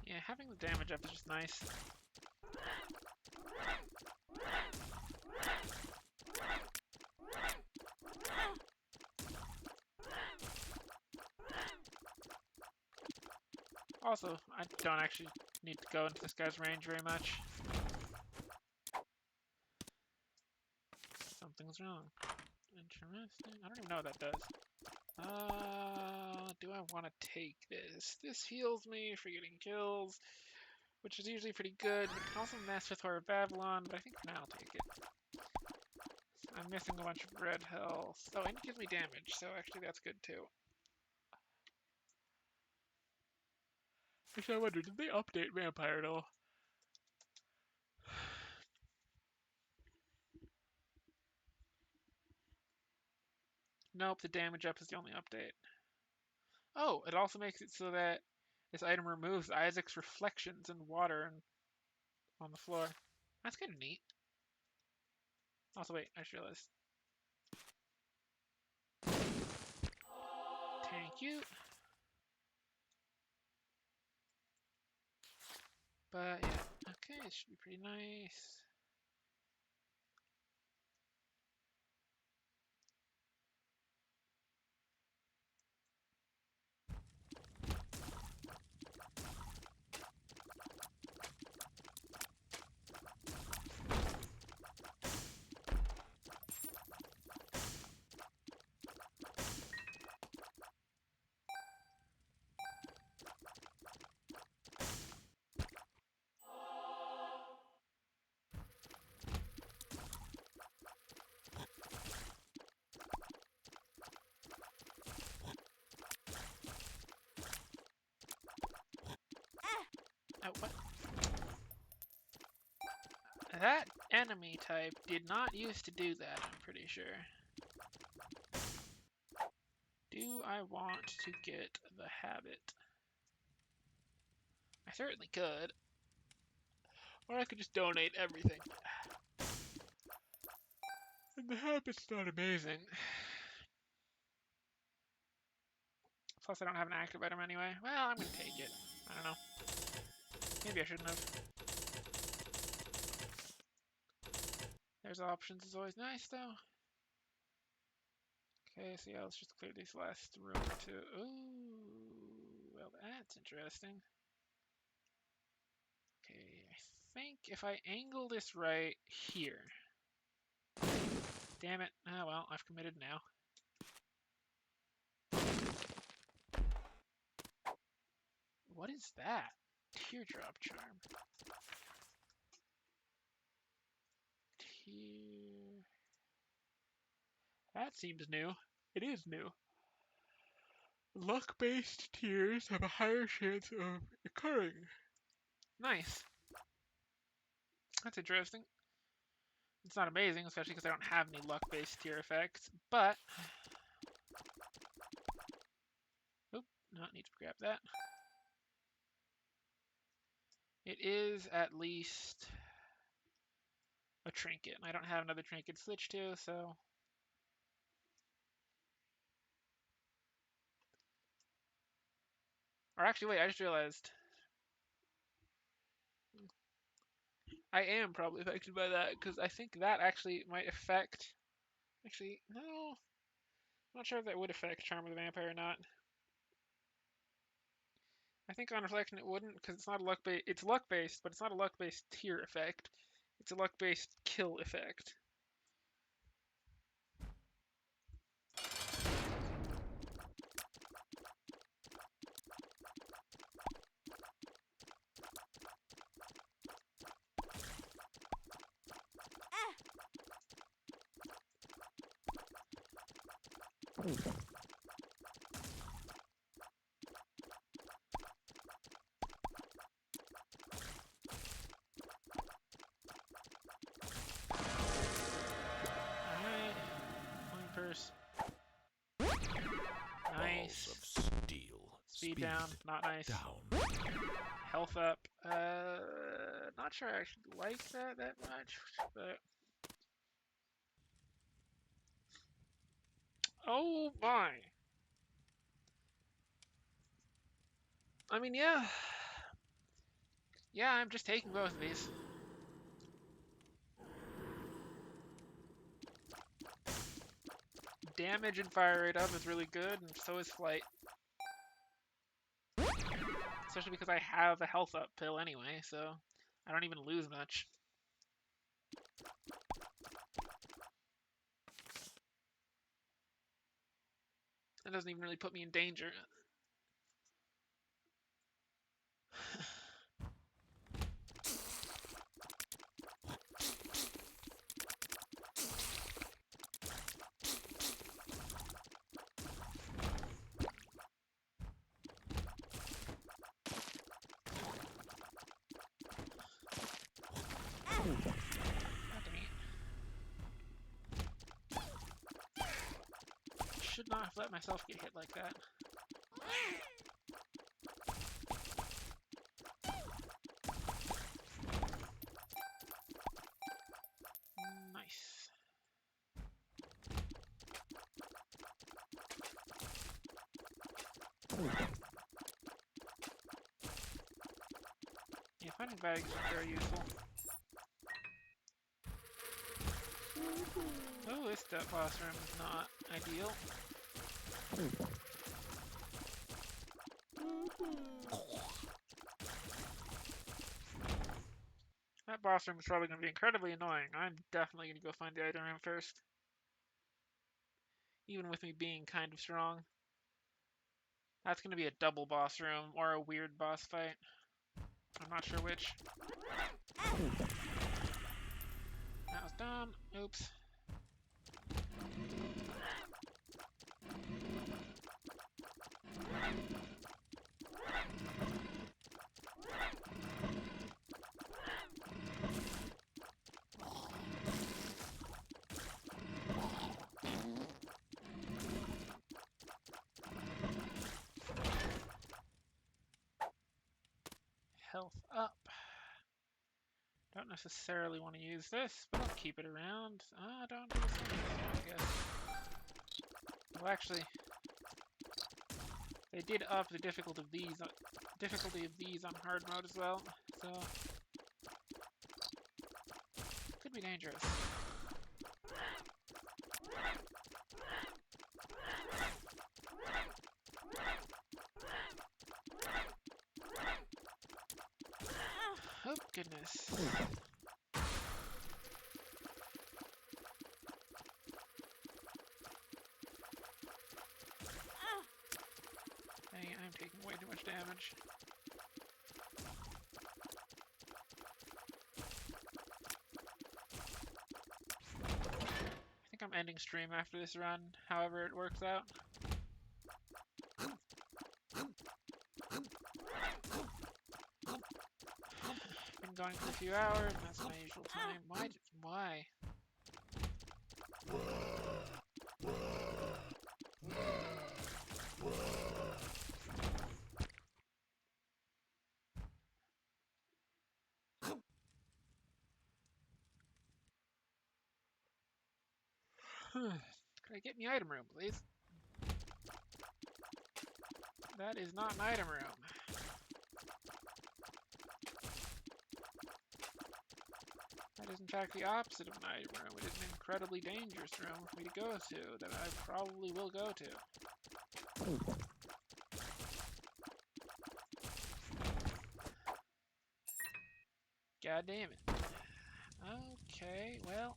A: Yeah, having the damage up is just nice. Also, I don't actually need to go into this guy's range very much. Something's wrong. Interesting. I don't even know what that does. Do I want to take this? This heals me for getting kills, which is usually pretty good, but it can also mess with Whore of Babylon, but I think for now I'll take it. I'm missing a bunch of red health. Oh, and it gives me damage, so actually that's good too. Actually, I wonder, did they update Vampire at all? Nope, the damage up is the only update. Oh, it also makes it so that this item removes Isaac's reflections in water and on the floor. That's kind of neat. Also, wait, I just realized. Thank you. But yeah, okay, it should be pretty nice. Oh, what? That enemy type did not used to do that, I'm pretty sure. Do I want to get the habit? I certainly could. Or I could just donate everything. And the habit's not amazing. Plus, I don't have an active item anyway. Well, I'm gonna take it. I don't know. Maybe I shouldn't have. There's options is always nice, though. Okay, so yeah, let's just clear this last room or two. Ooh, well, that's interesting. Okay, I think if I angle this right here. Damn it. Ah, well, I've committed now. What is that? Teardrop charm. That seems new. It is new. Luck-based tears have a higher chance of occurring. Nice. That's interesting. It's not amazing, especially because I don't have any luck-based tear effects, but... Oop, not need to grab that. It is at least a trinket, and I don't have another trinket to switch to, so... Or actually, wait, I just realized. I am probably affected by that, because I think that actually might affect... Actually, no. I'm not sure if that would affect Charm of the Vampire or not. I think on reflection it wouldn't, because it's not a luck-based... It's luck-based, but it's not a luck-based tear effect. It's a luck-based kill effect. Alright. Coin purse. Nice.
B: Balls of steel.
A: Speed down. Not nice.
B: Down.
A: Health up. Not sure I actually like that much, but... Oh my! I mean, yeah. Yeah, I'm just taking both of these. Damage and fire rate up is really good, and so is flight. Especially because I have a health up pill anyway, so I don't even lose much. That doesn't even really put me in danger. not have let myself get hit like that. Nice. Yeah, finding bags is very useful. Oh, this boss room is not ideal. That boss room is probably going to be incredibly annoying. I'm definitely going to go find the item room first. Even with me being kind of strong. That's going to be a double boss room or a weird boss fight. I'm not sure which. That was dumb. Oops. Health up. Don't necessarily want to use this, but I'll keep it around. Don't do this anymore, I guess. Well, actually, they did up the difficulty of these on hard mode as well, so could be dangerous. Oh goodness. Dang it, I'm taking way too much damage. I think I'm ending stream after this run, however it works out. Been going for a few hours, and that's my usual time. Why? Could I get me item room, please? That is not an item room. That is in fact the opposite of an item room. It is an incredibly dangerous room for me to go to, that I probably will go to. God damn it. Okay, well...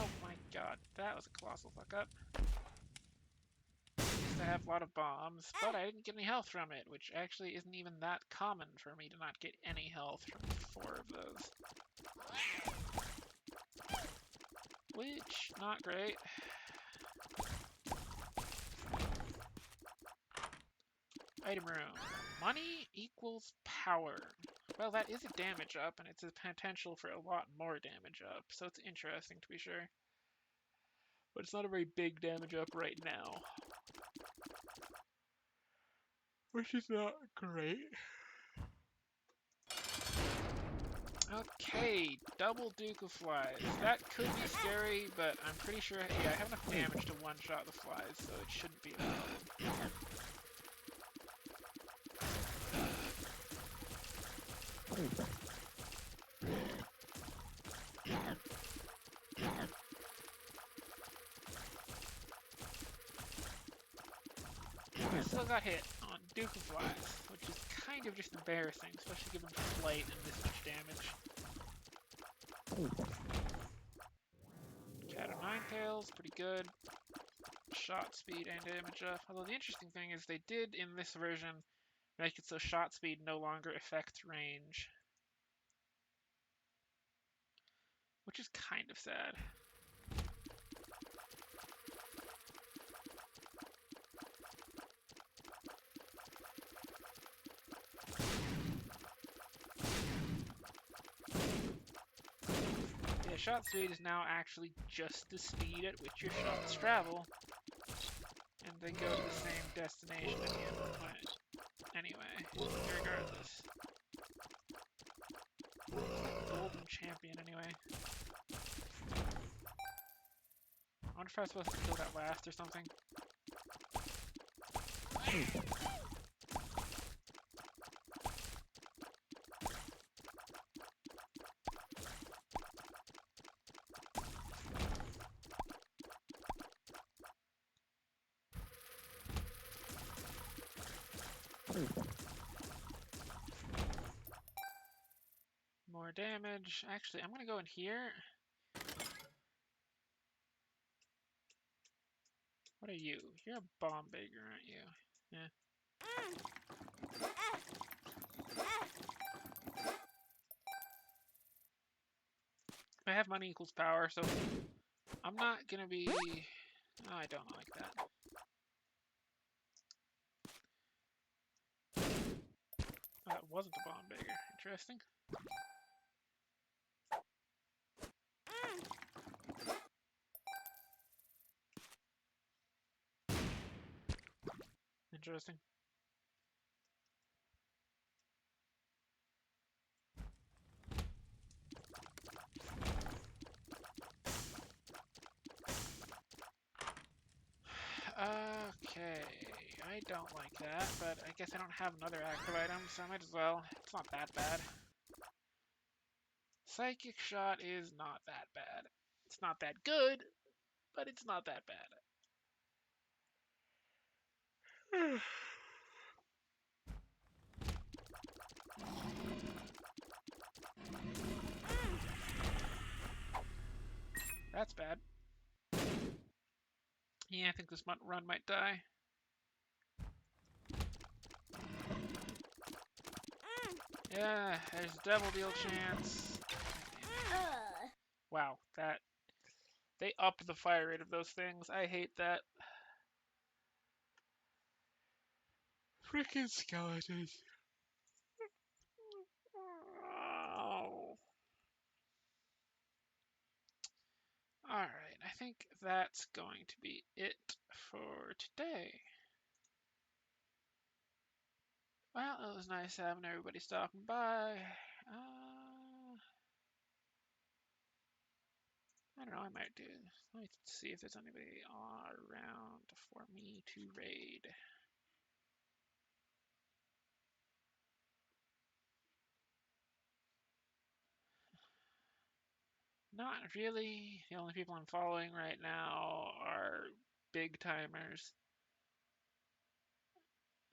A: Oh my god, that was a colossal fuck up. I have a lot of bombs, but I didn't get any health from it, which actually isn't even that common for me to not get any health from 4 of those. Which, not great. Item room. Money equals power. Well, that is a damage up, and it's a potential for a lot more damage up, so it's interesting to be sure. But it's not a very big damage up right now. Which is not great. Okay, double Duke of Flies. That could be scary, but I'm pretty sure, yeah, I have enough damage to one-shot the flies, so it shouldn't be a problem. I still got hit on Duke of Flies, which is kind of just embarrassing, especially given flight and this much damage. Cat of Ninetails, pretty good. Shot speed and damage up. Although the interesting thing is they did, in this version, make it so shot speed no longer affects range. Which is kind of sad. Yeah, shot speed is now actually just the speed at which your shots travel. they go to the same destination at the end of the point. Anyway, regardless. Golden champion, anyway. I wonder if I was supposed to kill that last or something. More damage. Actually, I'm gonna go in here. What are you? You're a bomb bagger, aren't you? Yeah. I have money equals power, so I'm not gonna be... Oh, I don't like that. That wasn't a bomb bagger. Interesting. Interesting. Okay, I don't like that, but I guess I don't have another active item, so I might as well. It's not that bad. Psychic Shot is not that bad. It's not that good, but it's not that bad. That's bad. Yeah, I think this run might die. Yeah, there's double deal chance. Wow, that... They up the fire rate of those things. I hate that. Freaking skeletons. Oh. Alright, I think that's going to be it for today. Well, it was nice having everybody stopping by. I don't know, I might do. Let me see if there's anybody around for me to raid. Not really. The only people I'm following right now are big timers.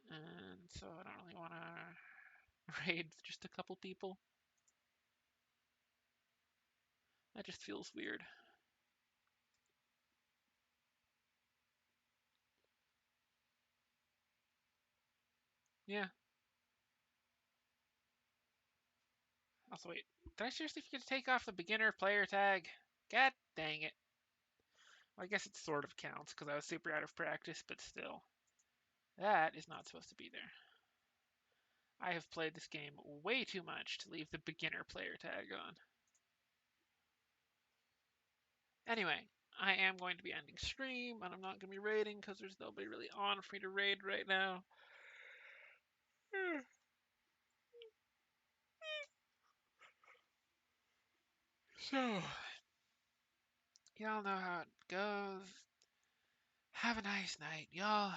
A: And so I don't really want to raid just a couple people. That just feels weird. Yeah. Also, wait. Did I seriously forget to take off the beginner player tag? God dang it. Well, I guess it sort of counts because I was super out of practice, but still. That is not supposed to be there. I have played this game way too much to leave the beginner player tag on. Anyway, I am going to be ending stream, and I'm not going to be raiding because there's nobody really on for me to raid right now. So, y'all know how it goes. Have a nice night, y'all.